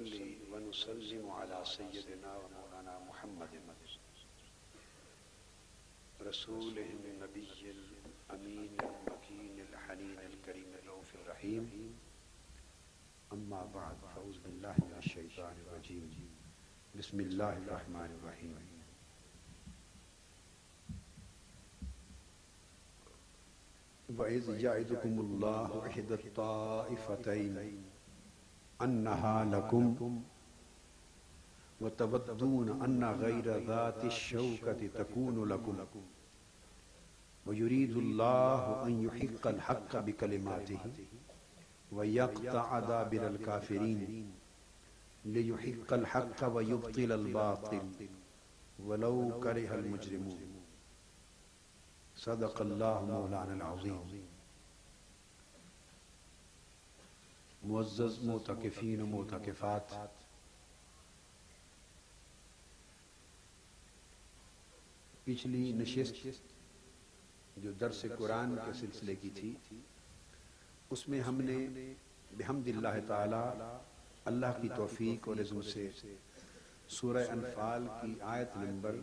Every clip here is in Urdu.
ونصلي ونسلم على سيدنا ومولانا محمد رسوله النبي الأمين المكين الحنين الكريم الرؤوف الرحيم أما بعد فأعوذ بالله من الشيطان الرجيم بسم الله الرحمن الرحيم وَإِذْ يَعِدُكُمُ اللَّهُ إِحْدَى الطَّائِفَتَيْنِ أَنَّهَا لَكُمْ وَتَوَدُّونَ أَنَّ غَيْرَ ذَاتِ الشَّوْكَةِ تَكُونُ لَكُمْ وَيُرِيدُ اللَّهُ أَنْ يُحِقَّ الْحَقَّ بِكَلِمَاتِهِ وَيَقْطَعَ دَابِرَ الْكَافِرِينَ لِيُحِقَّ الْحَقَّ وَيُبْطِلَ الْبَاطِلَ وَلَوْ كَرِهَ الْمُجْرِمُونَ صدق اللہ مولانا العظیم۔ معزز معتکفین و معتکفات، پچھلی نشست جو درس قرآن کے سلسلے کی تھی اس میں ہم نے بحمد اللہ تعالی اللہ کی توفیق اور اذن سے سورہ انفال کی آیت نمبر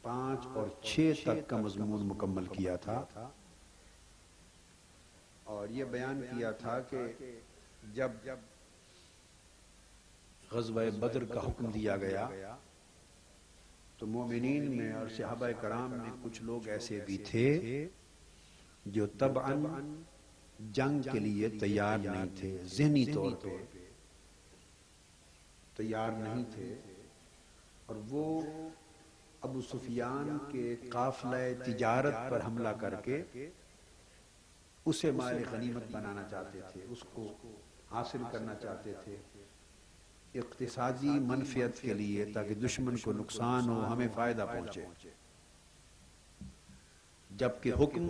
5 اور 6 تک کا مضمون مکمل کیا تھا، اور یہ بیان کیا تھا کہ جب غزوہ بدر کا حکم دیا گیا تو مومنین میں اور صحابہ کرام میں کچھ لوگ ایسے بھی تھے جو طبعاً جنگ کے لیے تیار نہیں تھے، ذہنی طور پہ تیار نہیں تھے، اور وہ ابو سفیان کے قافلہ تجارت پر حملہ کر کے اسے مال غنیمت بنانا چاہتے تھے، اس کو حاصل کرنا چاہتے تھے اقتصادی منفعت کے لیے، تاکہ دشمن کو نقصان ہو ہمیں فائدہ پہنچے، جبکہ حکم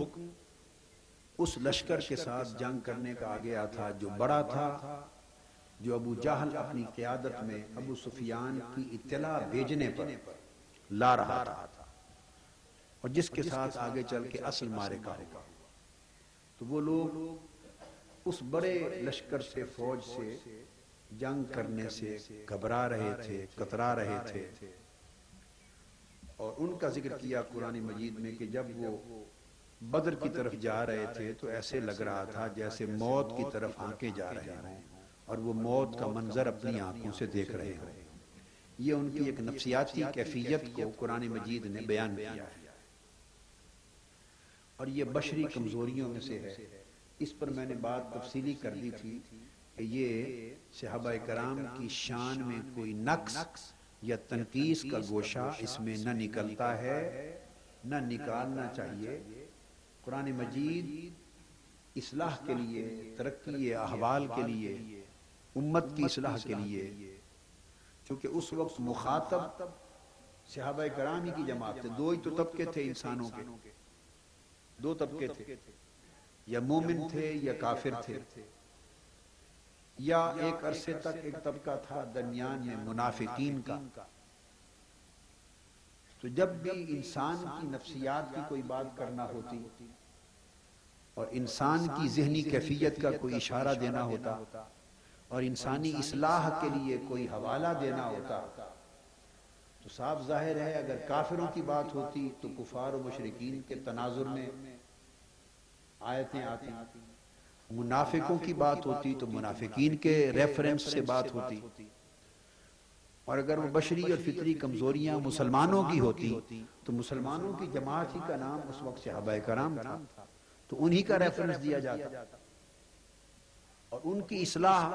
اس لشکر کے ساتھ جنگ کرنے کا آ گیا تھا جو بڑا تھا، جو ابو جہل اپنی قیادت میں ابو سفیان کی اطلاع بھیجنے پر لا رہا تھا، اور جس کے ساتھ آگے چل کے اصل معرکہ ہوگا۔ تو وہ لوگ اس بڑے لشکر سے، فوج سے جنگ کرنے سے گھبرا رہے تھے، کترا رہے تھے، اور ان کا ذکر کیا قرآن مجید میں کہ جب وہ بدر کی طرف جا رہے تھے تو ایسے لگ رہا تھا جیسے موت کی طرف آنکے جا رہے ہوں، اور وہ موت کا منظر اپنی آنکھوں سے دیکھ رہے ہوں۔ یہ ان کی ایک نفسیاتی کیفیت کو قرآن مجید نے بیان کیا ہے، اور یہ بشری کمزوریوں میں سے ہے۔ اس پر میں نے بات تفصیلی کر دی تھی کہ یہ صحابہ کرام کی شان میں کوئی نقص یا تنقیص کا گوشہ اس میں نہ نکلتا ہے، نہ نکالنا چاہیے۔ قرآن مجید اصلاح کے لیے، ترقی احوال کے لیے، امت کی اصلاح کے لیے، چونکہ اس وقت مخاطب صحابہ کرام ہی کی جماعت تھے، دو ہی تو طبقے تھے انسانوں کے، دو طبقے تھے، یا مومن تھے یا کافر تھے، یا ایک عرصے تک ایک طبقہ تھا درمیان میں منافقین کا۔ تو جب بھی انسان کی نفسیات کی کوئی بات کرنا ہوتی اور انسان کی ذہنی کیفیت کا کوئی اشارہ دینا ہوتا اور انسانی اصلاح کے لیے کوئی حوالہ دینا ہوتا، تو صاف ظاہر ہے اگر کافروں کی بات ہوتی تو کفار و مشرکین کے تناظر میں آیتیں آتی، منافقوں کی بات ہوتی تو منافقین کے ریفرنس سے بات ہوتی، اور اگر وہ بشری اور فطری کمزوریاں مسلمانوں کی ہوتی تو مسلمانوں کی جماعت ہی کا نام اس وقت صحابہ کرام تھا، تو انہی کا ریفرنس دیا جاتا، اور ان کی اصلاح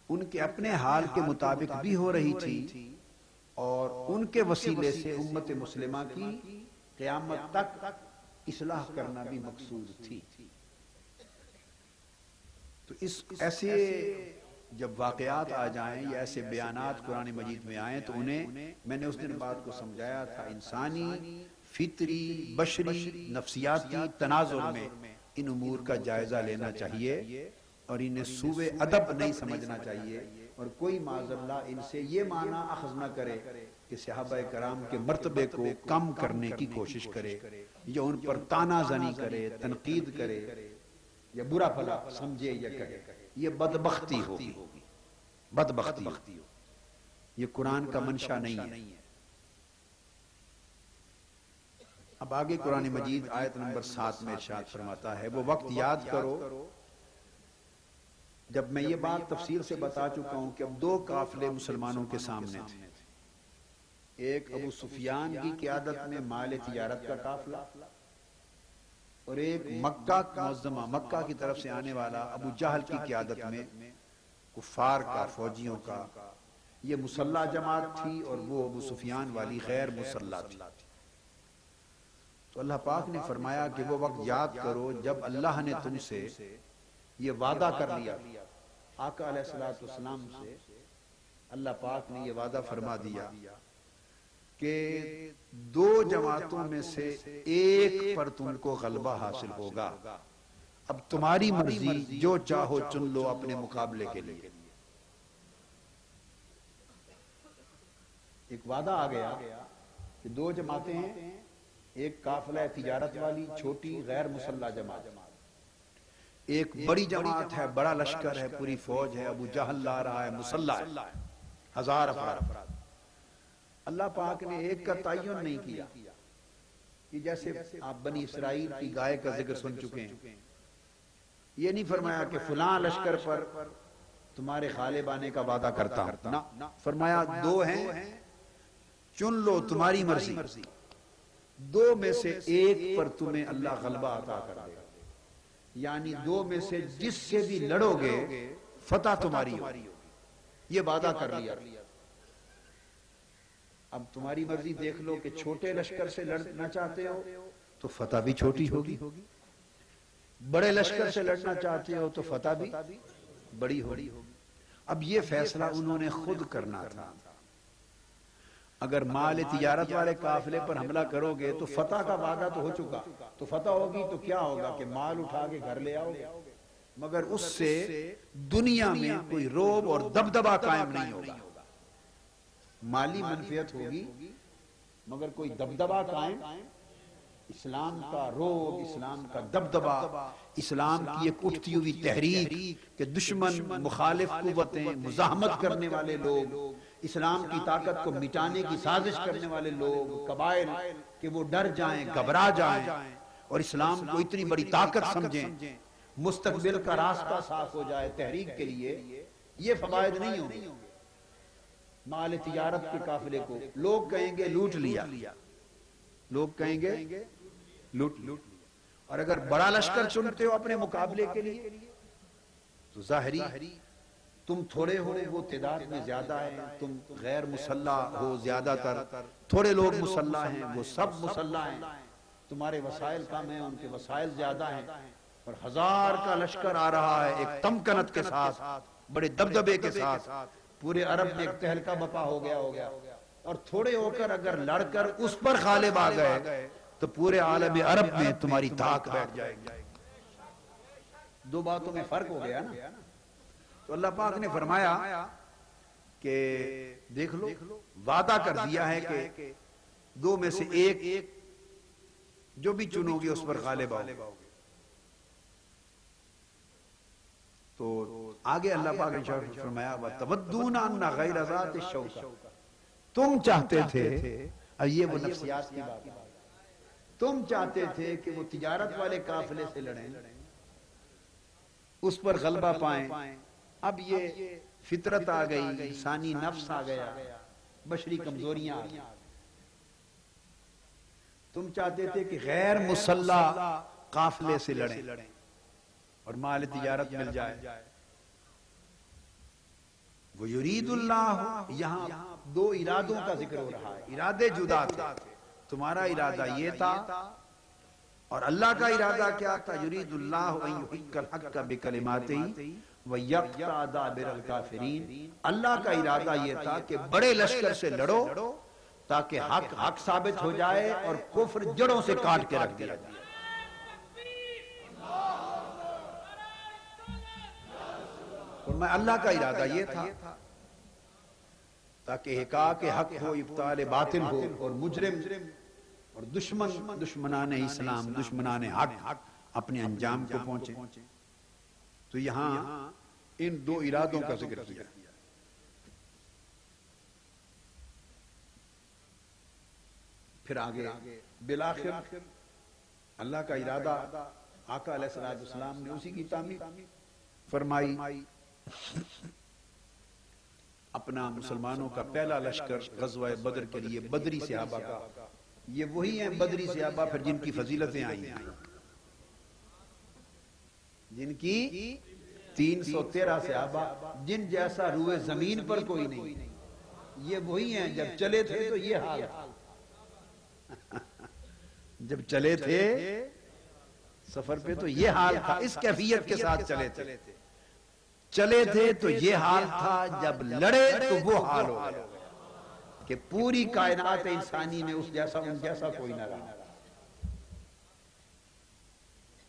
ان کے اپنے حال کے مطابق بھی ہو رہی تھی، اور ان کے وسیلے سے امت مسلمہ کی قیامت تک اصلاح کرنا بھی مقصود تھی۔ تو اس ایسے جب واقعات آ جائیں یا ایسے بیانات قرآن مجید میں آئیں تو انہیں میں نے اس دن بات کو سمجھایا تھا، انسانی فطری بشری نفسیاتی تناظر میں ان امور کا جائزہ لینا چاہیے، اور انہیں سوء ادب نہیں سمجھنا چاہیے، اور کوئی معاذ اللہ ان سے یہ معنی اخذ نہ کرے کہ صحابہ کرام کے مرتبے کو کم کرنے کی کوشش کرے، یا ان پر طعنہ زنی کرے، تنقید کرے، یا برا بھلا سمجھے یا کہے۔ یہ بدبختی ہوگی، بدبختی ہوگی، یہ قرآن کا منشا نہیں ہے۔ اب آگے قرآن مجید آیت نمبر 7 میں ارشاد فرماتا ہے وہ وقت یاد کرو جب میں یہ بات تفصیل سے بتا چکا ہوں کہ اب 2 قافلے مسلمانوں کے سامنے تھے، ایک ابو سفیان کی قیادت میں مال تجارت کا قافلہ، اور ایک مکہ معظمہ مکہ کی طرف سے آنے والا ابو جہل کی قیادت میں کفار کا، فوجیوں کا۔ یہ مسلح جماعت تھی اور وہ ابو سفیان والی غیر مسلح تھی۔ تو اللہ پاک نے فرمایا کہ وہ وقت یاد کرو جب اللہ نے تم سے یہ وعدہ کر لیا، آقا علیہ السلام سے اللہ پاک نے یہ وعدہ فرما دیا کہ 2 جماعتوں میں سے ایک پر تم کو غلبہ حاصل ہوگا، اب تمہاری مرضی، جو چاہو چن لو اپنے مقابلے کے لیے۔ ایک وعدہ آ گیا کہ 2 جماعتیں ہیں، ایک قافلہ تجارت والی چھوٹی غیر مسلح جماعت، ایک بڑی جماعت ہے، بڑا لشکر ہے، پوری فوج ہے، ابو جہل لا رہا ہے، مسلح ہے، 1000 افراد۔ اللہ پاک نے ایک کا تعین نہیں کیا کہ جیسے آپ بنی اسرائیل کی گائے کا ذکر سن چکے ہیں، یہ نہیں فرمایا کہ فلاں لشکر پر تمہارے غالب آنے کا وعدہ کرتا ہوں، نہ، فرمایا 2 ہیں، چن لو تمہاری مرضی، 2 میں سے ایک پر تمہیں اللہ غلبہ عطا کر دے گا، یعنی 2 میں سے جس سے بھی لڑو گے فتح تمہاری ہوگی، یہ وعدہ کر لیا۔ اب تمہاری مرضی دیکھ لو کہ چھوٹے لشکر سے لڑنا چاہتے ہو تو فتح بھی چھوٹی ہوگی، بڑے لشکر سے لڑنا چاہتے ہو تو فتح بھی بڑی ہوگی۔ اب یہ فیصلہ انہوں نے خود کرنا تھا۔ اگر مال تجارت والے قافلے پر حملہ کرو گے تو فتح کا وعدہ تو ہو چکا، تو فتح ہوگی تو کیا ہوگا کہ مال اٹھا کے گھر لے آؤ گے، مگر اس سے دنیا میں کوئی رعب اور دبدبہ قائم نہیں ہوگا، مالی منفعت ہوگی مگر کوئی دبدبہ قائم، اسلام کا رعب، اسلام کا دبدبہ، اسلام کی ایک اٹھتی ہوئی تحریک کہ دشمن، مخالف قوتیں، مزاحمت کرنے والے لوگ، اسلام کی طاقت کو مٹانے کی سازش کرنے والے لوگ، قبائل، کہ وہ ڈر جائیں، گھبرا جائیں اور اسلام کو اتنی بڑی طاقت سمجھیں، مستقبل کا راستہ صاف ہو جائے تحریک کے لیے، یہ فوائد نہیں ہوں گے۔ مال تجارت کے قافلے کو لوگ کہیں گے لوٹ لیا، لوگ کہیں گے لوٹ لیا، اور اگر بڑا لشکر چنتے ہو اپنے مقابلے کے لیے تو ظاہری تم تھوڑے ہو، وہ تعداد میں زیادہ ہیں، تم غیر مسلح ہو زیادہ تر، تھوڑے لوگ مسلح ہیں، وہ سب مسلح ہیں، تمہارے وسائل کم ہیں، ان کے وسائل زیادہ ہیں، اور 1000 کا لشکر آ رہا ہے ایک تمکنت کے ساتھ، بڑے دبدبے کے ساتھ، پورے عرب میں ایک تہلکہ بپا ہو گیا، اور تھوڑے ہو کر اگر لڑ کر اس پر غالب آ گئے تو پورے عالم عرب میں تمہاری طاقت بیٹھ جائے گی۔ 2 باتوں میں فرق ہو گیا نا۔ تو اللہ پاک نے فرمایا کہ دیکھ لو، وعدہ کر دیا ہے کہ 2 میں سے ایک جو بھی چنو گے اس پر غالب آؤ گے۔ تو آگے اللہ پاک نے فرمایا وَتَوَدُّونَ أَنَّ غَيْرَ ذَاتِ الشَّوْكَةِ، تم چاہتے تھے، اب یہ وہ نفسیات کی بات ہے، تم چاہتے تھے کہ وہ تجارت والے قافلے سے لڑیں، اس پر غلبہ پائیں، اب یہ فطرت آ گئی، انسانی نفس آ گیا، بشری کمزوریاں آ گئی۔ تم چاہتے تھے کہ غیر مسلح قافلے سے لڑیں اور مال تجارت مل جائے۔ وَيُرِيدُ اللَّهُ، یہاں 2 ارادوں کا ذکر ہو رہا ہے، ارادے جدا تھے، تمہارا ارادہ یہ تھا اور اللہ کا ارادہ کیا تھا؟ يُرِيدُ اللَّهُ أَن يُحِقَّ الْحَقَّ بِكَلِمَاتِهِ وَيَقْطَعَ دَابِرَ الْكَافِرِينَ، اللہ کا ارادہ یہ تھا کہ بڑے لشکر سے لڑو تاکہ حق ثابت ہو جائے اور کفر جڑوں سے کاٹ کے رکھ دیا جائے۔ فرمایا اللہ کا ارادہ یہ تھا تاکہ حقاق حق ہو، ابطال باطل ہو، اور مجرم اور دشمنان اسلام، دشمنان حق اپنے انجام کو پہنچے۔ تو یہاں ان دو ارادوں کا ذکر کیا. پھر آگے بالآخر اللہ کا ارادہ آقا علیہ السلام نے اسی کی تعمیر فرمائی. اپنا مسلمانوں کا پہلا لشکر غزوہ بدر کے لیے بدری صحابہ کا، یہ وہی ہیں بدری صحابہ پھر جن کی فضیلتیں آئی ہیں، جن کی 313 صحابہ، جن جیسا روئے زمین پر کوئی نہیں. یہ وہی ہیں جب چلے تھے تو یہ حال تھا، جب چلے تھے سفر پہ تو یہ حال تھا، اس کیفیت کے ساتھ چلے تھے. چلے تھے تو یہ حال تھا، جب لڑے تو وہ حال ہو گیا کہ پوری کائنات انسانی میں اس جیسا ان جیسا کوئی نہ رہا.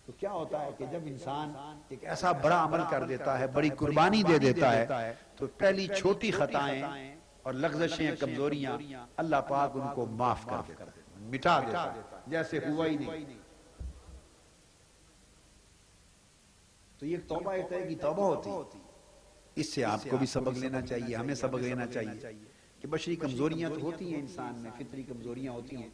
تو کیا ہوتا ہے کہ جب انسان ایک ایسا بڑا عمل کر دیتا ہے، بڑی قربانی دے دیتا ہے، تو پہلی چھوٹی خطائیں اور لغزشیں، کمزوریاں اللہ پاک ان کو معاف کر دیتا ہے، مٹا دیتا ہے، جیسے ہوا ہی نہیں. تو یہ توبہ ایک طرح کی توبہ ہوتی. اس سے آپ کو بھی سبق لینا چاہیے، ہمیں سبق لینا چاہیے کہ بشری کمزوریاں تو ہوتی ہیں، انسان میں فطری کمزوریاں ہوتی ہیں،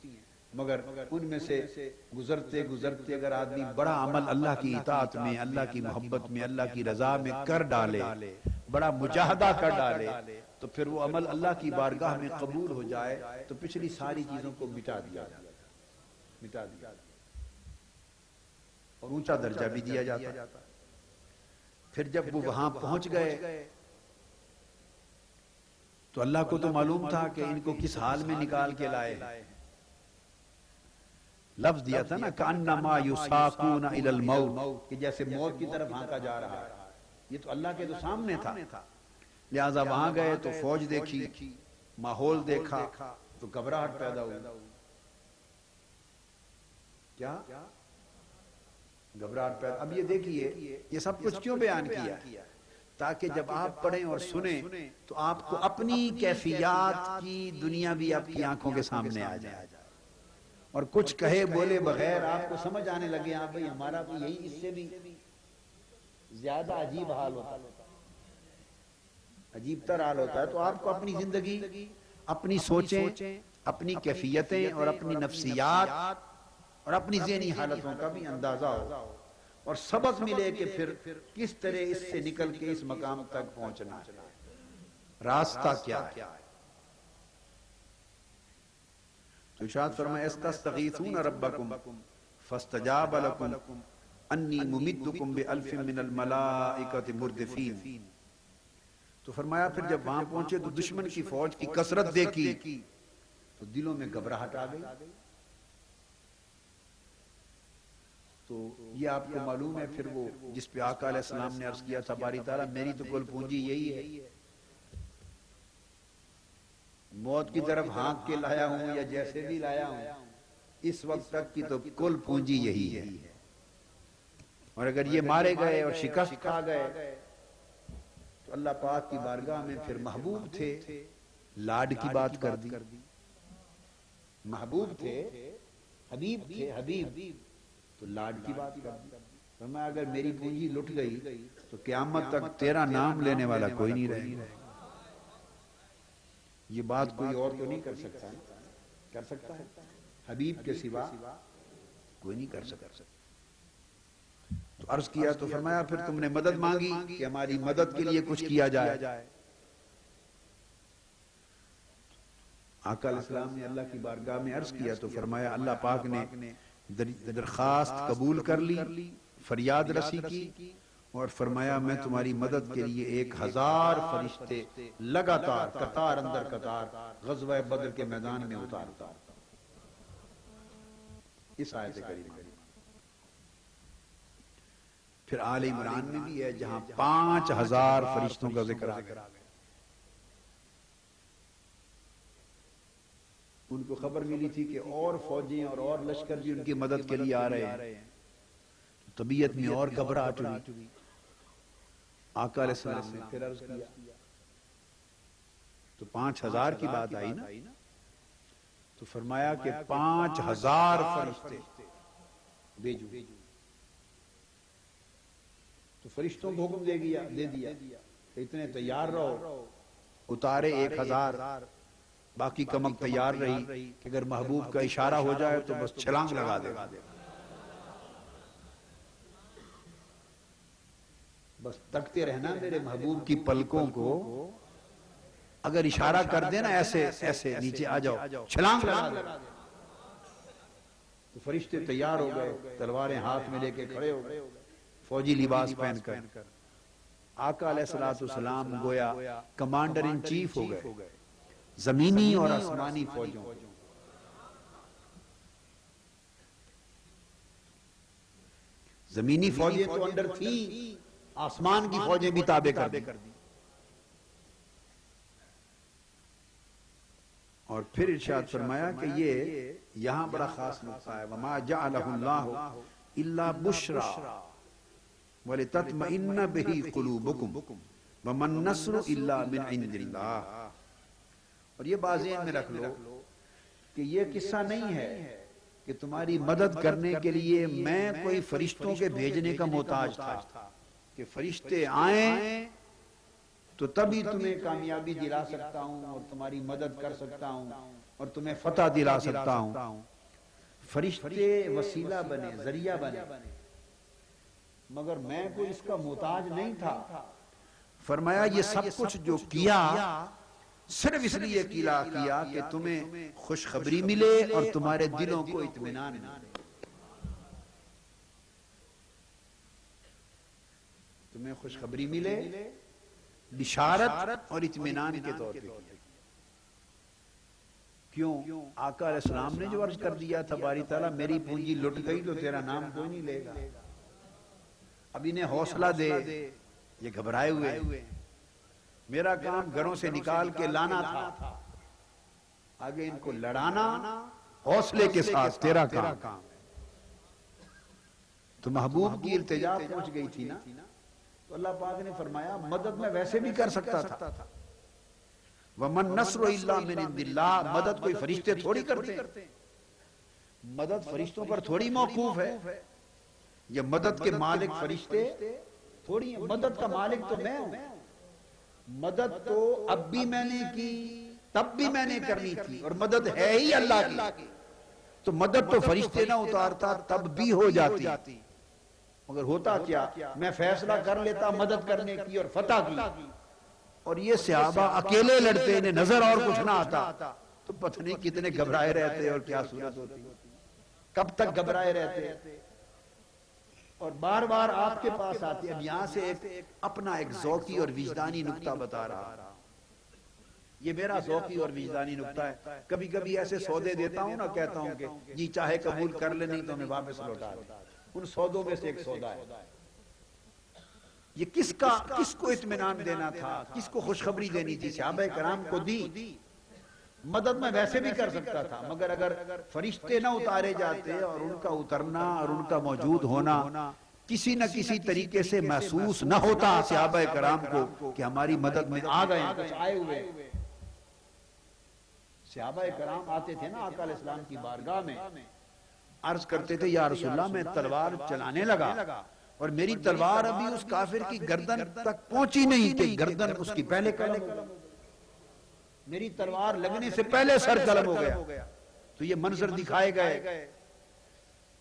مگر ان میں سے گزرتے گزرتے اگر آدمی بڑا عمل اللہ کی اطاعت میں، اللہ کی محبت میں، اللہ کی رضا میں کر ڈالے، بڑا مجاہدہ کر ڈالے، تو پھر وہ عمل اللہ کی بارگاہ میں قبول ہو جائے تو پچھلی ساری چیزوں کو مٹا دیا اور اونچا درجہ بھی دیا جاتا. پھر جب وہ وہاں پہنچ گئے تو اللہ کو تو معلوم تھا کہ ان کو کس حال میں نکال کے لائے. لفظ دیا تھا نا کأنما یساقون الی الموت، کہ جیسے موت کی طرف ہانکا جا رہا ہے. یہ تو اللہ کے تو سامنے تھا، لہذا وہاں گئے تو فوج دیکھی، ماحول دیکھا تو گھبراہٹ پیدا ہوئی. کیا گھبراہٹ پیدا. اب یہ دیکھیے یہ سب کچھ کیوں بیان کیا ہے؟ تاکہ جب آپ پڑھیں اور سنیں تو آپ کو اپنی کیفیات کی دنیا بھی آپ کی آنکھوں کے سامنے آ جائے، اور کچھ کہے بولے بغیر آپ کو سمجھ آنے لگے ہاں بھئی ہمارا بھی یہی اس سے بھی زیادہ عجیب حال ہوتا ہے، عجیب تر حال ہوتا ہے. تو آپ کو اپنی زندگی، اپنی سوچیں، اپنی کیفیتیں اور اپنی نفسیات اور اپنی ذہنی حالتوں کا بھی اندازہ ہو اور سبق ملے کہ پھر کس طرح اس سے نکل کے اس مقام تک پہنچنا ہے، راستہ کیا ہے. تو ارشاد فرمایا استستغیثون ربکم فاستجاب لکم انی ممدکم بألف من الملائکۃ مردفین. تو فرمایا پھر جب وہاں پہنچے تو دشمن کی فوج کی کثرت دیکھی تو دلوں میں گھبراہٹ آ گئی. تو یہ آپ کو معلوم ہے پھر وہ جس پہ آقا علیہ السلام نے عرض کیا تھا باری تعالیٰ میری تو کل پونجی یہی ہے، موت کی طرف ہانک کے لایا ہوں یا جیسے بھی لایا ہوں، اس وقت تک کی تو کل پونجی یہی ہے. اور اگر یہ مارے گئے اور شکست کھا گئے تو اللہ پاک کی بارگاہ میں پھر محبوب تھے، لاڈ کی بات کر دی. محبوب تھے، حبیب تھے، حبیب تو لاڈ کی بات کر دی. فرمایا اگر میری پونجی لٹ گئی تو قیامت تک تیرا نام لینے والا کوئی نہیں رہے گا. یہ بات کوئی اور تو نہیں کر سکتا، کر سکتا ہے حبیب کے سوا کوئی نہیں کر سکتا. تو عرض کیا تو فرمایا پھر تم نے مدد مانگی کہ ہماری مدد کے لیے کچھ کیا جائے. آقا علیہ السلام نے اللہ کی بارگاہ میں عرض کیا تو فرمایا اللہ پاک نے درخواست قبول کر لی، فریاد رسی کی اور فرمایا میں تمہاری مدد کے لیے 1000 فرشتے لگاتار قطار اندر قطار غزوہ بدر کے میدان میں اتارتا. اس آیت کریمہ پھر آل عمران میں بھی ہے جہاں 5000 فرشتوں کا ذکر آ گیا. ان کو خبر ملی تھی کہ اور فوجیں اور لشکر بھی ان کی مدد کے لیے آ رہے ہیں، طبیعت میں اور گھبراہٹ ہوئی. آقا علیہ السلام نے پھر عرض کیا تو 5000 کی بات آئی نا، تو فرمایا کہ 5000 فرشتے بھیجو. تو فرشتوں کو حکم دے دیا کہ اتنے تیار رہو، اتارے 1000، باقی کمک تیار رہی کہ اگر محبوب کا اشارہ ہو جائے تو بس چھلانگ لگا دے، بس تکتے رہنا میرے محبوب کی پلکوں کو، اگر اشارہ کر دینا ایسے ایسے نیچے آ جاؤ، چھلانگ لگا دے۔ تو فرشتے تیار ہو گئے، تلواریں ہاتھ میں لے کے کھڑے ہو گئے، فوجی لباس پہن کر۔ آقا علیہ السلام گویا کمانڈر ان چیف ہو گئے زمینی اور آسمانی فوجوں۔ زمینی فوجیں تو اندر تھیں، آسمان کی فوجیں بھی تابع کر دی۔ اور پھر ارشاد فرمایا کہ یہ یہاں بڑا خاص نقطہ ہے، وَمَا جَعَلَهُ اللَّهُ إِلَّا بُشْرَى وَلِتَطْمَئِنَّ بِهِ قُلُوبُكُمْ وَمَا النَّصْرُ إِلَّا مِنْ عِنْدِ اللَّهِ۔ اور یہ بات ذہن میں رکھ لو کہ یہ قصہ نہیں ہے کہ تمہاری مدد کرنے کے لیے میں کوئی فرشتوں کے بھیجنے کا محتاج تھا کہ فرشتے آئیں تو تبھی تمہیں کامیابی دلا سکتا ہوں اور تمہاری مدد کر سکتا ہوں اور تمہیں فتح دلا سکتا ہوں۔ فرشتے وسیلہ بنے، ذریعہ بنے، مگر میں کوئی اس کا محتاج نہیں تھا۔ فرمایا یہ سب کچھ جو کیا صرف اس لیے کیا کہ تمہیں خوشخبری ملے اور تمہارے دلوں کو اطمینان ملے، تمہیں خوشخبری ملے، بشارت اور اطمینان کے طور پہ کیا۔ کیوں؟ آقا علیہ السلام نے جو عرض کر دیا تھا باری تعالیٰ میری پونجی لٹ گئی تو تیرا نام کوئی نہیں لے گا، اب انہیں حوصلہ دے، یہ گھبرائے ہوئے، میرا کام گھروں سے نکال کے لانا تھا، آگے ان کو لڑانا حوصلے کے ساتھ تیرا کام۔ تو محبوب کی التجا پہنچ گئی تھی نا، تو اللہ پاک نے فرمایا مدد میں ویسے بھی کر سکتا تھا، وَمَن نَصْرُ إِلَّا مِنْ عِنْدِ اللَّهِ، مدد کوئی فرشتے تھوڑی کرتے ہیں، مدد فرشتوں پر تھوڑی موقوف ہے، یہ مدد کے مالک فرشتے تھوڑی ہیں، مدد کا مالک تو میں ہوں، مدد تو اب بھی میں نے کی، تب بھی میں نے کرنی تھی، اور مدد ہے ہی اللہ کی، تو مدد تو فرشتے نہ اتارتا تب بھی ہو جاتی، مگر ہوتا کیا، میں فیصلہ کر لیتا مدد کرنے کی اور فتح کی، اور یہ صحابہ اکیلے لڑتے، انہیں نظر اور کچھ نہ آتا، تو پتہ نہیں کتنے گھبرائے رہتے اور کیا صورت ہوتی، کب تک گھبرائے رہتے، اور بار بار آپ کے پاس آتے۔ اب یہاں سے اپنا ایک ذوقی اور وجدانی نکتہ بتا رہا، یہ میرا ذوقی اور وجدانی نکتہ ہے، کبھی کبھی ایسے سودے دیتا ہوں نا، کہتا ہوں کہ جی چاہے قبول کر لے نہیں تو ہمیں واپس لوٹا دے، ان سودوں میں سے ایک سودا ہے۔ یہ کس کو اطمینان دینا تھا، کس کو خوشخبری دینی تھی؟ صحابہ کرام کو دی، مدد میں ویسے بھی کر سکتا تھا، مگر اگر فرشتے نہ اتارے جاتے اور ان کا اترنا اور ان کا موجود ہونا کسی نہ کسی طریقے سے محسوس نہ ہوتا صحابہ کرام کو کہ ہماری مدد میں آ گئے، کچھ آئے ہوئے۔ صحابہ کرام آتے تھے نا آقا علیہ السلام کی بارگاہ میں، عرض کرتے تھے یا رسول اللہ میں تلوار چلانے لگا اور میری تلوار ابھی اس کافر کی گردن تک پہنچی نہیں کہ گردن اس کی پہلے قلم ہو گئی، میری تلوار لگنے سے پہلے سر قلم ہو گیا۔ تو یہ منظر دکھائے گئے،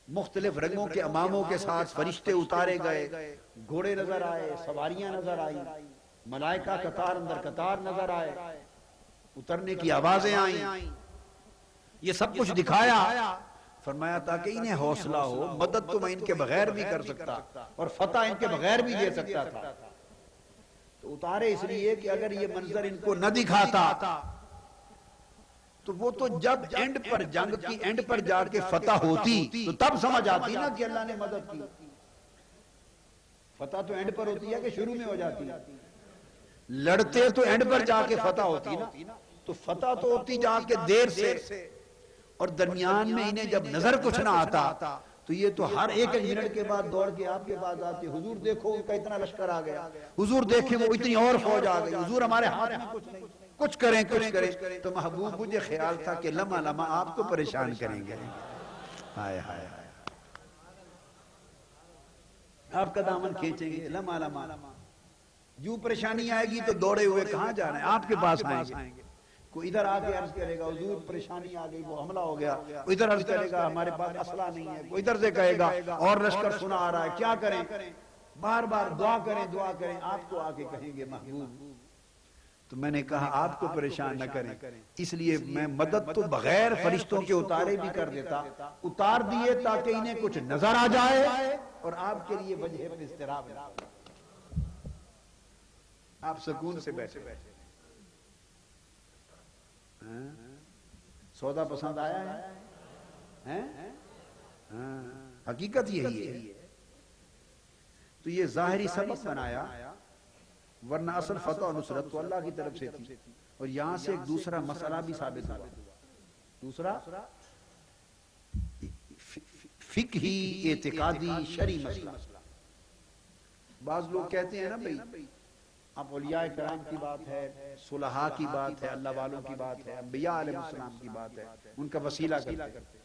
مختلف رنگوں کے اماموں کے ساتھ فرشتے اتارے گئے، گھوڑے نظر آئے، سواریاں نظر آئی، ملائکہ قطار اندر قطار نظر آئے، اترنے کی آوازیں آئیں، یہ سب کچھ دکھایا، فرمایا تاکہ انہیں حوصلہ ہو، مدد تو میں ان کے بغیر بھی کر سکتا اور فتح ان کے بغیر بھی دے سکتا تھا، تو اتارے اس لیے کہ اگر یہ منظر ان کو نہ دکھاتا تو وہ تو جب اینڈ پر جنگ کی اینڈ پر جا کے فتح ہوتی تو تب سمجھ آتی نا کہ اللہ نے مدد کی۔ فتح تو اینڈ پر ہوتی ہے کہ شروع میں ہو جاتی، لڑتے تو اینڈ پر جا کے فتح ہوتی نا، تو فتح تو ہوتی جا کے دیر سے، اور درمیان میں انہیں جب نظر کچھ نہ آتا تو یہ تو ہر ایک منٹ کے بعد دوڑ کے آپ کے پاس آتے، حضور دیکھو ان کا اتنا لشکر آ گیا، حضور دیکھیں وہ اتنی اور فوج آ گئی، حضور ہمارے ہاتھ میں کچھ نہیں، کچھ کریں۔ تو محبوب مجھے خیال تھا کہ لمحہ لمحہ آپ کو پریشان کریں گے۔ ہائے ہائے، آپ کا دامن کھینچیں گے لمحہ لمحہ، جو پریشانی آئے گی تو دوڑے ہوئے کہاں جانا ہے، آپ کے پاس آئیں گے۔ کوئی ادھر آ کے عرض کرے گا حضور پریشانی آ گئی، وہ حملہ ہو گیا، کوئی ادھر عرض کرے گا ہمارے پاس اسلحہ نہیں ہے، کوئی ادھر سے کہے گا اور لشکر سنا آ رہا ہے، کیا کریں؟ بار بار دعا کریں دعا کریں، آپ کو آ کے کہیں گے محبوب۔ تو میں نے کہا آپ کو پریشان نہ کریں، اس لیے میں مدد تو بغیر فرشتوں کے اتارے بھی کر دیتا، اتار دیے تاکہ انہیں کچھ نظر آ جائے اور آپ کے لیے وجہ پر اضطراب نہ ہو، آپ سکون سے بیٹھے۔ سودا پسند آیا ہے؟ حقیقت یہی ہے۔ تو یہ ظاہری سبب بنایا، ورنہ اصل فتح و نصرت تو اللہ کی طرف سے تھی۔ اور یہاں سے ایک دوسرا مسئلہ بھی ثابت ہوا، دوسرا فقہی اعتقادی شرعی مسئلہ۔ بعض لوگ کہتے ہیں نا بھئی اب اولیاء کرام کی بات ہے، صلحاء کی بات ہے، اللہ والوں کی بات ہے، انبیاء علیہ السلام کی بات ہے، ان کا وسیلہ کرتے ہیں،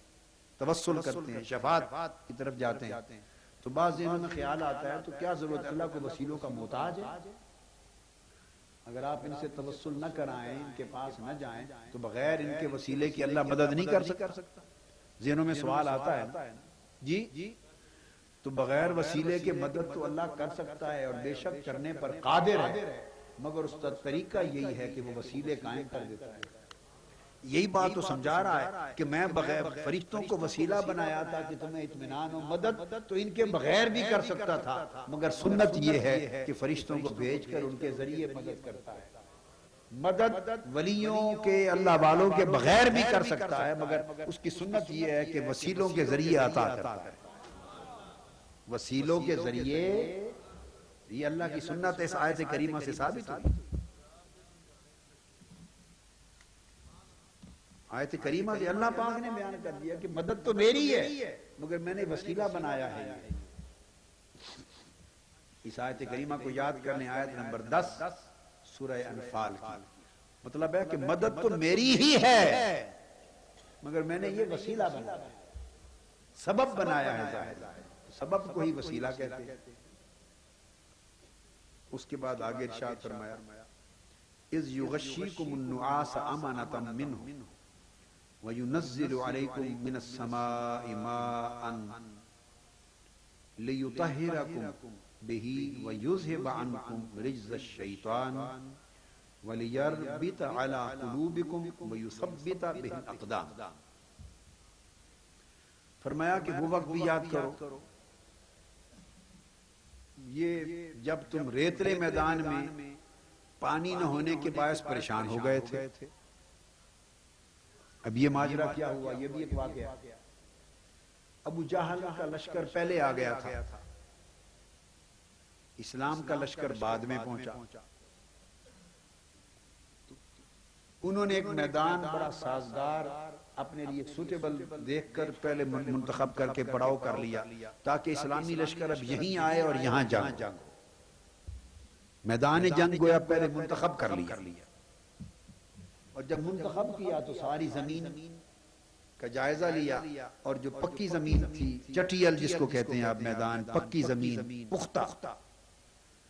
توسل کرتے ہیں، شفاعت کی طرف جاتے ہیں، تو بعض ذہنوں میں خیال آتا ہے تو کیا ضرورت اللہ کو وسیلوں کا محتاج ہے؟ اگر آپ ان سے توسل نہ کرائیں، ان کے پاس نہ جائیں تو بغیر ان کے وسیلے کی اللہ مدد نہیں کر سکتا؟ ذہنوں میں سوال آتا ہے جی، تو بغیر وسیلے کے مدد تو اللہ کر سکتا ہے اور بے شک کرنے پر قادر ہے، مگر اس کا طریقہ یہی ہے کہ وہ وسیلے قائم کر دیتا ہے۔ یہی بات تو سمجھا رہا ہے کہ میں بغیر فرشتوں کو وسیلہ بنایا تھا کہ تمہیں اطمینان و مدد تو ان کے بغیر بھی کر سکتا تھا، مگر سنت یہ ہے کہ فرشتوں کو بھیج کر ان کے ذریعے مدد کرتا ہے۔ مدد ولیوں کے اللہ والوں کے بغیر بھی کر سکتا ہے، مگر اس کی سنت یہ ہے کہ وسیلوں کے ذریعے عطا کرتا ہے، وسیلوں کے ذریعے۔ یہ اللہ کی سنت اس آیت کریمہ سے ثابت ہوئی۔ آیت کریمہ سے اللہ پاک نے بیان کر دیا کہ مدد تو میری ہے مگر میں نے وسیلہ بنایا ہے۔ اس آیت کریمہ کو یاد کرنے، آیت نمبر 10 سورہ انفال کی، مطلب ہے کہ مدد تو میری ہی ہے مگر میں نے یہ وسیلہ بنایا، سبب بنایا ہے، ظاہر سبب کو ہی وسیلہ کہتے ہیں۔ اس کے بعد آگے ارشاد فرمایا اذ یغشیکم النعاس امنۃ منہ وینزل علیکم من السماء ماء لیطہرکم بہ ویذہب عنکم رجز الشیطان ولیربط علی قلوبکم ویثبت بہ الاقدام۔ فرمایا کہ وہ وقت بھی یاد کرو یہ جب تم ریتلے میدان میں پانی نہ ہونے کے باعث پریشان ہو گئے تھے۔ اب یہ ماجرا کیا ہوا، یہ بھی ایک واقعہ۔ ابو جہل کا لشکر پہلے آ گیا تھا، اسلام کا لشکر بعد میں پہنچا۔ انہوں نے ایک میدان بڑا سازگار اپنے لیے سوٹیبل دیکھ کر پہلے منتخب کر کے پڑاؤ کر لیا تاکہ اسلامی لشکر اب یہیں آئے اور یہاں جنگ ہو۔ میدان جنگ گویا پہلے منتخب کر لیا، اور جب منتخب کیا تو ساری زمین کا جائزہ لیا، اور جو پکی زمین تھی، چٹیل جس کو کہتے ہیں آپ میدان، پکی زمین پختہ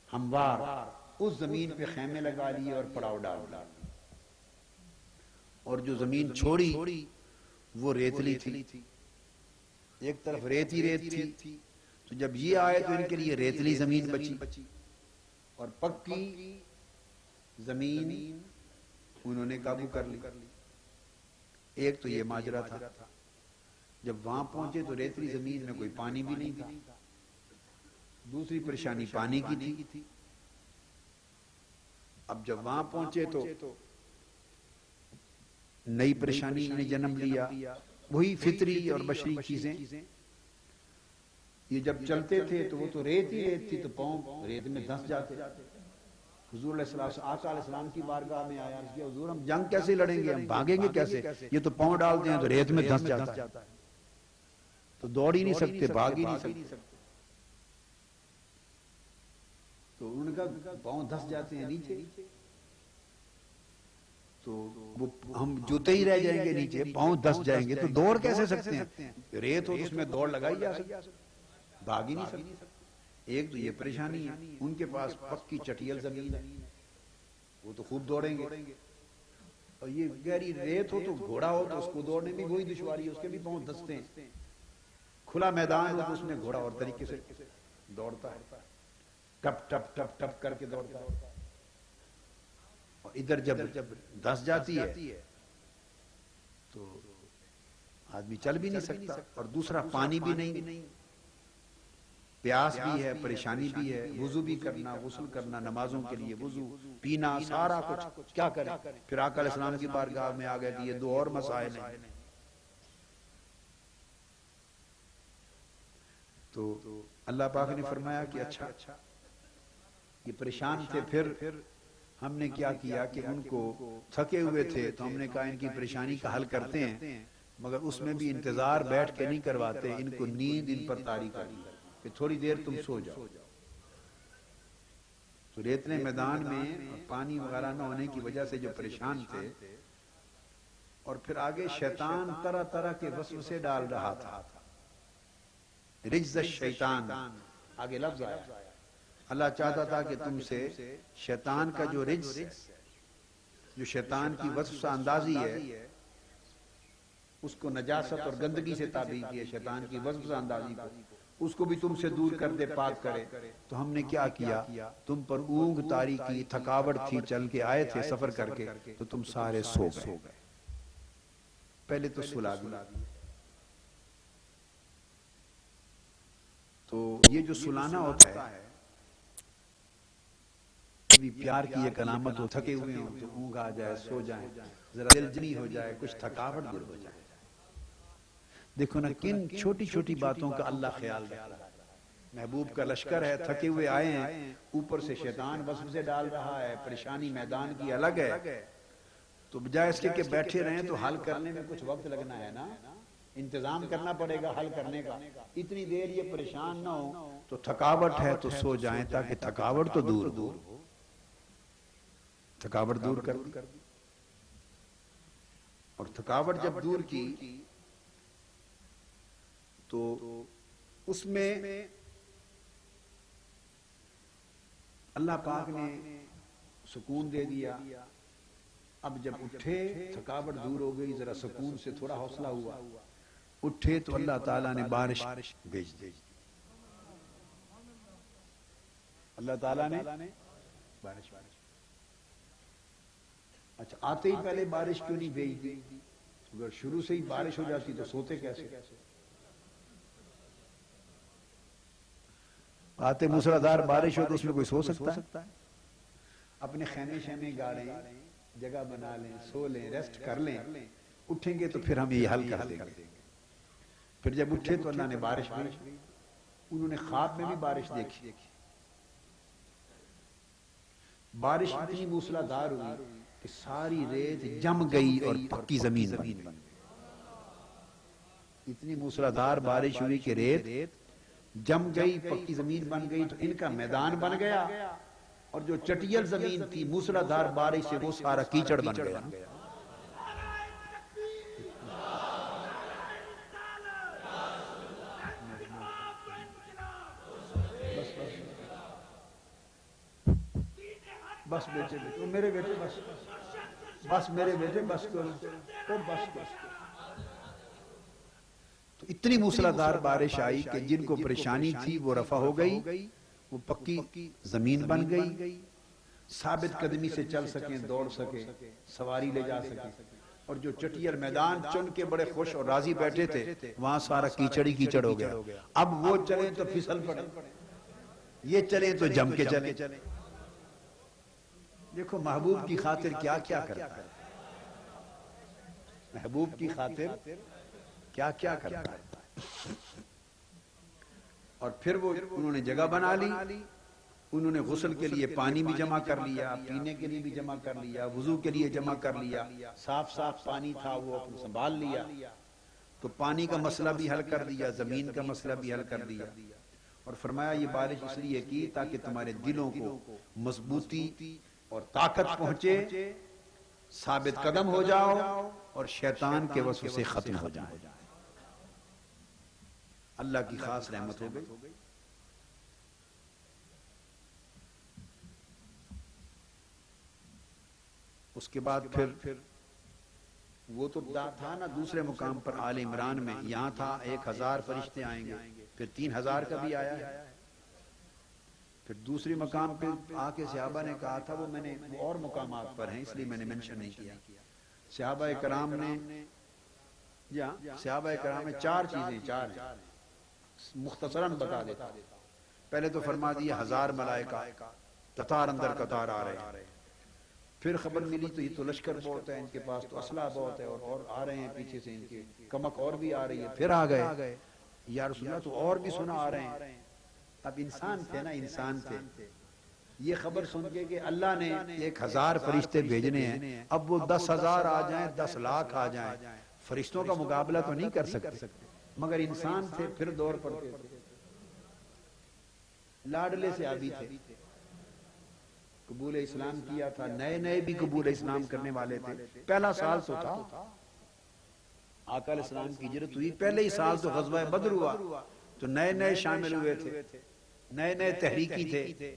ہموار، اس زمین پہ خیمے لگا لیے اور پڑاؤ ڈال دیا۔ اور جو زمین چھوڑی وہ ریتلی تھی، ایک طرف ریت ہی ریت تھی، تو جب یہ آئے تو ان کے لیے ریتلی زمین بچی، اور پکی زمین انہوں نے قابو کر لی۔ ایک تو یہ ماجرا تھا، جب وہاں پہنچے تو ریتلی زمین میں کوئی پانی بھی نہیں تھا، دوسری پریشانی پانی کی تھی۔ اب جب وہاں پہنچے تو نئی پریشانی نے جنم لیا، وہی فطری اور بشری چیزیں۔ یہ جب چلتے تھے تو وہ تو ریت ہی ریت تھی، تو پاؤں ریت میں دھنس جاتے۔ حضور علیہ السلام آقا علیہ السلام کی بارگاہ میں آیا، کہ حضور ہم جنگ کیسے لڑیں گے، ہم بھاگیں گے کیسے، یہ تو پاؤں ڈالتے ہیں تو ریت میں دھنس جاتا ہے، تو دوڑ ہی نہیں سکتے، بھاگ ہی نہیں سکتے۔ تو انہوں نے کہا پاؤں دھس جاتے ہیں نیچے، تو وہ ہم جوتے ہی رہ جائیں گے نیچے، پاؤں دھس جائیں گے تو دوڑ کیسے سکتے ہیں، ریت ہو تو اس میں دوڑ لگائی جا سکتی، بھاگ ہی نہیں سکتے۔ ایک تو یہ پریشانی ہے، ان کے پاس پکی چٹیل زمین ہے، وہ تو خوب دوڑیں گے، اور یہ گہری ریت ہو تو گھوڑا ہو تو اس کو دوڑنے میں وہی دشواری ہے، اس کے بھی پاؤں دستے ہیں، کھلا میدان ہو تو اس میں گھوڑا اور طریقے سے دوڑتا ہے، ٹپ ٹپ ٹپ ٹپ کر کے دوڑتا ہے، اور ادھر جب دس جاتی ہے تو آدمی چل بھی نہیں سکتا، اور دوسرا پانی بھی نہیں، پیاس بھی ہے، پریشانی بھی ہے، وضو بھی کرنا، غسل کرنا، نمازوں کے لیے وضو، پینا، سارا کچھ کیا کریں؟ پھر آقا علیہ السلام کی بارگاہ میں آ گئے کہ یہ دو اور مسائل ہیں، تو اللہ پاک نے فرمایا کہ اچھا یہ پریشان تھے، پھر ہم نے کیا کیا کہ ان کو تھکے ہوئے تھے تو ہم نے کہا ان کی پریشانی کا حل کرتے ہیں، مگر اس میں بھی انتظار بیٹھ کے نہیں کرواتے، ان کو نیند ان پر طاری کر دی کہ تھوڑی دیر تم سو جاؤ۔ تو ریتلے میدان میں پانی وغیرہ نہ ہونے کی وجہ سے جو پریشان تھے، اور پھر آگے شیطان طرح طرح کے وسوسے ڈال رہا تھا، رجز الشیطان، آگے لفظ آیا، اللہ چاہتا تھا کہ تم سے شیطان کا جو رجز ہے، جو شیطان کی وسوسہ اندازی ہے، اس کو نجاست اور گندگی سے تعبیر کیا، شیطان کی وسوسہ اندازی کو، اس کو بھی تم سے دور کر دے، پاک کرے۔ تو ہم نے کیا کیا، تم پر اونگ طاری کی، تھکاوٹ تھی، چل کے آئے تھے سفر کر کے، تو تم سارے سو گئے، پہلے تو سلا دیا۔ تو یہ جو سلانا ہوتا ہے پیار کی ایک علامت ہو، تھکے ہوئے ہوں تو اونگ آ جائے، سو جائیں، ذرا دل جنی ہو جائے، کچھ تھکاوٹ دور ہو جائے۔ دیکھو نا کن چھوٹی چھوٹی باتوں کا اللہ خیال رکھ رہا ہے، محبوب کا لشکر ہے، تھکے ہوئے آئے ہیں، اوپر سے شیطان وسوسے ڈال رہا ہے، پریشانی میدان کی الگ ہے، تو بجائے اس کے کہ بیٹھے رہیں تو حل کرنے میں کچھ وقت لگنا ہے نا، انتظام کرنا پڑے گا حل کرنے کا، اتنی دیر یہ پریشان نہ ہو، تو تھکاوٹ ہے تو سو جائیں، تاکہ تھکاوٹ تو دور ہو، تھکاوٹ دور کر دی، اور تھکاوٹ جب دور کی تو اس میں اللہ پاک نے سکون دے دیا۔ اب جب اٹھے، تھکاوٹ دور ہو گئی، ذرا سکون سے تھوڑا حوصلہ ہوا، اٹھے تو اللہ تعالیٰ نے بارش بھیج دی، اللہ تعالیٰ نے بارش۔ اچھا آتے ہی پہلے بارش کیوں نہیں بھیج دی؟ اگر شروع سے ہی بارش ہو جاتی تو سوتے کیسے؟ آتے موسلادھار بارش ہو تو اس میں کوئی سو سکتا ہے؟ اپنے خیمے شیمے گاڑیں، جگہ بنا لیں، سو لیں، ریسٹ کر لیں، اٹھیں گے تو پھر ہم یہ حل کر دیں گے۔ پھر جب اٹھے تو اللہ نے بارش بھیجی، انہوں نے خواب میں بھی بارش دیکھی، بارش اتنی موسلادھار ہوئی کہ ساری ریت جم گئی اور پکی زمین بن گئی، اتنی موسلادھار بارش ہوئی کہ ریت جم گئی، پکی زمین بن گئی، تو ان کا میدان بن گیا، اور جو چٹیل زمین تھی موسلادھار بارش سے وہ سارا کیچڑ بن گیا۔ بس بیٹے میرے بیٹے، بس میرے بیٹے، بس کرو، بس۔ تو اتنی موسلادھار بارش آئی کہ جن کو پریشانی تھی وہ رفع ہو گئی، وہ پکی زمین بن گئی، ثابت قدمی سے چل سکیں، دوڑ سکیں، سواری لے جا سکیں، اور جو چٹیل میدان چن کے بڑے خوش اور راضی بیٹھے تھے وہاں سارا کیچڑ ہی کیچڑ ہو گیا۔ اب وہ چلیں تو پھسل پڑے، یہ چلیں تو جم کے چلیں۔ دیکھو محبوب کی خاطر کیا کیا کرتا ہے، محبوب کی خاطر کیا کیا کرتا ہے۔ اور پھر وہ انہوں نے جگہ بنا لی، انہوں نے غسل کے لیے پانی بھی جمع کر لیا، پینے کے لیے بھی جمع کر لیا، وضو کے لیے جمع کر لیا، صاف پانی تھا وہ سنبھال لیا، تو پانی کا مسئلہ بھی حل کر دیا، زمین کا مسئلہ بھی حل کر دیا، اور فرمایا یہ بارش اس لیے کی تاکہ تمہارے دلوں کو مضبوطی اور طاقت پہنچے، ثابت قدم ہو جاؤ، اور شیطان کے وسوسے ختم ہو جائیں۔ اللہ کی خاص رحمت ہو گئی۔ اس کے بعد پھر وہ تو تھا نا دوسرے مقام پر آل عمران میں، یہاں تھا 1000 فرشتے آئیں گے، پھر 3000 کا بھی آیا ہے. پھر دوسری مقام پہ آ کے صحابہ نے کہا تھا، وہ میں نے اور مقامات پر ہیں اس لیے میں نے منشن نہیں کیا. صحابہ کرام نے صحابہ کرام میں 4 چیزیں 4 مختصراً بتا دیتا. پہلے تو فرما دیا 1000 ملائکہ قطار اندر قطار آ رہے ہیں. پھر خبر ملی تو یہ تو لشکر بہت ہے، ان کے پاس تو اسلحہ بہت ہے، اور آ رہے ہیں پیچھے سے ان کے کمک اور بھی آ رہی ہے. پھر آ گئے یا رسول اللہ تو اور بھی سنا آ رہے ہیں. اب انسان تھے نا، انسان تھے. یہ خبر سن کے کہ اللہ نے 1000 فرشتے بھیجنے ہیں، اب وہ 10,000 آ جائیں 10 لاکھ آ جائیں، فرشتوں کا مقابلہ تو نہیں کر سکتے. مگر انسان تھے، پھر دور پڑتے تھے، لاڈلے سے آبی تھے. قبول اسلام کیا تھا، نئے نئے بھی قبول اسلام کرنے والے تھے. پہلا سال تو تھا آقا علیہ السلام کی ہجرت ہوئی، پہلے ہی سال تو غزوہ بدر ہوا، تو نئے نئے شامل ہوئے تھے، نئے نئے تحریکی تھے،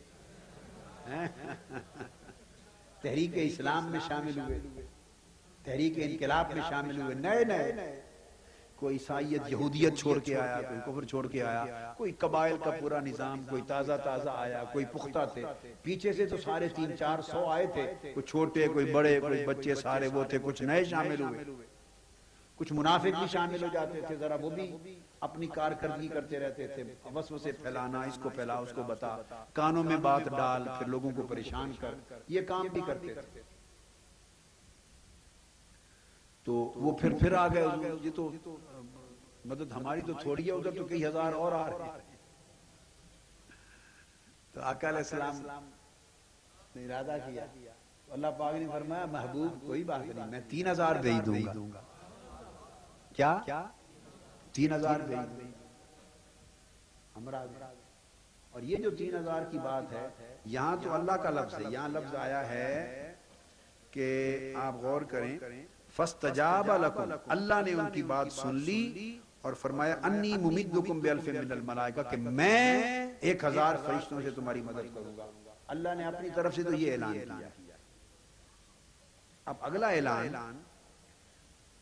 تحریک اسلام میں شامل ہوئے، تحریک انقلاب میں شامل ہوئے. نئے نئے کوئی عیسائیت یہودیت چھوڑ کے آیا، کوئی کفر چھوڑ کے آیا، کوئی قبائل کا پورا نظام، کوئی تازہ آیا، کوئی پختہ تھے. پیچھے سے تو سارے 300-400 آئے تھے، کوئی چھوٹے کوئی بڑے کوئی بچے سارے وہ تھے. کچھ نئے شامل ہوئے، کچھ منافق بھی شامل ہو جاتے تھے، ذرا وہ بھی اپنی کارکردگی کرتے رہتے تھے، وسوسے پھیلانا، اس کو پھیلا اس کو بتا، کانوں میں بات ڈال، پھر لوگوں کو پریشان کر، یہ کام بھی کرتے تھے. تو وہ پھر آ گئے. یہ تو مدد ہماری تو تھوڑی ہے، ادھر تو کئی ہزار اور آ رہے ہیں. تو آقا علیہ السلام نے ارادہ کیا، اللہ پاک نے فرمایا محبوب کوئی بات نہیں، میں 3000 بھیج دوں گا. کیا 3000 بھیج دوں گا. ہمراہ. اور یہ جو 3000 کی بات ہے، یہاں تو اللہ کا لفظ ہے، یہاں لفظ آیا ہے کہ آپ غور کریں، فَاسْتَجَابَ لَكُمْ، اللہ نے ان کی بات سن لی اور فرمایا انی ممدکم بِأَلْفٍ مِّنَ الْمَلَائِکَةِ کہ میں 1000 فرشتوں سے تمہاری مدد کروں گا. اللہ نے اپنی طرف سے تو یہ اعلان کیا. اب اگلا اعلان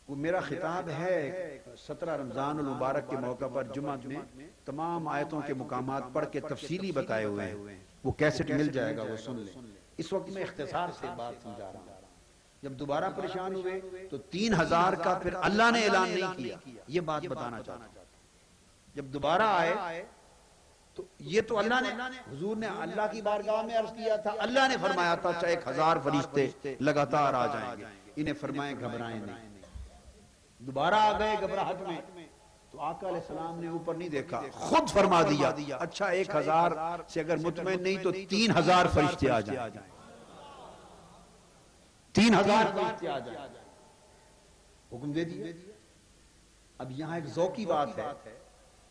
وہ میرا خطاب ہے 17 رمضان المبارک کے موقع پر جمعہ میں تمام آیتوں کے مقامات پڑھ کے تفصیلی بتائے ہوئے ہیں. وہ کیسٹ مل جائے گا، وہ سن لیں. اس وقت میں اختصار سے بات سمجھا رہا ہوں. جب دوبارہ پریشان ہوئے تو 3000 کا پھر اللہ نے اعلان نہیں کیا، یہ بات بتانا چاہتا ہوں. جب دوبارہ آئے تو یہ تو اللہ نے، حضور نے اللہ کی بارگاہ میں عرض کیا تھا، اللہ نے فرمایا تھا 1000 فرشتے لگاتار آ جائیں گے. انہیں فرمائے گھبرائیں نہیں. دوبارہ آ گئے گھبراہٹ میں، تو آقا علیہ السلام نے اوپر نہیں دیکھا، خود فرما دیا اچھا 1000 سے اگر مطمئن نہیں تو 3000 فرشتے آ جائیں. 3000 فرشتے آ جائیں، حکم دے دیا. اب یہاں ایک ذوقی بات ہے.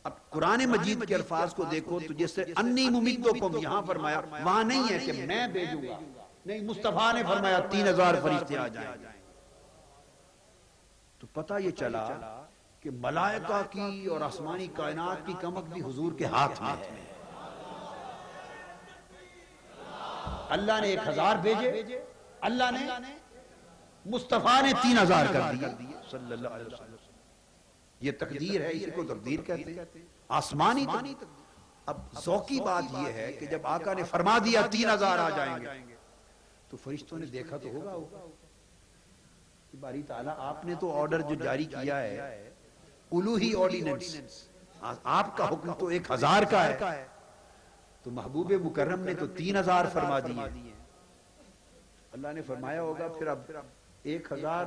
اب قرآن مجید کے الفاظ کو دیکھو تو جیسے انی ممدکم یہاں فرمایا، وہاں نہیں ہے کہ میں بھیجوں گا، نہیں، مصطفیٰ نے فرمایا 3000 فرشتے آ جائیں. تو پتہ یہ چلا کہ ملائکہ کی اور آسمانی کائنات کی کمک بھی حضور کے ہاتھ میں ہے. اللہ نے 1000 بھیجے، اللہ نے مصطفیٰ نے 3000 کر دیے صلی اللہ علیہ وسلم. یہ تقدیر ہے، اسی کو تقدیر کہتے ہیں، آسمانی تقدیر. اب ذوقی بات یہ ہے کہ جب آقا نے فرما دیا 3000 آ جائیں گے تو فرشتوں نے دیکھا تو ہوگا باری تعالیٰ آپ نے تو آرڈر جو جاری کیا ہے الوہی آرڈیننس، آپ کا حکم تو 1000 کا ہے، تو محبوب مکرم نے تو 3000 فرما دیے. اللہ نے فرمایا ہوگا پھر اب 1000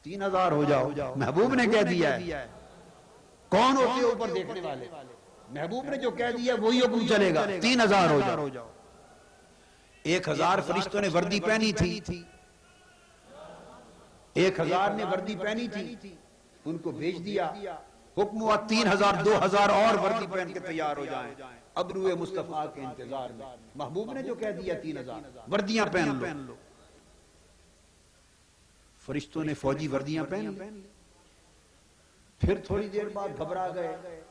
3000 ہو جاؤ. محبوب نے کہہ دیا ہے. کون ہوتے ہیں اوپر دیکھنے والے؟ محبوب نے جو کہہ دیا وہی حکم چلے گا. 3000 ہو جاؤ. 1000 فرشتوں نے وردی پہنی تھی، 1000 نے وردی پہنی تھی، ان کو بھیج دیا. حکم ہوا 3000 2000 اور وردی پہن کے تیار ہو جائیں ابرو مصطفیٰ کے انتظار میں. محبوب نے جو کہہ دیا 3000 وردیاں پہن لو. فرشتوں نے فوجی وردیاں پہن لی. پھر تھوڑی دیر بعد گھبرا گئے،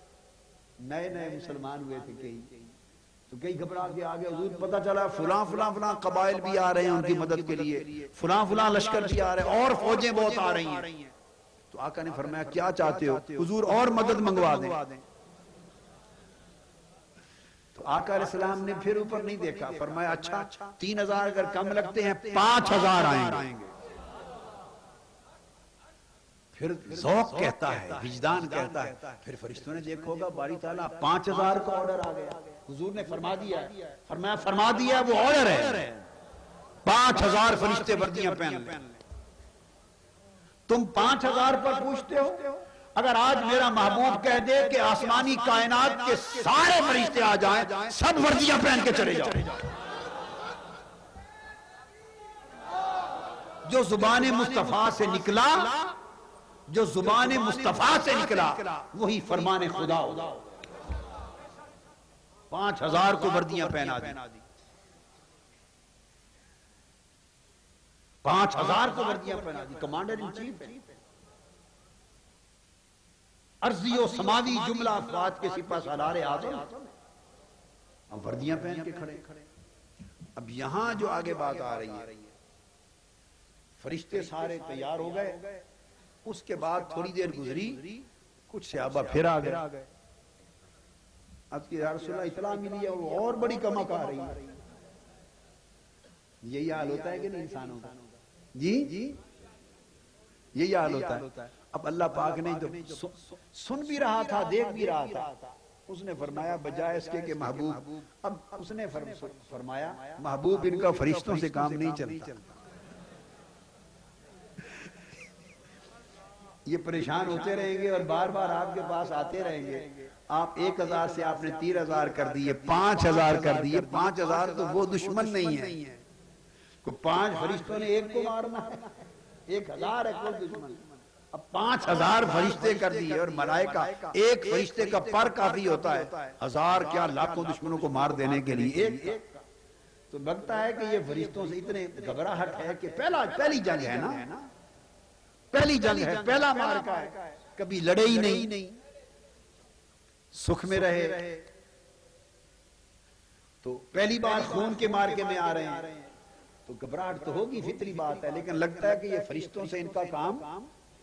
نئے نئے مسلمان ہوئے تھے کئی، تو کئی گھبرا کے آگے، حضور پتہ چلا فلاں فلاں فلاں قبائل بھی آ رہے ہیں ان کی مدد کے لیے، فلاں فلاں لشکر بھی آ رہے ہیں، اور فوجیں بہت آ رہی ہیں۔ تو آقا نے فرمایا کیا چاہتے ہو؟ حضور اور مدد منگوا دیں۔ تو آقا علیہ السلام نے پھر اوپر نہیں دیکھا، فرمایا اچھا 3000 اگر کم لگتے ہیں 5000 آئیں گے۔ پھر ذوق کہتا ہے، وجدان کہتا ہے، پھر فرشتوں نے دیکھو ہوگا باری تعالیٰ 5000 کا آرڈر آ گیا، حضور نے فرما دیا ہے، فرمایا فرما دیا ہے، وہ آرڈر ہے، 5000 فرشتے وردیاں پہن لیں۔ تم 5000 پر پوچھتے ہو؟ اگر آج میرا محبوب کہہ دے کہ آسمانی کائنات کے سارے فرشتے آ جائیں، سب وردیاں پہن کے چلے جاؤ، جو زبان مصطفیٰ سے نکلا، جو زبان مصطفیٰ سے نکلا وہی فرمان خدا ہوگا۔ 5000 کو وردیاں پہنا دی، 5000 کو وردیاں پہنا دی، کمانڈر ان چیف ہے، ارضی و سماوی جملہ افواج کے سپہ سالار اعظم، ہم وردیاں پہن کے کھڑے۔ اب یہاں جو آگے بات آ رہی ہے، فرشتے سارے تیار ہو گئے، اس کے بعد تھوڑی دیر گزری، کچھ صحابہ پھر آ گئے، اب کہ یا رسول اللہ اطلاع ملی ہے اور بڑی کمک آ رہی ہے۔ یہی حال ہوتا ہے کہ نہیں انسانوں کا؟ جی یہی حال ہوتا ہے۔ اب اللہ پاک نے تو سن بھی رہا تھا، دیکھ بھی رہا تھا، اس نے فرمایا بجائے اس کے کہ محبوب، اب اس نے فرمایا محبوب ان کا فرشتوں سے کام نہیں چلتا، یہ پریشان ہوتے رہیں گے اور بار بار آپ کے پاس آتے رہیں گے، آپ 1000 سے آپ نے 3000 کر دیے، 5000 کر دیے، 5000 تو وہ دشمن نہیں ہے، کوئی 5 فرشتوں نے ایک کو مارنا ہے، 1000 ہے کوئی دشمن، اب 5000 فرشتے کر دیے، اور ملائکہ ایک فرشتے کا پر کافی ہوتا ہے، 1000 کیا لاکھوں دشمنوں کو مار دینے کے لیے ایک۔ تو لگتا ہے کہ یہ فرشتوں سے اتنے گھبراہٹ ہے کہ پہلی جنگ ہے نا، پہلی جنگ ہے، پہلا معرکہ ہے، کبھی لڑے ہی نہیں، سکھ میں رہے، تو پہلی بار خون کے مارکے میں آ رہے ہیں، تو گھبراہٹ تو ہوگی، فطری بات ہے، لیکن لگتا ہے کہ یہ فرشتوں سے ان کا کام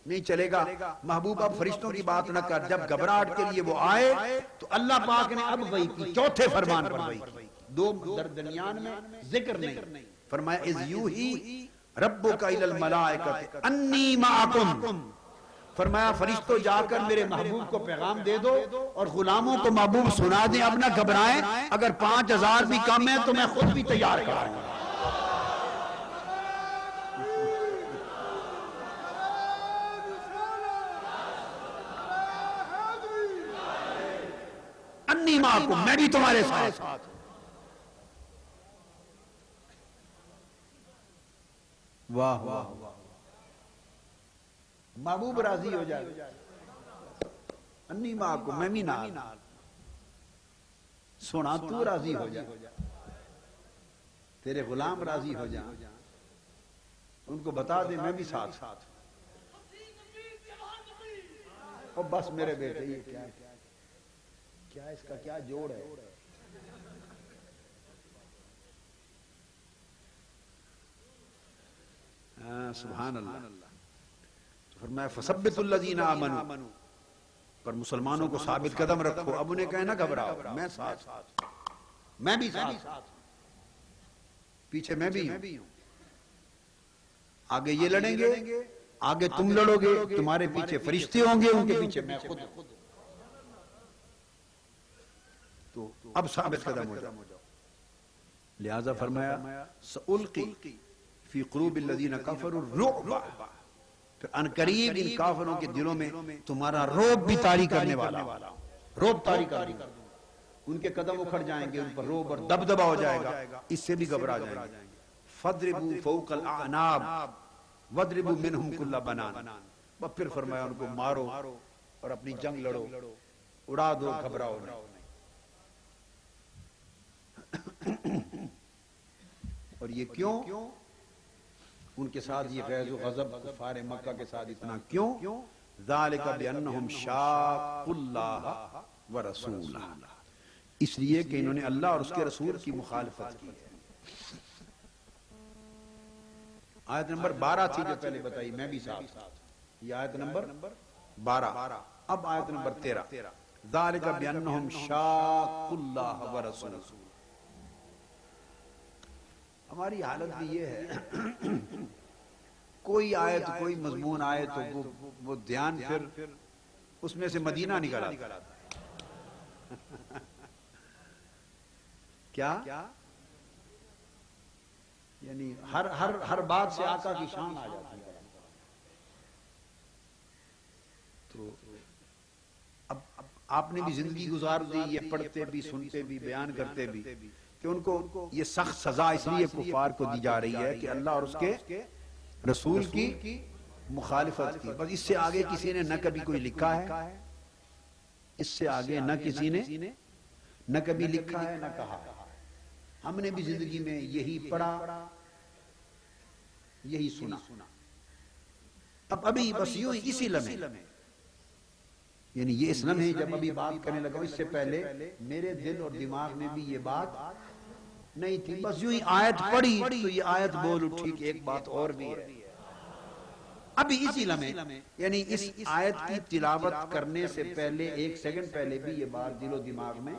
نہیں چلے گا۔ محبوب اب فرشتوں کی بات نہ کر، جب گھبراہٹ کے لیے وہ آئے تو اللہ پاک نے اب وحی کی، چوتھے فرمان پر وحی کی، دو درمیان میں ذکر نہیں، فرمایا اذ یوحی ربک الی الملائکۃ انی معکم، فرمایا فرشتوں جا کر میرے محبوب کو پیغام دے دو اور غلاموں کو محبوب سنا دیں، اب نہ گھبرائیں، اگر 5000 بھی کم ہیں تو میں خود بھی تیار کراؤں گا۔ انی معکم، میں بھی تمہارے ساتھ۔ واہ واہ، محبوب راضی ہو جائے، انی معکم، میں بھی نال، سونا تو راضی ہو جائے، تیرے غلام راضی ہو جائیں، ان کو بتا دے میں بھی ساتھ، اور بس میرے بیٹے یہ کیا اس کا کیا جوڑ ہے۔ سبحان اللہ۔ فرمایا فثبت الذین آمنوا، پر مسلمانوں کو ثابت قدم رکھو، اب انہیں کہنا گھبراؤ، میں ساتھ، میں بھی ساتھ، پیچھے میں بھی ہوں، آگے یہ لڑیں گے، آگے تم لڑو گے، تمہارے پیچھے فرشتے ہوں گے، ان کے پیچھے میں خود، تو اب ثابت قدم ہو جاؤ۔ لہذا فرمایا سألقی فی قلوب الذین کفروا الرعب، پھر انقریب ان کافروں کے دلوں میں تمہارا رعب بھی طاری کرنے والا، رعب طاری کر دوں، ان کے قدم اکھڑ جائیں گے، ان پر رعب اور دبدبہ ہو جائے گا، اس سے بھی گھبرا جائیں گے۔ فَاضْرِبُوا فَوْقَ الْأَعْنَابِ وَاضْرِبُوا مِنْهُمْ كُلَّ بَنَانٍ، پھر فرمایا ان کو مارو اور اپنی جنگ لڑو، اڑا دو، گھبراؤ نہیں۔ اور یہ کیوں؟ ان کے ساتھ یہ غیظ و غضب کفار مکہ کے ساتھ اتنا کیوں؟ ذَلِكَ بِأَنَّهُمْ شَاقُّوا اللَّهَ وَرَسُولَهُ، اس لیے کہ انہوں نے اللہ اور اس کے رسول کی مخالفت کی ہے۔ آیت نمبر 12 تھی جو پہلے بتائی، میں بھی ساتھ، یہ آیت نمبر 12۔ اب آیت نمبر 13، ذالک بانہم شاقوا اللہ ورسولہ۔ ہماری حالت بھی یہ ہے، کوئی آیت کوئی مضمون آئے تو وہ دھیان پھر اس میں سے مدینہ نکل آتا ہے۔ کیا یعنی ہر بات سے آقا کی شان آ جاتی ہے۔ تو اب آپ نے بھی زندگی گزار دی یہ پڑھتے بھی، سنتے بھی، بیان کرتے بھی کہ ان کو یہ سخت سزا اس لیے کفار کو دی جا رہی ہے کہ اللہ اور اس کے رسول کی مخالفت کی۔ بس اس سے آگے کسی نے نہ کبھی کوئی لکھا ہے، اس سے آگے نہ کسی نے نہ کبھی لکھا ہے نہ کہا ہے۔ ہم نے بھی زندگی میں یہی پڑھا، یہی سنا۔ اب ابھی بس یوں ہی اسی لمحے، یعنی یہ اس لمحے جب ابھی بات کرنے لگا، اس سے پہلے میرے دل اور دماغ میں بھی یہ بات نہیں تھی۔ بس یوں ہی آیت پڑھی تو یہ آیت بول اٹھی کہ ایک بات اور بھی ہے۔ ابھی اسی لمحے، یعنی اس آیت کی تلاوت کرنے سے پہلے 1 سیکنڈ پہلے بھی یہ بات دل و دماغ میں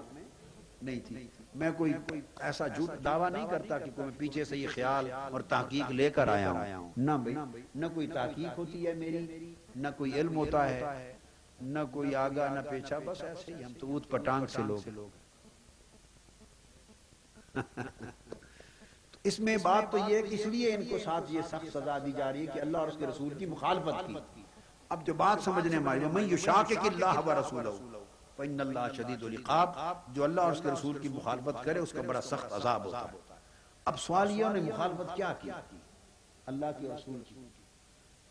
نہیں تھی۔ میں کوئی ایسا جھوٹ دعویٰ نہیں کرتا کہ میں پیچھے سے یہ خیال اور تحقیق لے کر آیا ہوں، نہ بھائی، نہ کوئی تحقیق ہوتی ہے میری، نہ کوئی علم ہوتا ہے، نہ کوئی آگا نہ پیچھا، بس ایسے ہی ہم تو اوت پٹانگ سے لوگ۔ اس میں بات تو یہ ہے کہ اس لیے ان کو ساتھ یہ سخت سزا دی جا رہی ہے کہ اللہ اور اس کے رسول کی مخالفت کی۔ اب جو بات سمجھنے ہماری، وَمَن يُشَاقِقِ اللَّهَ وَرَسُولَهُ فَإِنَّ اللَّهَ شَدِيدُ الْعِقَابِ، جو اللہ اور اس کے رسول کی مخالفت کرے اس کا بڑا سخت عذاب ہوتا ہے۔ اب سوال یہ ہے، مخالفت کیا کی؟ اللہ کی رسول کی۔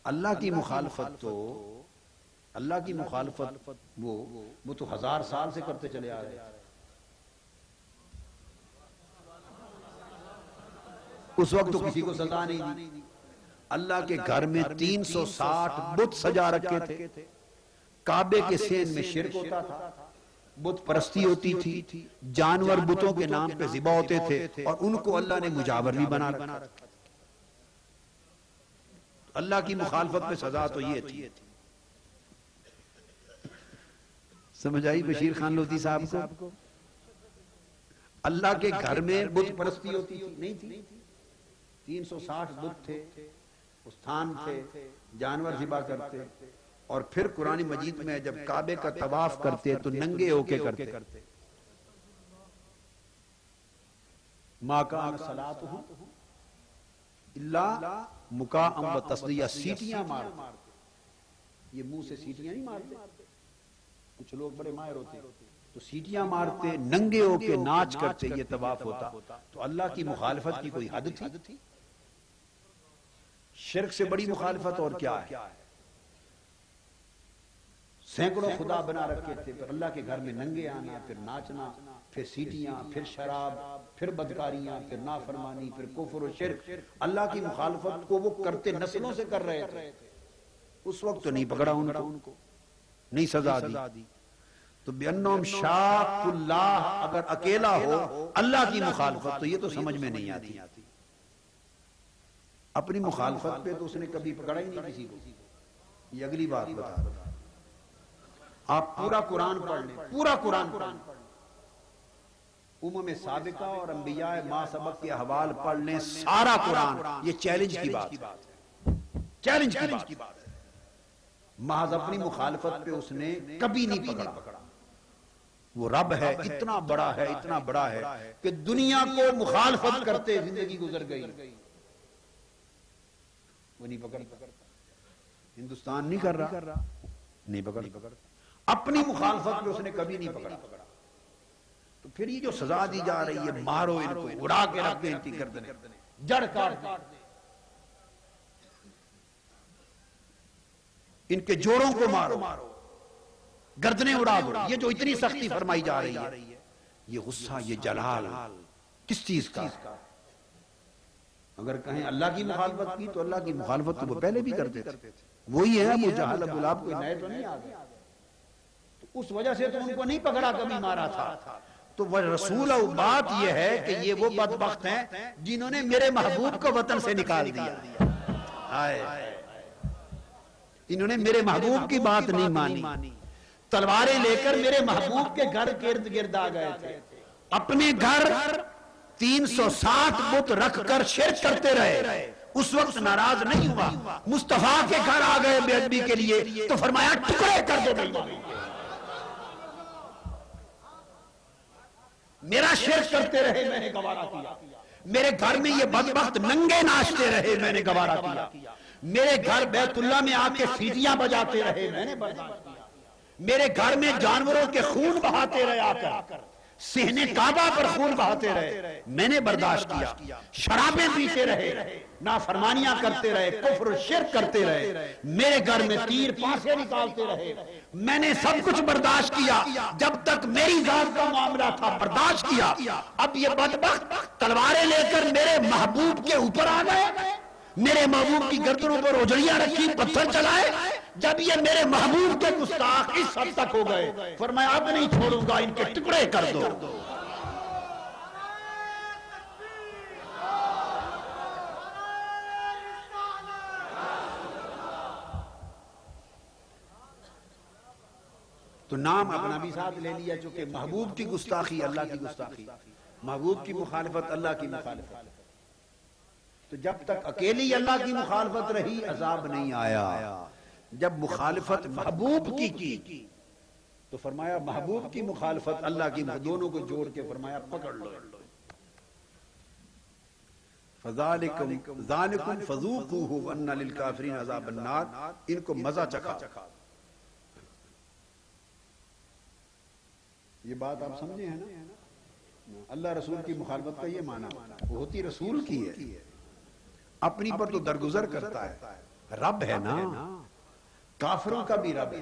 اللہ کی مخالفت تو اللہ کی مخالفت وہ تو 1000 سال سے کرتے چلے آ رہے ہیں۔ اس وقت تو کسی کو سزا نہیں دی۔ اللہ کے گھر میں 360 بت سجا رکھے تھے، کعبے کے سین میں شرک ہوتا تھا، بت پرستی ہوتی تھی، جانور بتوں کے نام پہ ذبح ہوتے تھے، اور ان کو اللہ نے مجاور بھی بنا رکھا تھا۔ اللہ کی مخالفت میں سزا تو یہ تھی۔ سمجھ آئی بشیر خان لودھی صاحب کو؟ اللہ کے گھر میں بت پرستی ہوتی تھی نہیں تھی، 360 بت تھے، استھان تھے، جانور ذبح کرتے، اور پھر قرآن مجید میں جب کعبے کا طواف کرتے تو ننگے ہو کے کرتے۔ مَا كَانَ صَلَاتُهُمْ إِلَّا مُكَاءً وَتَصْدِيًّا، سیٹیاں مارتے، یہ منہ سے سیٹیاں نہیں مارتے، کچھ لوگ بڑے ماہر ہوتے تو سیٹیاں مارتے، ننگے ہو کے ناچ کرتے، یہ طواف ہوتا۔ تو اللہ کی مخالفت کی کوئی حد تھی؟ شرک سے بڑی مخالفت اور کیا ہے؟ سینکڑوں خدا بنا رکھے تھے، پھر اللہ کے گھر میں ننگے آنا، پھر ناچنا، پھر سیٹیاں، پھر شراب، پھر بدکاریاں، پھر نافرمانی، پھر کفر و شرک۔ اللہ کی مخالفت کو وہ کرتے نسلوں سے کر رہے تھے، اس وقت تو نہیں پکڑا ان کو، نہیں سزا دی۔ تو بِأَنَّهُمْ شَاقُّوا اللَّهَ، اگر اکیلا ہو اللہ کی مخالفت تو یہ تو سمجھ میں نہیں آتی۔ اپنی مخالفت پہ تو اس نے کبھی پکڑا ہی نہیں کسی کو۔ یہ اگلی بات بتا رہا، آپ پورا قرآن پڑھ لیں، پورا قرآن پڑھ لیں، سابقہ اور انبیاء ما سبق کے احوال پڑھ لیں، سارا قرآن یہ چیلنج کی بات ہے، چیلنج کی بات ہے۔ محض اپنی مخالفت پہ اس نے کبھی نہیں پکڑا۔ وہ رب ہے، اتنا بڑا ہے، اتنا بڑا ہے کہ دنیا کو مخالفت کرتے زندگی گزر گئی، وہ نہیں پکڑتا۔ ہندوستان نہیں کر رہا، نہیں پکڑتا، اپنی مخالفت پہ اس نے کبھی نہیں پکڑا۔ تو پھر یہ جو سزا دی جا رہی ہے، مارو ان کو، اڑا کے رکھ دیں ان کی گردنیں، جڑ کاٹ دیں، ان کے جوڑوں کو مارو، گردنیں اڑا دو۔ یہ جو اتنی سختی فرمائی جا رہی ہے، یہ غصہ، یہ جلال کس چیز کا؟ اگر کہیں اللہ کی مخالفت کی تو اللہ کی مخالفت تو وہ پہلے بھی کرتے تھے، وہی ہے ابو جہل، ابو لہب، کوئی نئے تو نہیں آ گئے۔ تو اس وجہ سے تو ان کو نہیں پکڑا، کبھی مارا تھا۔ تو وہ رسول اور بات یہ ہے کہ یہ وہ بدبخت ہیں جنہوں نے میرے محبوب کو وطن سے نکال دیا. انہوں نے میرے محبوب کی بات نہیں مانی, تلواریں لے کر میرے محبوب کے گھر گرد گرد آ گئے تھے, اپنے گھر 360 بت رکھ کر شرک کرتے رہے. اس وقت ناراض نہیں ہوا, مصطفیٰ کے گھر آ گئے بے ادبی کے لیے تو فرمایا ٹکڑے کر دو بے. میرا شرک کرتے رہے میں نے گوارا کیا, میرے گھر میں یہ بدبخت ننگے ناچتے رہے میں نے گوارا کیا, میرے گھر بیت اللہ میں آ کے سیٹیاں بجاتے رہے میں نے برداشت کیا, میرے گھر میں جانوروں کے خون بہاتے رہے آ کر, صحن کعبہ پر خون بہاتے رہے میں نے برداشت کیا, شرابیں پیتے رہے, نافرمانیاں کرتے رہے, کفر و شرک کرتے رہے, میرے گھر میں تیر پانسے نکالتے رہے, میں نے سب کچھ برداشت کیا جب تک میری ذات کا معاملہ تھا, برداشت کیا. اب یہ بدبخت تلواریں لے کر میرے محبوب کے اوپر آ گئے, میرے محبوب کی گردنوں پر اجڑیاں رکھی, پتھر چلائے. جب یہ میرے محبوب کے گستاخ اس حد تک ہو گئے فرمایا اب نہیں چھوڑوں گا, ان کے ٹکڑے کر دو. تو نام اپنا بھی ساتھ لے لیا, چونکہ محبوب کی گستاخی اللہ کی گستاخی, محبوب کی مخالفت اللہ کی مخالفت. تو جب تک اکیلی اللہ کی مخالفت رہی عذاب نہیں آیا, جب مخالفت محبوب کی تو فرمایا محبوب کی مخالفت اللہ کی, دونوں کو جوڑ کے فرمایا پکڑ لو. فَذَلِكُمْ فَذُوقُوهُ وَأَنَّ لِلْكَافِرِينَ عَذَابَ النَّارِ, ان کو مزہ چکھا. یہ بات آپ سمجھے ہیں نا, اللہ رسول کی مخالفت کا یہ معنی وہ ہوتی رسول کی ہے, اپنی پر تو درگزر کرتا ہے, رب ہے نا, کافروں کا بھی رب ہے.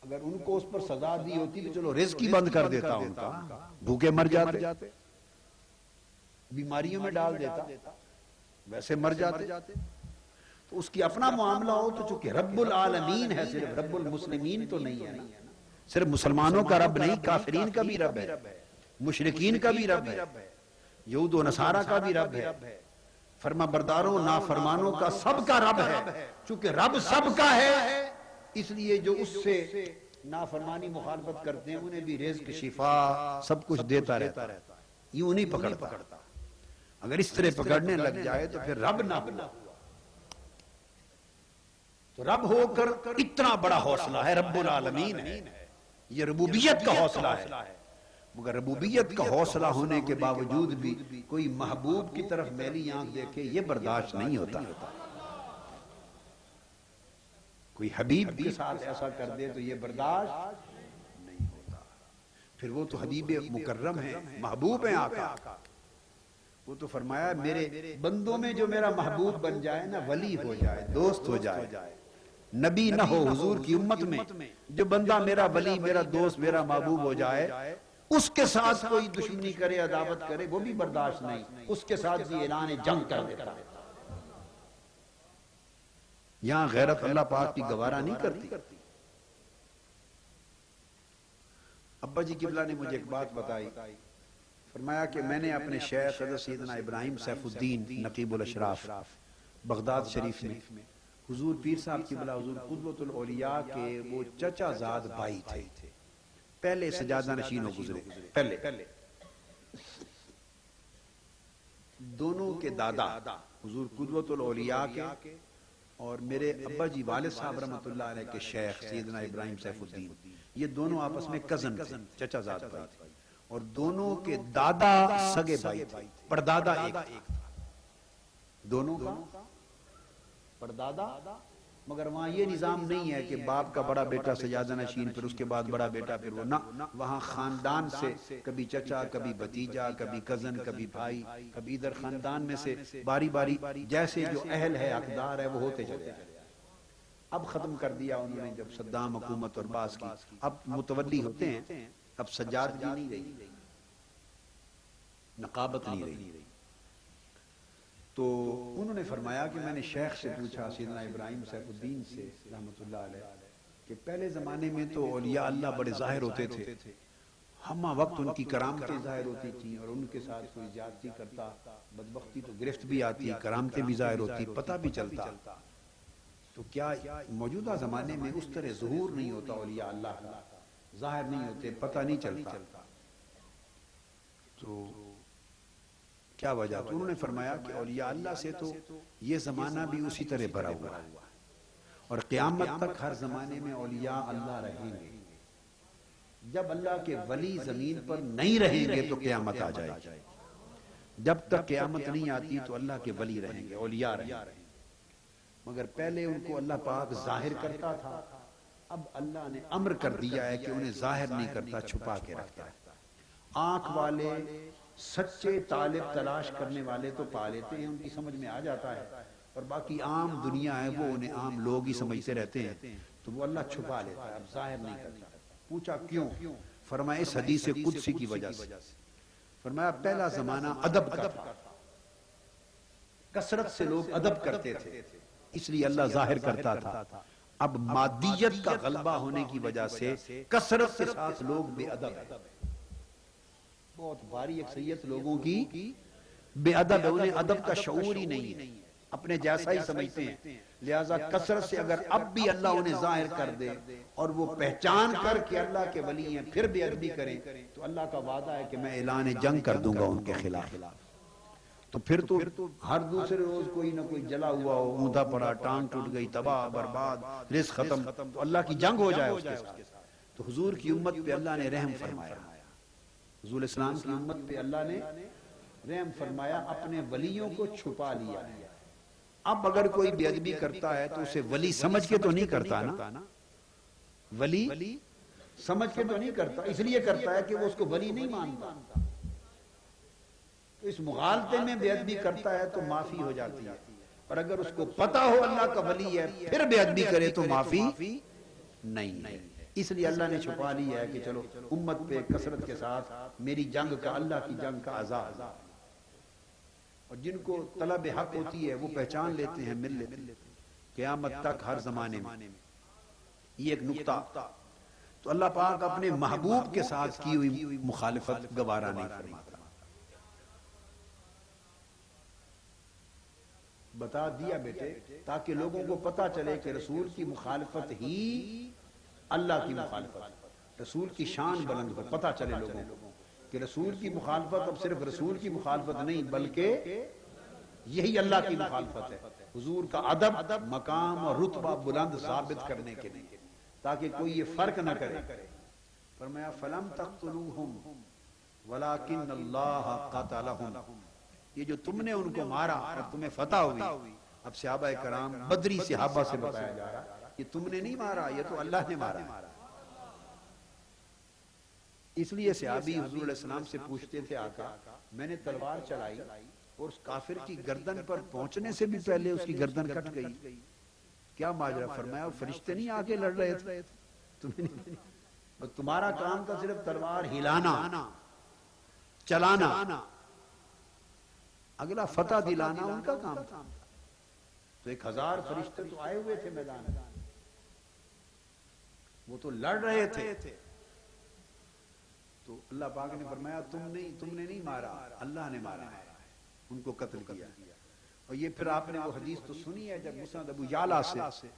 اگر ان کو اس پر سزا دی ہوتی تو چلو رزق ہی بند کر دیتا, ان کا بھوکے مر جاتے, بیماریوں میں ڈال دیتا, ویسے مر جاتے. تو اس کی اپنا معاملہ ہو تو چونکہ رب العالمین ہے, صرف رب المسلمین تو نہیں ہے نا, صرف مسلمانوں کا رب نہیں, کافرین کا بھی رب ہے, مشرکین کا بھی رب ہے, یہود و نصارہ کا بھی رب ہے, فرما برداروں نافرمانوں کا سب کا رب ہے. چونکہ رب سب کا ہے اس لیے جو اس سے نافرمانی مخالفت کرتے ہیں انہیں بھی رزق, شفا سب کچھ دیتا رہتا, یوں نہیں پکڑتا. اگر اس طرح پکڑنے لگ جائے تو پھر رب نہ ہوا. تو رب ہو کر اتنا بڑا حوصلہ ہے, رب العالمین ہے, یہ ربوبیت کا حوصلہ ہے. مگر ربوبیت کا حوصلہ ہونے کے باوجود بھی کوئی محبوب کی طرف میلی آنکھ دیکھے یہ برداشت نہیں ہوتا. کوئی حبیب کے ساتھ ایسا کر دے تو یہ برداشت نہیں ہوتا. پھر وہ تو حبیب مکرم ہے, محبوب ہیں آقا. وہ تو فرمایا میرے بندوں میں جو میرا محبوب بن جائے نا, ولی ہو جائے, دوست ہو جائے, نبی نہ ہو حضور کی امت میں, جو بندہ میرا ولی, میرا دوست, میرا محبوب ہو جائے, اس کے ساتھ کوئی دشمنی کرے, عداوت کرے, وہ بھی برداشت نہیں, اس کے ساتھ بھی اعلان جنگ کر دیتا. یہاں غیرت اللہ پاک کی گوارا نہیں کرتی. ابا جی قبلہ نے مجھے ایک بات بتائی, فرمایا کہ میں نے اپنے شیخ حضرت سیدنا ابراہیم سیف الدین نقیب الاشراف بغداد شریف میں حضور پیر صاحب قبلہ حضور قدوۃ الاولیاء کے وہ چچا زاد بھائی تھے, پہلے سجادہ نشین ہو گزرے. پہلے دونوں کے دادا حضور قدوۃ الاولیاء کے اور میرے ابا جی والد صاحب رحمۃ اللہ علیہ کے شیخ سیدنا ابراہیم سیف الدین, یہ دونوں آپس میں کزن تھے, چچا زاد بھائی تھے, اور دونوں کے دادا سگے بھائی تھے, پردادا ایک تھا, دونوں کا پردادا. مگر وہاں یہ نظام نہیں ہے کہ باپ کا بڑا بیٹا سجادہ نشین, پھر اس کے بعد بڑا بیٹا, پھر وہ نہ, وہاں خاندان سے کبھی چچا, کبھی بھتیجا, کبھی کزن, کبھی بھائی, کبھی ادھر خاندان میں سے باری باری جیسے جو اہل ہے, حقدار ہے, وہ ہوتے چلے جائے. اب ختم کر دیا انہوں نے جب صدام حکومت اور باس کی, اب متولی ہوتے ہیں, اب سجاد جی نہیں رہی, نقابت نہیں رہی. تو انہوں نے فرمایا کہ میں نے شیخ سے پوچھا, سیدنا ابراہیم سیف الدین سے رحمۃ اللہ علیہ, کہ پہلے زمانے میں تو اولیاء اللہ بڑے ظاہر ہوتے تھے, ہمہ وقت ان کی کرامتیں ظاہر ہوتی تھیں اور ان کے ساتھ کوئی زیادتی کرتا بدبختی تو گرفت بھی آتی، کرامتیں بھی ظاہر ہوتی، پتہ بھی چلتا. تو کیا موجودہ زمانے میں اس طرح ظہور نہیں ہوتا اولیاء اللہ کا، ظاہر نہیں ہوتے، پتہ نہیں چلتا؟ تو کیا وجہ؟ تو انہوں نے فرمایا کہ اولیاء اللہ سے تو یہ زمانہ بھی اسی طرح بھرا ہوا ہے اور قیامت تک ہر زمانے میں اولیاء اللہ رہیں گے. جب اللہ کے ولی زمین پر نہیں رہیں گے تو قیامت آ جائے گی. جب تک قیامت نہیں آتی تو اللہ کے ولی رہیں گے، اولیاء رہیں گے. مگر پہلے ان کو اللہ پاک ظاہر کرتا تھا، اب اللہ نے امر کر دیا ہے کہ انہیں ظاہر نہیں کرتا، چھپا کے رکھتا ہے. آنکھ والے سچے طالب تلاش کرنے والے تو پا لیتے ہیں، ان کی سمجھ میں آ جاتا ہے، اور باقی عام دنیا ہے وہ انہیں عام لوگ ہی سمجھتے رہتے ہیں، تو وہ اللہ چھپا لیتا ہے، اب ظاہر نہیں کرتا. پوچھا کیوں؟ فرمایا اس حدیث قدسی کی وجہ سے. فرمایا پہلا زمانہ ادب کا تھا، کثرت سے لوگ ادب کرتے تھے، اس لیے اللہ ظاہر کرتا تھا. اب مادیت کا غلبہ ہونے کی وجہ سے کثرت کے ساتھ لوگ بے ادب ہیں. بہت باری اکثریت لوگوں کی بے ادب ہے، انہیں ادب کا شعور ہی نہیں ہے، اپنے جیسا ہی سمجھتے ہیں. لہذا کثرت سے اگر اب بھی اللہ انہیں ظاہر کر دے اور وہ پہچان کر کے اللہ کے ولی ہیں پھر بے ادبی کریں تو اللہ کا وعدہ ہے کہ میں اعلان جنگ کر دوں گا ان کے خلاف. تو پھر تو ہر دوسرے روز کوئی نہ کوئی جلا ہوا ہو، اوندا پڑا، ٹانگ ٹوٹ گئی، تباہ برباد، رزق ختم، تو اللہ کی جنگ ہو جائے اس کے ساتھ. تو حضور کی امت پہ اللہ نے رحم فرمایا، حضور اسلام کی امت پہ اللہ نے رحم فرمایا، اپنے ولیوں کو چھپا لیا. اب اگر کوئی بے ادبی کرتا ہے تو اسے ولی سمجھ کے تو نہیں کرتا نا، ولی سمجھ کے تو نہیں کرتا، اس لیے کرتا ہے کہ وہ اس کو ولی نہیں مانتا. تو اس مغالطے میں بے ادبی کرتا ہے تو معافی ہو جاتی ہے، اور اگر اس کو پتا ہو اللہ کا ولی ہے پھر بے ادبی کرے تو معافی نہیں ہے. اس لیے اللہ نے چھپا لیا ہے کہ چلو امت پہ کثرت کے ساتھ میری جنگ کا، اللہ کی جنگ کا عذاب. اور جن کو طلب حق ہوتی ہے وہ پہچان لیتے ہیں، مل لیتے ہیں قیامت تک ہر زمانے میں. یہ ایک نقطہ. تو اللہ پاک اپنے محبوب کے ساتھ کی ہوئی مخالفت گوارا نہیں فرماتا. بتا دیا بیٹے تاکہ لوگوں کو پتا چلے کہ رسول کی مخالفت ہی اللہ کی مخالفت، رسول کی شان بلند ہو، پتا چلے لوگوں کو کہ رسول کی مخالفت اب صرف رسول کی مخالفت نہیں بلکہ یہی اللہ کی مخالفت ہے، حضور کا ادب، مقام اور رتبہ بلند ثابت کرنے کے لیے، تاکہ کوئی یہ فرق نہ کرے. فرمایا فَلَمْ تَقْتُلُوهُمْ وَلَكِنَّ اللَّهَ قَتَلَهُمْ. یہ جو تم نے ان کو مارا اور تمہیں فتح ہوئی، اب صحابہ کرام بدری صحابہ سے بتایا جا رہا یہ تم نے نہیں مارا، یہ تو اللہ نے مارا. اس لیے صحابی حضور علیہ السلام سے پوچھتے تھے آقا میں نے تلوار چلائی اور اس کافر کی گردن پر پہنچنے سے بھی پہلے اس کی گردن کٹ گئی، کیا ماجرا؟ فرمایا فرشتے نہیں آگے لڑ رہے تھے، تمہارا کام تھا صرف تلوار ہلانا، چلانا، اگلا فتح دلانا ان کا کام تھا. تو 1000 فرشتے تو آئے ہوئے تھے میدان میں، وہ تو لڑ رہے تھے. تو اللہ پاک نے فرمایا تم نے نہیں مارا، اللہ نے مارا ہے، ان کو قتل کیا. اور یہ پھر آپ نے وہ حدیث تو سنی ہے جب مسند ابو یعلا سے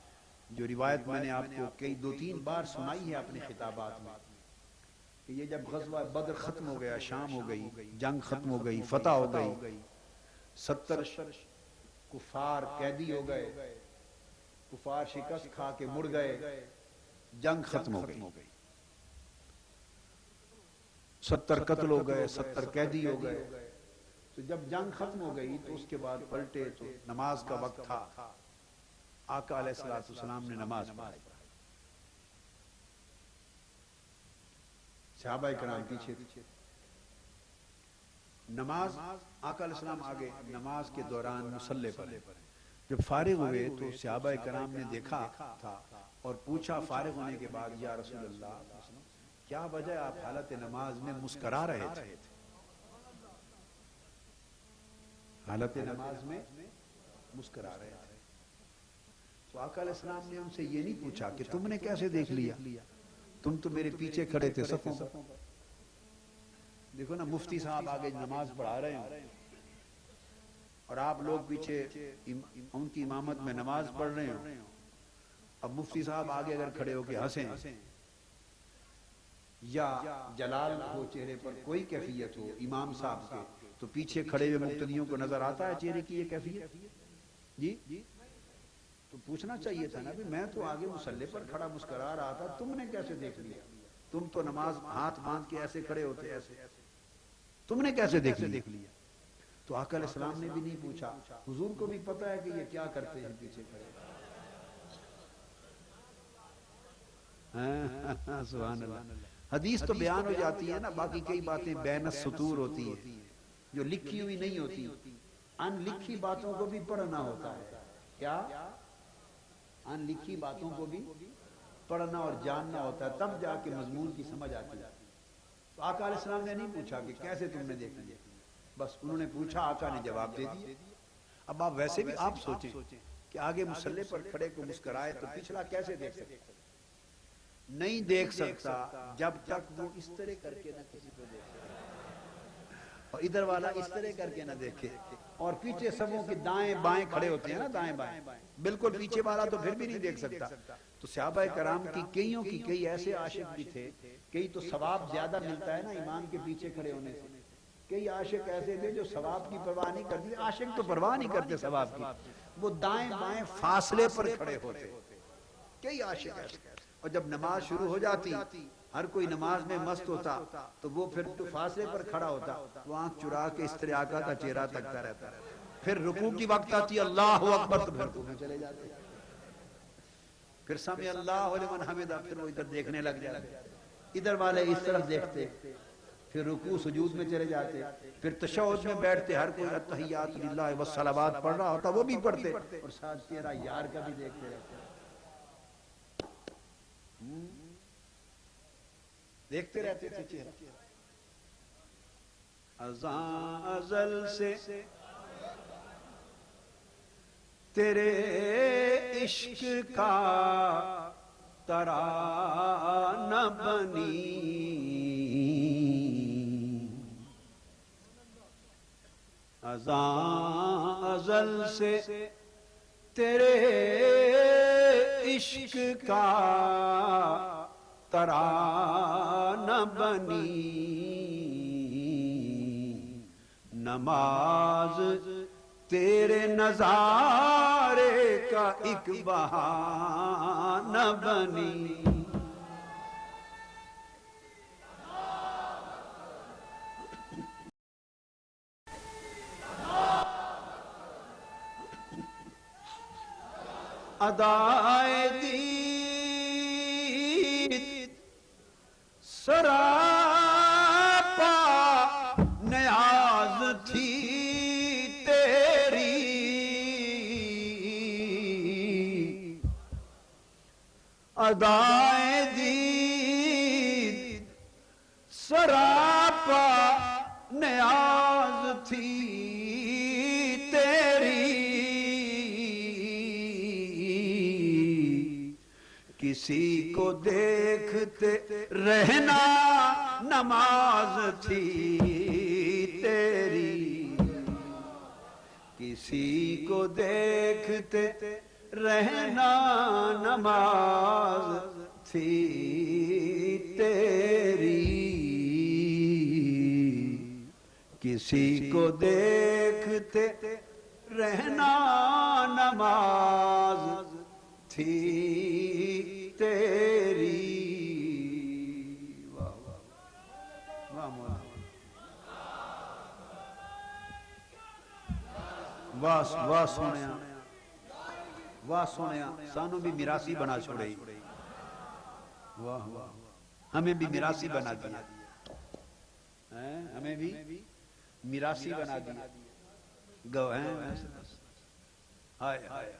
جو روایت میں نے آپ کو کئی 2-3 بار سنائی ہے اپنے خطابات میں، کہ یہ جب غزوہ بدر ختم ہو گیا، شام ہو گئی، جنگ ختم ہو گئی، فتح ہو گئی، 70 کفار قیدی ہو گئے، کفار شکست کھا کے مڑ گئے، جنگ ختم ہو گئی، 70 قتل ہو گئے، 70 قیدی ہو گئے. تو جب جنگ ختم ہو گئی تو اس کے بعد پلٹے تو نماز کا وقت تھا، آقا علیہ السلام نے نماز پڑھائی، صحابہ کرام پیچھے تھے. نماز آقا علیہ السلام آگے، نماز کے دوران مصلی پر جب فارغ ہوئے تو صحابہ کرام نے دیکھا تھا اور پوچھا فارغ ہونے کے بعد یا رسول اللہ کیا وجہ آپ حالت نماز میں مسکرا رہے تھے؟ حالت نماز میں مسکرا رہے تھے. تو آقا علیہ السلام نے ان سے یہ نہیں پوچھا کہ تم نے کیسے دیکھ لیا، تم تو میرے پیچھے کھڑے تھے صفوں پر. دیکھو نا مفتی صاحب آگے نماز پڑھا رہے ہیں اور آپ لوگ پیچھے ان کی امامت میں نماز پڑھ رہے ہو. اب مفتی صاحب آگے اگر کھڑے ہو کے ہنسیں یا جلال ہو چہرے پر کوئی کیفیت ہو امام صاحب کے, تو پیچھے کھڑے ہوئے مقتدیوں کو نظر آتا ہے چہرے کی یہ کیفیت؟ جی تو پوچھنا چاہیے تھا نا بھی میں تو آگے مصلی پر کھڑا مسکرا رہا تھا, تم نے کیسے دیکھ لیا؟ تم تو نماز ہاتھ باندھ کے ایسے کھڑے ہوتے, ایسے تم نے کیسے دیکھ لیا؟ تو آقا علیہ السلام نے بھی نہیں پوچھا, حضور کو بھی پتا ہے کہ یہ کیا کرتے ہیں پیچھے کھڑے. سبحان اللہ. حدیث تو بیان ہو جاتی ہے نا, باقی کئی باتیں بین السطور ہوتی ہیں جو لکھی ہوئی نہیں ہوتی. ان لکھی باتوں کو بھی پڑھنا ہوتا ہے. کیا ان لکھی باتوں کو بھی پڑھنا اور جاننا ہوتا ہے, تب جا کے مضمون کی سمجھ آتی ہے. تو آقا علیہ السلام نے نہیں پوچھا کہ کیسے تم نے دیکھ لیا, بس انہوں نے پوچھا, آقا نے جواب دے دیا. اب آپ ویسے بھی آپ سوچیں کہ آگے مصلی پر کھڑے کو مسکرائے تو پچھلا کیسے دیکھ سکتے؟ نہیں دیکھ سکتا جب تک وہ اس طرح کر کے نہ کسی کو دیکھے, اور ادھر والا اس طرح کر کے نہ دیکھے, اور پیچھے سبوں کے دائیں بائیں کھڑے ہوتے ہیں نا, دائیں بائیں, بالکل پیچھے والا تو پھر بھی نہیں دیکھ سکتا. تو صحابہ کرام کی کئیوں کی کئی ایسے عاشق بھی تھے, کئی تو ثواب زیادہ ملتا ہے نا امام کے پیچھے کھڑے ہونے سے. کئی عاشق ایسے تھے جو ثواب کی پرواہ نہیں کرتے, عاشق تو پرواہ نہیں کرتے ثواب کی, وہ دائیں بائیں فاصلے پر کھڑے ہوتے. کئی عاشق ایسے. اور جب نماز شروع ہو جاتی, ہر کوئی نماز میں مست ہوتا, تو وہ پھر تو فاصلے پر کھڑا ہوتا, وہ آنکھ چرا کے اس طرح آقا کا چہرہ تکتا رہتا. پھر رکوع کی وقت آتی اللہ اکبر, تو پھر رکوع میں چلے جاتے. پھر سمع اللہ لمن حمدہ, پھر وہ ادھر دیکھنے لگ جاتے, ادھر والے اس طرف دیکھتے. پھر رکوع سجود میں چلے جاتے, پھر تشہد میں بیٹھتے, ہر کوئی التحیات للہ والصلوات پڑھ رہا ہوتا, وہ بھی پڑھتے, اور ساتھ چہرہ یار کا بھی دیکھتے رہتے. دیکھتے رہتے تھے چہرہ. ازاں ازل سے تیرے عشق کا ترانہ بنی, ازاں ازل سے تیرے عشق کا ترانہ بنی, نماز تیرے نظارے کا ایک بہانہ بنی. ادائے دید سراپا نیاز تھی تیری, ادائے دید سراپا نیاز تھی تیری, کسی کو دیکھتے رہنا نماز تھی تیری, کسی کو دیکھتے رہنا نماز تھی تیری, کسی کو دیکھتے رہنا نماز تھی تیری. واہ واہ واہ مولا, واہ سونیا, واہ سونیا, سانو بھی میراثی بنا چھوڑے. واہ واہ, ہمیں بھی میراثی بنا دیا, ہمیں بھی میراثی بنا دیا. گواہ ہائے ہائے,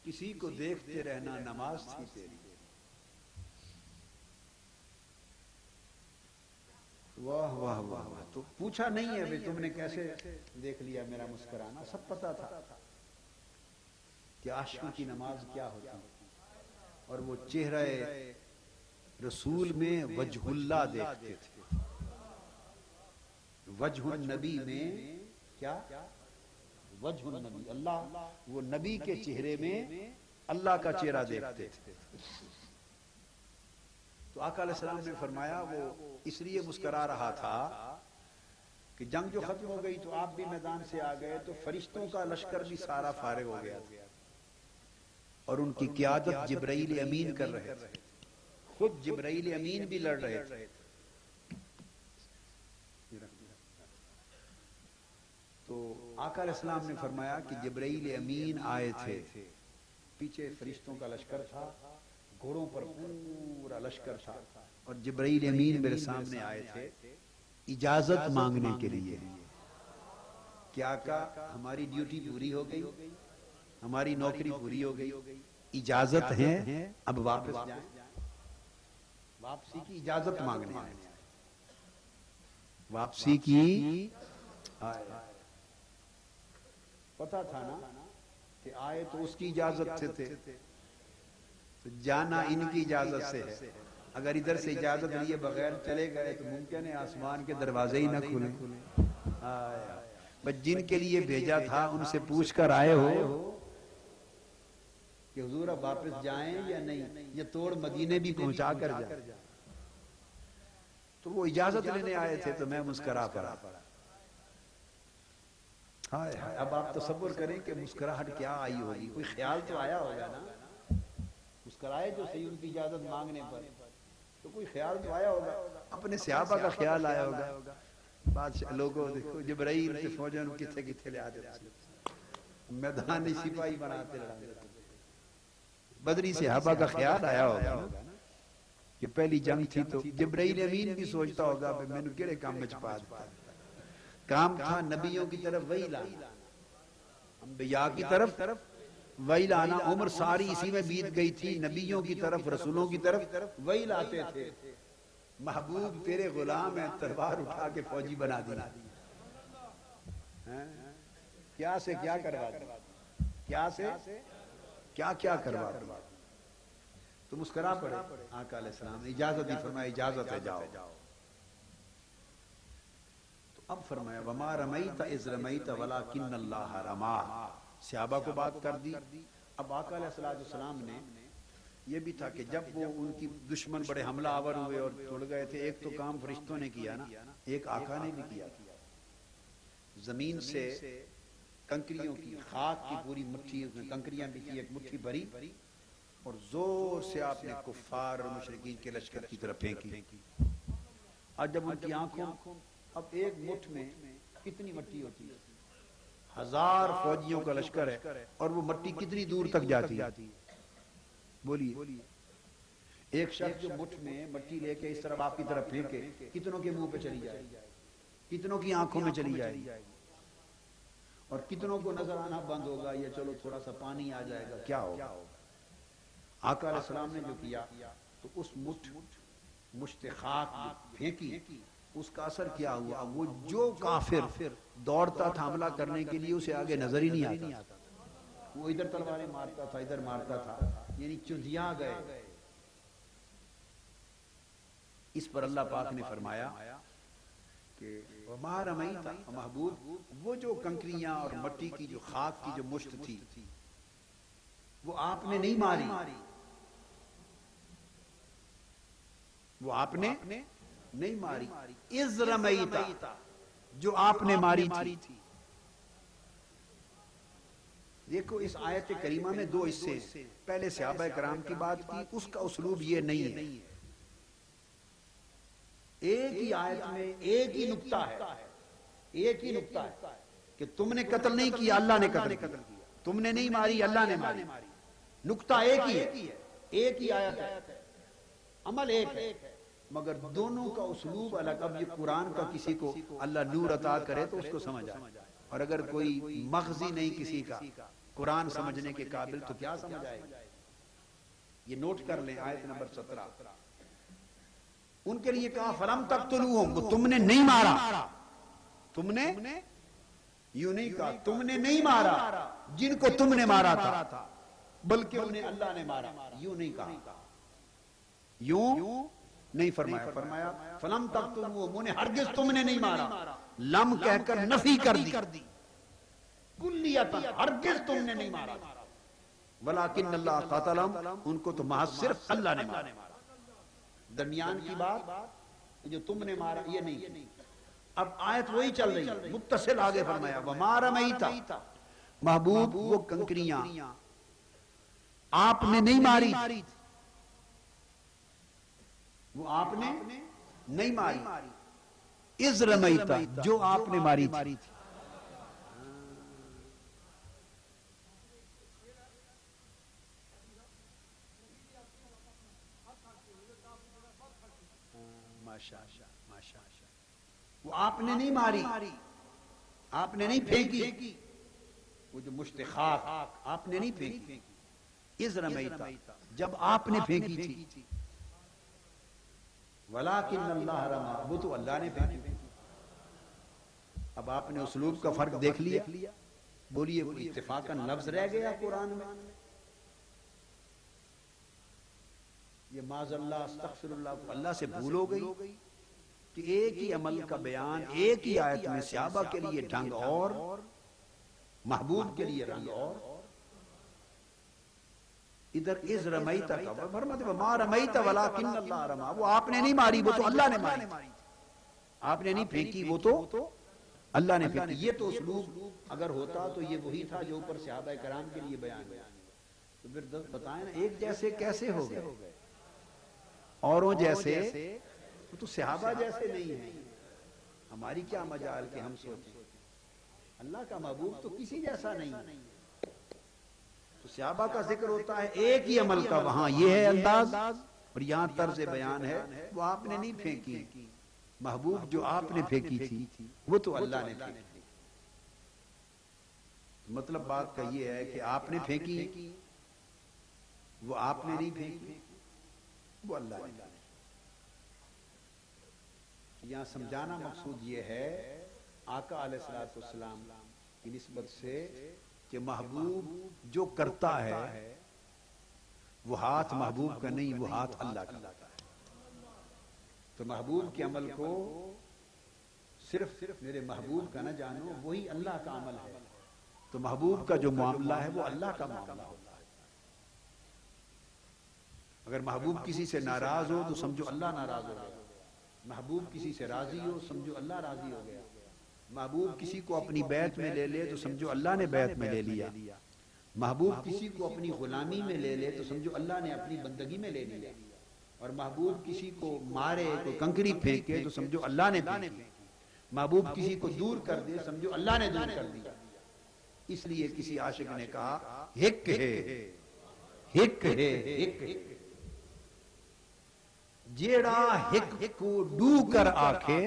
کسی کو دیکھتے رہنا نماز تھی تیری. واہ واہ واہ واہ. تو پوچھا نہیں ہے بھئی تم نے کیسے دیکھ لیا میرا مسکرانا, سب پتا تھا کہ عاشقوں کی نماز کیا ہوتی, اور وہ چہرہ رسول میں وجہ اللہ دیکھتے تھے. وجہ النبی میں کیا؟ وجہ النبی، اللہ، وہ نبی کے چہرے میں اللہ کا چہرہ دیکھتے تھے. تو آقا علیہ السلام نے فرمایا وہ اس لیے مسکرا رہا تھا کہ جنگ جو ختم ہو گئی تو آپ بھی میدان سے آ گئے تو فرشتوں کا لشکر بھی سارا فارغ ہو گیا تھا اور ان کی قیادت جبرائیل امین کر رہے تھے. خود جبرائیل امین بھی لڑ رہے تھے. تو آقا علیہ السلام نے فرمایا کہ جبرائیل امین آئے تھے، پیچھے فرشتوں کا لشکر تھا، گھوڑوں پر پورا لشکر تھا، اور جبرائیل امین میرے سامنے آئے تھے اجازت مانگنے کے لیے کہ آقا ہماری ڈیوٹی پوری ہو گئی، ہماری نوکری پوری ہو گئی، اجازت ہے اب واپس جائیں. واپسی کی اجازت مانگنے آئے تھے. واپسی کی پتا تھا نا کہ آئے تو اس کی اجازت سے تھے، تو جانا ان کی اجازت سے ہے. اگر ادھر سے اجازت لیے بغیر چلے گئے تو ممکن ہے آسمان کے دروازے ہی نہ کھلیں. بس جن کے لیے بھیجا تھا ان سے پوچھ کر آئے ہو کہ حضور اب واپس جائیں یا نہیں، یا توڑ مدینے بھی پہنچا کر جائیں. تو وہ اجازت لینے آئے تھے تو میں مسکرا پڑا. اب آپ تصور کریں کہ مسکراہٹ کیا آئی ہوگی. کوئی خیال تو آیا ہوگا نا، مسکرائے جو صحیح ان کی اجازت مانگنے پر، تو کوئی خیال تو آیا ہوگا. اپنے صحابہ کا خیال آیا ہوگا. بادشاہ لوگوں دیکھو جبرائیل تے فوجاں کتھے کتھے لے آتے میدان سپاہی بناتے لڑاتے. بدری صحابہ کا خیال آیا ہوگا کہ پہلی جنگ تھی تو جبرائیل امین بھی سوچتا ہوگا کہ میں نے کیڑے کام میں چھپا دیتا. کام تھا نبیوں کی طرف وہی لانا، انبیاء کی طرف وہی لانا. عمر ساری اسی میں بیت گئی تھی، نبیوں کی طرف رسولوں کی طرف وہی لاتے تھے. محبوب تیرے غلام ہیں، تلوار اٹھا کے فوجی بنا دیا. کیا سے کیا کروا دیا، کیا سے کیا کیا کروا دیا. تو مسکرا پڑے. آقا علیہ السلام نے اجازت دی، فرمایا اجازت ہے جاؤ. تو اب فرمایا وما رمیت اذ رمیت ولکن اللہ رما. صحابہ کو بات کر دی. اب آقا علیہ السلام نے یہ بھی تھا کہ جب وہ ان کی دشمن بڑے حملہ آور ہوئے اور توڑ گئے تھے، ایک تو کام فرشتوں نے کیا نا، ایک آقا نے بھی کیا. زمین سے کنکریوں کی، خاک کی پوری مٹھی، اس میں کنکریاں بھی تھی، ایک مٹھی بھری اور زور سے آپ نے کفار اور مشرکین کے لشکر کی طرف پھینکی. اور جب ان کی آنکھوں، اب ایک مٹھ میں کتنی مٹی ہوتی ہے؟ 1000 فوجیوں کا لشکر ہے اور وہ مٹی کتنی دور تک جاتی ہے؟ بولیے. ایک شخص جو مٹھ میں مٹی لے کے اس طرف آپ کی طرف پھینکے، کتنوں کے منہ پہ چلی جائے، کتنوں کی آنکھوں میں چلی جائے، اور کتنوں کو نظر آنا بند ہوگا، یا چلو تھوڑا سا پانی آ جائے گا، کیا ہوگا. آقا علیہ السلام نے جو کیا تو اس مشت خاک پھینکی، اس کا اثر کیا ہوا؟ وہ جو کافر دوڑتا تھا حملہ کرنے کے لیے اسے آگے نظر ہی نہیں آتا. وہ ادھر تلواریں مارتا تھا، ادھر مارتا تھا، یعنی چندیاں گئے. اس پر اللہ پاک نے فرمایا کہ وما رمیت، محبوب وہ جو کنکریاں اور مٹی کی جو خاک کی جو مشت تھی وہ آپ نے نہیں ماری، وہ آپ نے نہیں ماری. اذ رمیت جو آپ نے ماری تھی. دیکھو اس آیت کریمہ میں 2 حصے ہیں. پہلے صحابہ کرام کی بات کی، اس کا اسلوب یہ نہیں ہے. ایک ہی آیت میں ایک ہی نکتہ ہے کہ تم نے قتل نہیں کیا، اللہ نے قتل کیا. تم نے نہیں ماری، اللہ نے ماری. نکتہ ایک ہی ہے، ایک ہی آیت ہے، عمل ایک ہے، مگر دونوں کا اسلوب الگ. اب یہ قرآن کا کسی کو اللہ نور عطا کرے تو اس کو سمجھ آئے، اور اگر کوئی مغزی نہیں کسی کا قرآن سمجھنے کے قابل تو کیا سمجھ آئے گا. یہ نوٹ کر لیں آیت نمبر 17. ان کے لیے کہا فلم تقتلوہم، وہ تم نے نہیں مارا. تم نے یوں نہیں کہا تم نے نہیں مارا جن کو تم نے مارا تھا، بلکہ انہیں اللہ نے مارا. یوں نہیں کہا. یوں نہیں فرمایا، فرمایا فلم تقتلوہ، انہیں ہرگز تم نے نہیں مارا، لم کہہ کر نفی کر دی، کلیتاً ہرگز تم نے نہیں مارا، ولیکن اللہ قاتلہم، ان کو تو محض صرف اللہ نے مارا۔ درمیان کی بات جو تم نے مارا یہ نہیں۔ اب آیت وہی چل رہی ہے، متصل آگے فرمایا وما رمیتا، محبوب وہ کنکریاں آپ نے نہیں ماری، وہ آپ نے نہیں ماری، اذ رمیتا جو آپ نے ماری تھی۔ وہ آپ نے نہیں ماری، آپ نے نہیں پھینکی، وہ جو مشت خاک آپ نے نہیں پھینکی، اذ رمیتا جب آپ نے پھینکی تھی، ولیکن اللہ رما وہ تو اللہ نے پھینکی۔ اب آپ نے اسلوب کا فرق دیکھ لیا، بولیے کوئی اتفاقاً لفظ رہ گیا قرآن میں؟ یہ معاذ اللہ استغفر اللہ اللہ سے بھول ہو گئی کہ ایک ہی عمل کا بیان ایک ہی آیت میں صحابہ کے لیے ڈھنگ اور محبوب کے لیے رنگ اور، ادھر اذ رمیتا کا فرماتے وما رمیتا ولیکن اللہ رما، وہ آپ نے نہیں ماری، وہ تو اللہ نے ماری، آپ نے نہیں پھینکی، وہ تو اللہ نے پھینکی۔ یہ تو اسلوب اگر ہوتا تو یہ وہی تھا جو اوپر صحابہ کرام کے لیے بیان ہے، تو پھر بتائیں نا ایک جیسے کیسے ہو گئے؟ اوروں جیسے وہ تو صحابہ جیسے نہیں ہیں، ہماری کیا مجال کہ ہم سوچیں، اللہ کا محبوب تو کسی جیسا نہیں، تو صحابہ کا ذکر ہوتا ہے ایک ہی عمل کا، وہاں یہ ہے انداز اور یہاں طرز بیان ہے وہ آپ نے نہیں پھینکی، محبوب جو آپ نے پھینکی تھی وہ تو اللہ نے پھینکی۔ مطلب بات کا یہ ہے کہ آپ نے پھینکی، وہ آپ نے نہیں پھینکی، وہ اللہ نے۔ یہاں سمجھانا مقصود یہ ہے آقا علیہ السلام کی نسبت سے کہ محبوب جو کرتا ہے وہ ہاتھ محبوب کا نہیں، وہ ہاتھ اللہ کا ہے۔ تو محبوب کے عمل کو صرف میرے محبوب کا نہ جانو، وہی اللہ کا عمل ہے، تو محبوب کا جو معاملہ ہے وہ اللہ کا معاملہ ہوتا ہے۔ اگر محبوب کسی سے ناراض ہو تو سمجھو اللہ ناراض ہو گیا، محبوب کسی سے راضی ہو سمجھو اللہ راضی ہو گیا، محبوب کسی کو اپنی بیعت میں لے لے تو سمجھو اللہ نے بیعت میں لے لیا، محبوب کسی کو اپنی غلامی میں لے لے تو سمجھو اللہ نے اپنی بندگی میں لے لیا، اور محبوب کسی کو مارے کوئی کنکری پھینکے تو سمجھو اللہ نے پھینکی، محبوب کسی کو دور کر دے سمجھو اللہ نے دور کر دیا۔ اس لیے کسی عاشق نے کہا ہک ہے ہک ہے ہک، جیڑا ہک کو ڈو کر آکھے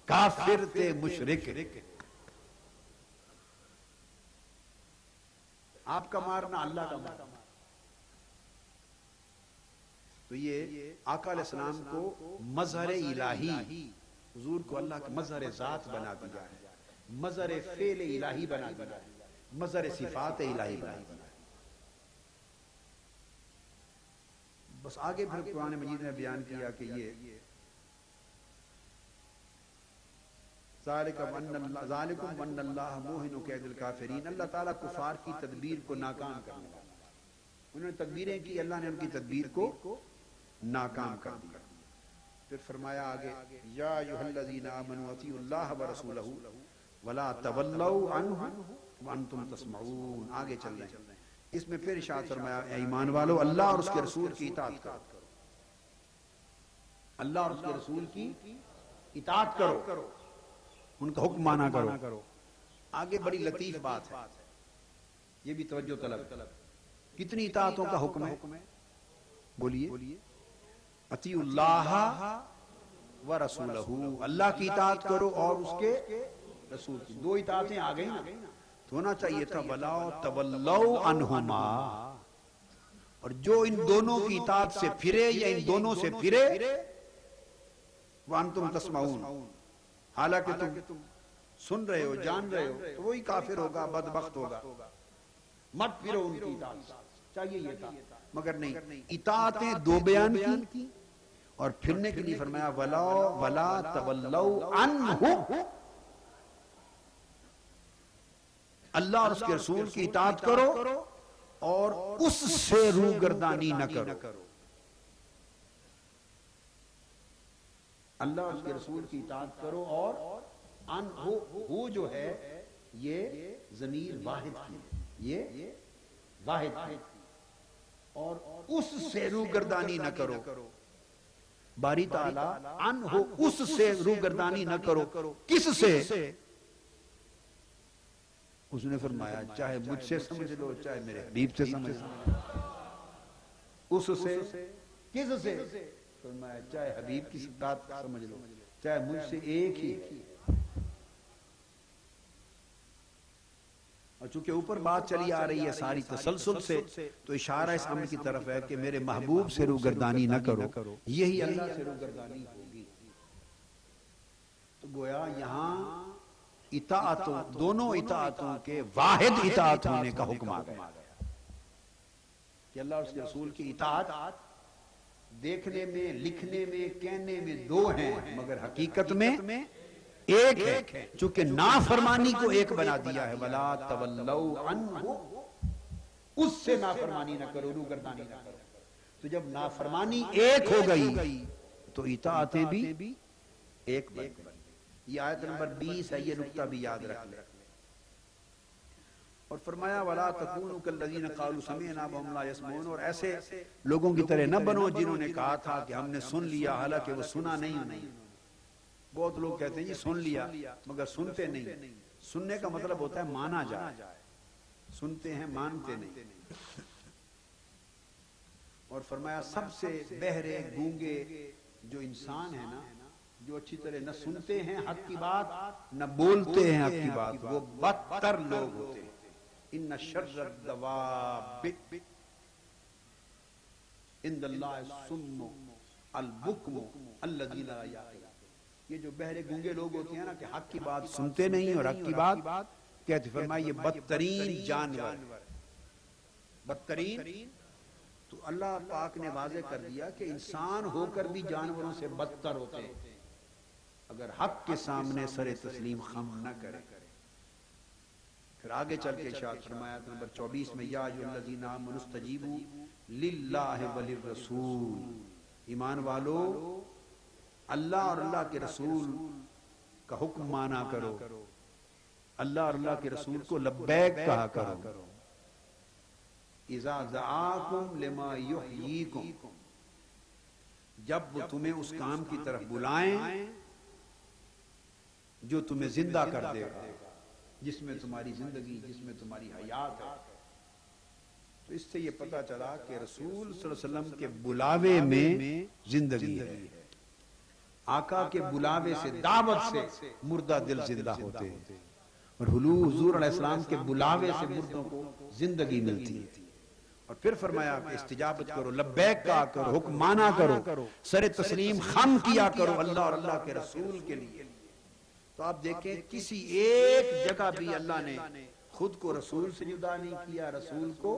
کافر تے مشرک۔ آپ کا مارنا اللہ کا مارنا، تو یہ آقا علیہ السلام کو مظہر الہی، حضور کو اللہ کا مظہر ذات بنا دیا ہے، مظہر فعل الہی بنا دیا ہے، مظہر صفات الہی بنا دیا ہے۔ بس آگے پھر قرآن مجید نے بیان کیا کہ یہ ذالکم ان اللہ موہن کید الکافرین، اللہ تعالیٰ کفار کی تدبیر کو ناکام کرنے والا، انہوں نے تدبیریں کی، اللہ نے ان کی تدبیر کو ناکام کر دیا۔ پھر فرمایا آگے یا ایھا الذین آمنوا اطیعوا اللہ ورسولہ ولا تولوا عنہ وانتم تسمعون۔ آگے چل رہے ہیں، اس میں پھر ارشاد فرمایا اے ایمان والو اللہ اور اس کے رسول کی اطاعت کرو، اللہ اور اس کے رسول کی اطاعت کرو، ان کا حکم مانا کرو۔ آگے بڑی لطیف بات ہے، یہ بھی توجہ طلب، کتنی اطاعتوں کا حکم ہے؟ بولیے اطیعوا اللہ ورسولہ، اللہ کی اطاعت کرو اور اس کے رسول کی۔ دو اطاعتیں آ گئی نا، تو ہونا چاہیے تھا ولا تولوا عنہما، اور جو ان دونوں کی اطاعت سے پھرے یا ان دونوں سے پھرے وانتم تسمعون، حالانکہ تم سن رہے ہو جان رہے ہو، تو وہی کافر ہوگا بدبخت ہوگا۔ مت پھرو ان کی اطاعت سے، چاہیے یہ تھا مگر نہیں، اطاعتیں دو بیان کی اور پھرنے کے لیے فرمایا وَلَا تَوَلَّوْا عَنْهُ، اللہ اور اس کے رسول کی اطاعت کرو اور اس سے روگردانی نہ کرو، اللہ اور اس کے رسول کی اطاعت کرو اور وہ جو ہے یہ ضمیر واحد کی، یہ واحد کی، اور اس سے روگردانی نہ کرو، باری تعالیٰ عنہ اس سے روگردانی نہ کرو، کس سے؟ اس نے فرمایا چاہے مجھ سے سمجھ لو چاہے میرے حبیب سے سمجھ لو، اس سے کس سے؟ فرمایا چاہے حبیب کی بات سمجھ لو چاہے مجھ سے ایک ہی۔ اور چونکہ اوپر بات چلی آ رہی ہے ساری تسلسل سے، تو اشارہ اس امر کی طرف ہے کہ میرے محبوب سے روگردانی نہ کرو، یہی اللہ سے روگردانی ہوگی۔ تو گویا یہاں اطاعتوں، دونوں اطاعتوں کے واحد اطاعت ہونے کا حکم آ گیا کہ اللہ اور اس کے رسول کی اطاعت دیکھنے میں، لکھنے میں، کہنے میں دو ہیں مگر حقیقت میں ایک ہے، چونکہ نافرمانی کو ایک بنا دیا ہے، وَلَا تَوَلَّوْا عَنْهُ، اس سے نافرمانی نہ کرو، روگردانی نہ کرو۔ تو جب نافرمانی ایک ہو گئی تو اطاعتیں بھی ایک بن گئی۔ یہ آیت نمبر 20 ہے، یہ نقطہ بھی یاد رکھ لیں۔ اور فرمایا وَلَا تَكُونُوا كَالَّذِينَ قَالُوا سَمِعْنَا وَهُمْ لَا يَسْمَعُونَ، اور ایسے لوگوں کی طرح نہ بنو جنہوں نے کہا تھا کہ ہم نے سن لیا حالانکہ وہ سنا نہیں۔ بہت لوگ کہتے ہیں جی سن لیا مگر سنتے نہیں۔ سننے کا مطلب ہوتا ہے مانا جائے، سنتے ہیں مانتے نہیں۔ اور فرمایا سب سے بہرے گونگے جو انسان ہیں نا، جو اچھی طرح نہ سنتے ہیں حق کی بات نہ بولتے ہیں حق کی بات، وہ بدتر لوگ ہوتے ہیں۔ ان شر الدواب عند اللہ الصم البکم الذین لا یعقلون، یہ جو بہرے گونگے لوگ ہوتے ہیں نا کہ حق کی بات سنتے نہیں اور حق کی بات کہتے، فرمایا یہ بدترین جانور، بدترین۔ تو اللہ پاک نے واضح کر دیا کہ انسان ہو کر بھی جانوروں سے بدتر ہوتے ہیں اگر حق کے سامنے سر تسلیم خم نہ کرے۔ پھر آگے چل کے ارشاد فرمایا نمبر 24 میں یا ایھا الذین آمنوا استجیبوا للہ وللرسول، ایمان والو اللہ اور اللہ کے رسول کا حکم مانا کرو، اللہ اور اللہ کے رسول کو لبیک کہا کرو، اذا دعاکم لما یحییکم، جب وہ تمہیں اس کام کی طرف بلائیں جو تمہیں زندہ کر دے گا، جس میں تمہاری زندگی، جس میں تمہاری حیات ہے۔ تو اس سے یہ پتہ چلا کہ رسول صلی اللہ علیہ وسلم کے بلاوے میں زندگی ہے، آقا کے بلاوے سے، دعوت سے مردہ دل زندہ ہوتے ہیں، اور حضور علیہ السلام کے بلاوے سے مردوں کو زندگی ملتی ہے۔ اور پھر فرمایا کہ استجابت کرو، لبیک کہا کرو، حکم مانا کرو، سر تسلیم خم کیا کرو اللہ اور اللہ کے رسول کے لیے۔ تو آپ دیکھیں کسی ایک جگہ بھی اللہ نے خود کو رسول سے جدا نہیں کیا، رسول کو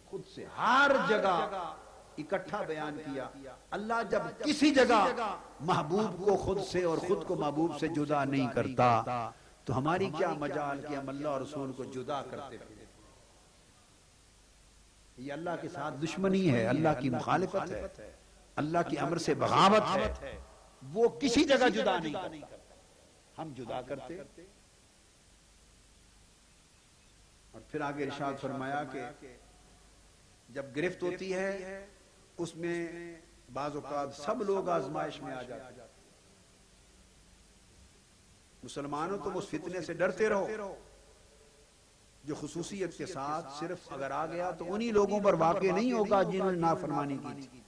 خود سے، ہر جگہ اکٹھا بیان کیا۔ اللہ جب کسی جگہ محبوب کو خود سے اور خود کو محبوب سے جدا نہیں کرتا تو ہماری کیا مجال کہ ہم اللہ اور رسول کو جدا کرتے ہیں۔ یہ اللہ کے ساتھ دشمنی ہے، اللہ کی مخالفت ہے، اللہ کی امر سے بغاوت ہے۔ وہ کسی جگہ جدا نہیں کرتا، ہم جدا کرتے۔ اور پھر آگے ارشاد فرمایا کہ جب گرفت ہوتی ہے اس میں بعض اوقات سب لوگ آزمائش میں آ جاتے ہیں۔ مسلمانوں تم اس فتنے سے ڈرتے رہو جو خصوصیت کے ساتھ صرف اگر آ گیا تو انہی لوگوں پر واقع نہیں ہوگا جنہوں نے نافرمانی کی تھی،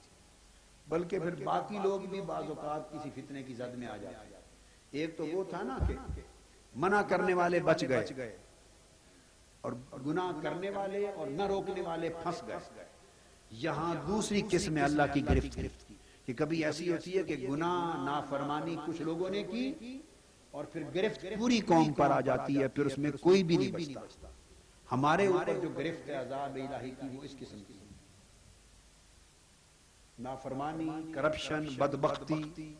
بلکہ پھر باقی لوگ بھی بعض اوقات کسی فتنے کی زد میں آ جاتے ہیں۔ ایک تو وہ تھا نا کہ منع کرنے والے بچ گئے اور گناہ کرنے والے اور نہ روکنے والے پھنس گئے۔ یہاں دوسری قسم میں اللہ کی گرفت کی کہ کبھی ایسی ہوتی ہے کہ گناہ نافرمانی کچھ لوگوں نے کی اور پھر گرفت پوری قوم پر آ جاتی ہے، پھر اس میں کوئی بھی نہیں بچتا۔ ہمارے اوپر جو گرفت ہے عذاب الہی کی وہ اس قسم کی، نافرمانی، کرپشن، بدبختی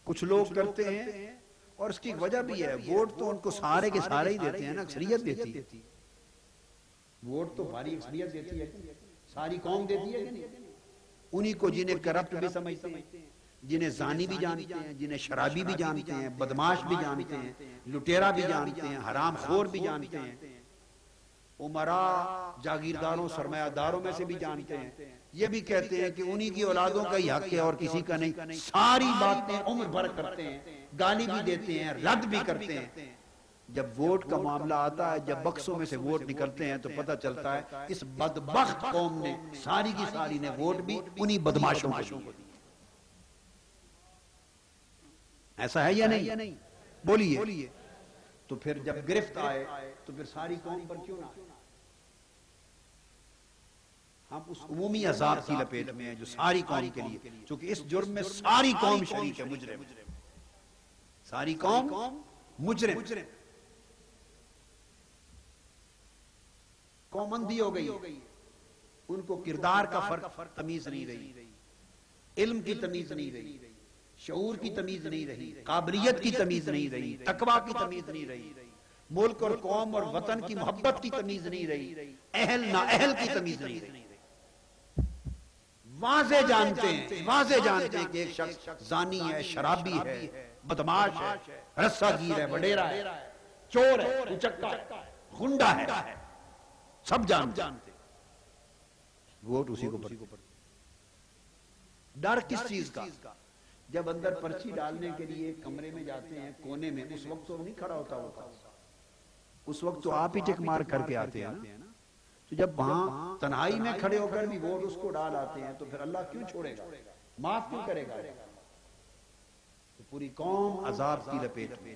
کچھ لوگ کرتے ہیں، اور اس کی وجہ بھی ہے، ووٹ تو ان کو سارے کے سارے ہی دیتے ہیں نا، اکثریت دیتی ہے، ووٹ تو بھاری اکثریت دیتی ہے، ساری قوم دیتی ہے کہ نہیں؟ انہی کو جنہیں کرپٹ بھی سمجھتے ہیں، جنہیں زانی بھی جانتے ہیں، جنہیں شرابی بھی جانتے ہیں، بدماش بھی جانتے ہیں، لٹیرا بھی جانتے ہیں، حرام خور بھی جانتے ہیں، عمراء جاگیرداروں سرمایہ داروں میں سے بھی جانتے ہیں، یہ بھی کہتے ہیں کہ انہی کی اولادوں کا ہی حق ہے اور کسی کا نہیں، ساری باتیں عمر بھر کرتے ہیں، گالی بھی دیتے ہیں، رد بھی کرتے ہیں۔ جب ووٹ کا معاملہ آتا ہے، جب بکسوں میں سے ووٹ نکلتے ہیں تو پتہ چلتا ہے اس بدبخت قوم نے ساری کی ساری نے ووٹ بھی انہی بدماشوں کو دیے۔ ایسا ہے یا نہیں؟ بولیے۔ تو پھر جب گرفت آئے تو پھر ساری قوم پر کیوں نہ آئے؟ ہم اس عمومی عذاب کی لپیٹ میں ہیں جو ساری قوم کے لیے، چونکہ اس جرم میں ساری قوم شریک ہے، مجرم، ساری قوم مجرم، قوم اندھی ہو گئی، ان کو کردار کا فرق تمیز نہیں رہی، علم کی تمیز نہیں رہی، شعور کی تمیز نہیں رہی، قابلیت کی تمیز نہیں رہی، تقویٰ کی تمیز نہیں رہی، ملک اور قوم اور وطن کی محبت کی تمیز نہیں رہی، اہل نااہل کی تمیز نہیں رہی۔ واضح جانتے ہیں کہ ایک شخص زانی ہے، شرابی ہے، بدماش ہے، رسہ گیر ہے، وڈیرا ہے، چور ہے، اچکا ہے، غنڈہ ہے، سب جانتے ہیں، ووٹ اسی کو پڑتے۔ ڈر کس چیز کا؟ جب اندر پرچی ڈالنے کے لیے کمرے میں جاتے ہیں کونے میں، اس وقت تو نہیں کھڑا ہوتا، اس وقت تو آپ ہی ٹک مار کر کے آتے ہیں نا، تو جب وہاں تنہائی میں کھڑے ہو کر بھی ووٹ اس کو ڈال آتے ہیں تو پھر اللہ کیوں چھوڑے گا، معاف کیوں کرے گا؟ تو پوری قوم عذاب کی لپیٹ میں،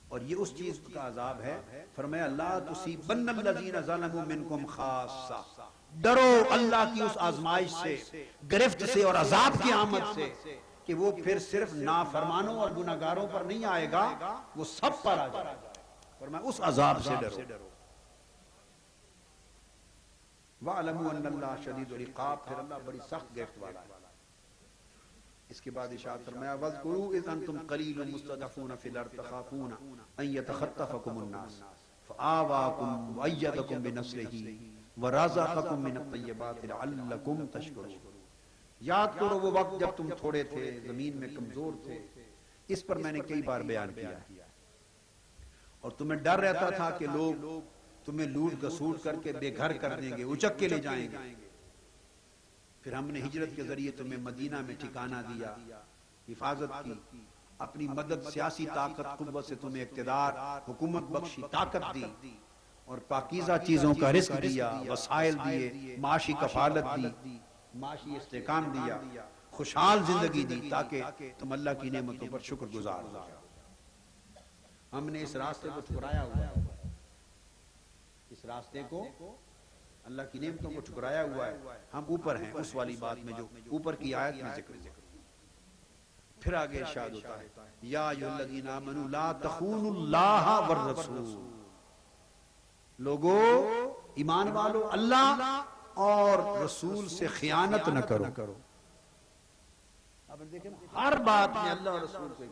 اور یہ اس چیز کا عذاب ہے، فرمایا لا تصیبن الذین ظلموا منکم خاصہ، ڈرو اللہ کی اس آزمائش سے، گرفت سے اور عذاب کی آمد سے، کہ وہ پھر صرف نافرمانوں اور گناہگاروں پر نہیں آئے گا، وہ سب پر آ جائے گا، فرمایا اس عذاب سے ڈرو۔ وَاعْلَمُوا أَنَّ اللَّهَ شَدِيدُ الْعِقَابِ، پھر اللہ بڑی سخت گرفت والا ہے۔ اس کے بعد ارشاد فرمایا وَاذْكُرُوا إِذْ أَنْتُمْ قَلِيلٌ مُسْتَضْعَفُونَ فِي الْأَرْضِ تَخَافُونَ أَنْ يَتَخَطَّفَكُمُ النَّاسُ فَآوَاكُمْ وَأَيَّدَكُمْ بِنَصْرِهِ وَرَزَقَكُمْ مِنَ الطَّيِّبَاتِ لَعَلَّكُمْ تَشْكُرُونَ۔ یاد کرو وہ وقت جب تم تھوڑے تھے، زمین میں کمزور تھے، اس پر میں نے کئی بار بیان کیا ہے، اور تمہیں ڈر رہتا تھا کہ لوگ تمہیں لوٹ گسوٹ کر کے بے گھر کر دیں گے، اچک کے لے جائیں گے، پھر ہم نے ہجرت کے ذریعے تمہیں مدینہ میں ٹھکانہ دیا، حفاظت کی، اپنی مدد، سیاسی طاقت، قوت سے تمہیں اقتدار، حکومت بخشی، طاقت دی، اور پاکیزہ چیزوں کا رزق دیا، وسائل دیے، معاشی کفالت دی، معاشی استحکام دیا، خوشحال زندگی دی، تاکہ تم اللہ کی نعمتوں پر شکر گزار ہو جاؤ۔ ہم نے اس راستے کو ٹھکرایا ہوا ہے، اس راستے کو، اللہ کی نعمتوں کو ٹھکرایا ہوا ہے، ہم اوپر ہیں اس والی بات میں جو اوپر کی آیت میں ذکر ہوا۔ پھر آگے ارشاد ہوتا ہے یا ایھا الذین آمنوا لا تخونوا اللہ والرسول، لوگو ایمان والو اللہ اور رسول سے خیانت نہ کرو۔ اب دیکھیں ہر بات میں اللہ اور رسول کو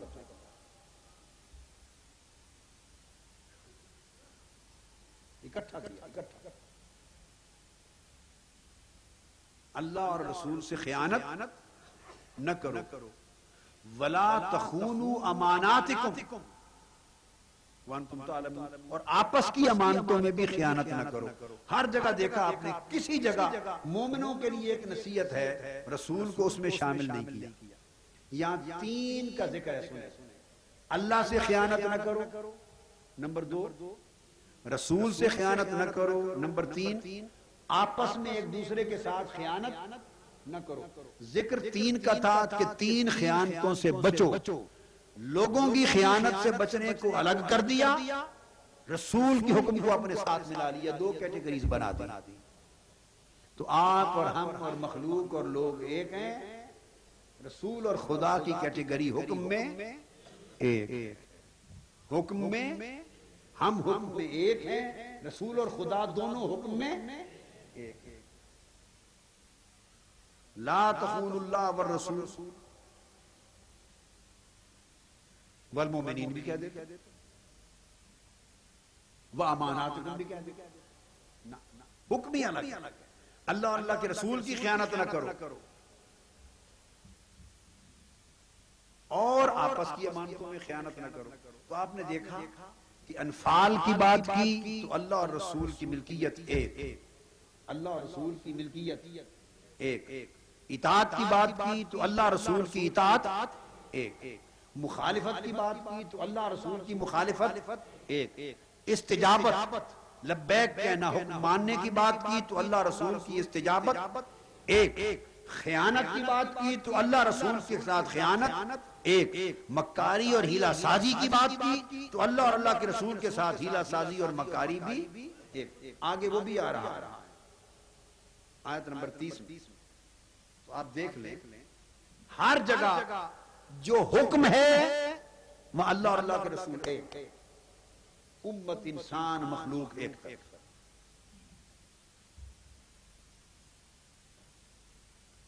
اکٹھا کیا، اللہ اور رسول سے خیانت نہ کرو، وَلَا تَخُونُوا أَمَانَاتِكُمْ وَأَنْتُمْ تَعْلَمُونَ، اور آپس کی امانتوں میں بھی خیانت نہ کرو۔ ہر جگہ دیکھا آپ نے، کسی جگہ مومنوں کے لیے ایک نصیحت ہے، رسول کو اس میں شامل نہیں کیا۔ یہاں تین کا ذکر ہے، سنیں، اللہ سے خیانت نہ کرو، نمبر دو رسول سے خیانت نہ کرو، نمبر تین آپس میں ایک دوسرے کے ساتھ خیانت نہ کرو۔ ذکر تین کا تھا کہ تین خیانتوں سے بچو، لوگوں کی خیانت سے بچنے کو الگ کر دیا، رسول کی حکم کو اپنے ساتھ ملا لیا، دو کیٹیگریز بنا دی۔ تو آپ اور ہم اور مخلوق اور لوگ ایک ہیں، رسول اور خدا کی کیٹیگری حکم میں ایک، حکم میں ہم حکم میں ایک ہیں، رسول اور خدا دونوں حکم میں ایک۔ لا تخونوا اللہ والرسول والمؤمنین بھی کہہ دیتے، واماناتکم بھی کہہ دیتے، حکم ہی الگ ہے، اللہ اور اللہ کے رسول کی خیانت نہ کرو اور آپس کی امانتوں میں خیانت نہ کرو۔ تو آپ نے دیکھا کہ انفال کی بات کی تو اللہ اور رسول کی ملکیت ایک، اللہ اور رسول کی ملکیت ایک، اطاعت کی بات کی تو اللہ رسول کی اطاعت ایک، مخالفت کی بات کی تو اللہ رسول کی مخالفت ایک، استجابت لبیک کہنا حکم ماننے کی بات کی تو اللہ رسول کی استجابت ایک، خیانت کی بات کی تو اللہ رسول کے ساتھ خیانت ایک، مکاری اور ہیلا سازی کی بات کی تو اللہ اور اللہ کے رسول کے ساتھ ہیلا سازی اور مکاری بھی ایک۔ آگے وہ بھی آ رہا ہے آیت نمبر 30 میں، تو آپ دیکھ لیں ہر جگہ جو حکم ہے وہ اللہ اور اللہ کے رسول ایک، امت انسان مخلوق ایک۔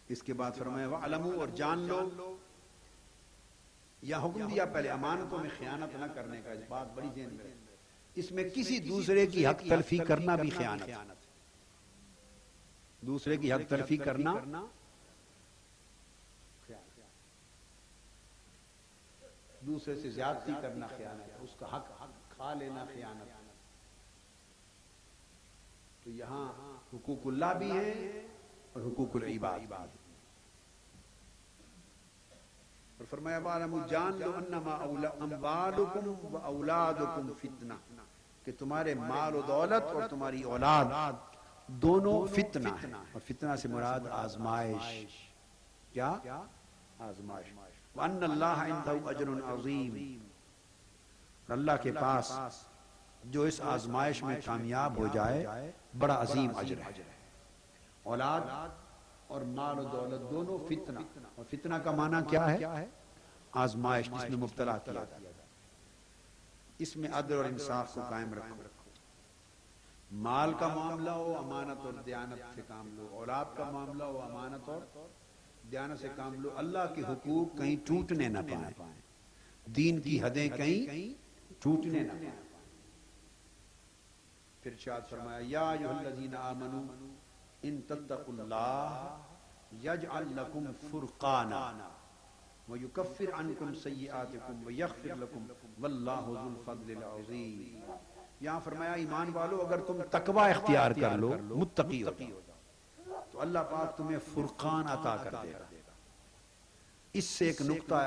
اس کے بعد فرمایا وَعْلَمُوا، اور جان لو، یا حکم دیا پہلے امانتوں میں خیانت نہ کرنے کا، اس بات بڑی ذہن میں، اس میں کسی دوسرے کی حق تلفی کرنا بھی خیانت، دوسرے کی حق تلفی کرنا، دوسرے سے زیادتی کرنا خیانت، اس کا حق کھا لینا خیانت۔ تو یہاں حقوق اللہ بھی ہے اور حقوق العباد، اور فرمایا وَاعْلَمُوا، جان لو انما اموالکم و اولادکم فتنہ، کہ تمہارے مال و دولت اور تمہاری اولاد دونوں فتنہ ہے، اور فتنہ سے مراد آزمائش، کیا؟ آزمائش۔ وَأَنَّ اللَّهَ عِندَهُ أَجْرٌ عَظِيمٌ، اور اللہ کے پاس جو اس آزمائش میں کامیاب ہو جائے بڑا عظیم اجر ہے۔ اولاد اور مال و دولت دونوں فتنہ، اور فتنہ کا معنی کیا ہے؟ آزمائش، جس میں مبتلا کیا جائے۔ اس میں عدل اور انصاف کو قائم رکھو، مال کا معاملہ ہو امانت اور دیانت سے کام لو، اولاد کا معاملہ ہو امانت اور دیانت سے کام لو، اللہ کے حقوق کہیں ٹوٹنے نہ پائیں، دین کی حدیں کہیں ٹوٹنے نہ پائیں۔ پھر ارشاد فرمایا یا ایھا الذین آمنوا ان تتقوا اللہ یجعل لکم فرقانا ویکفر عنکم سیئاتکم ویغفر لکم واللہ ذو الفضل العظیم۔ یہاں فرمایا ایمان والو، اگر تم تقوی اختیار کر لو، متقی ہو جاؤ، تو اللہ پاک تمہیں فرقان عطا کر دے گا۔ اس سے ایک نقطہ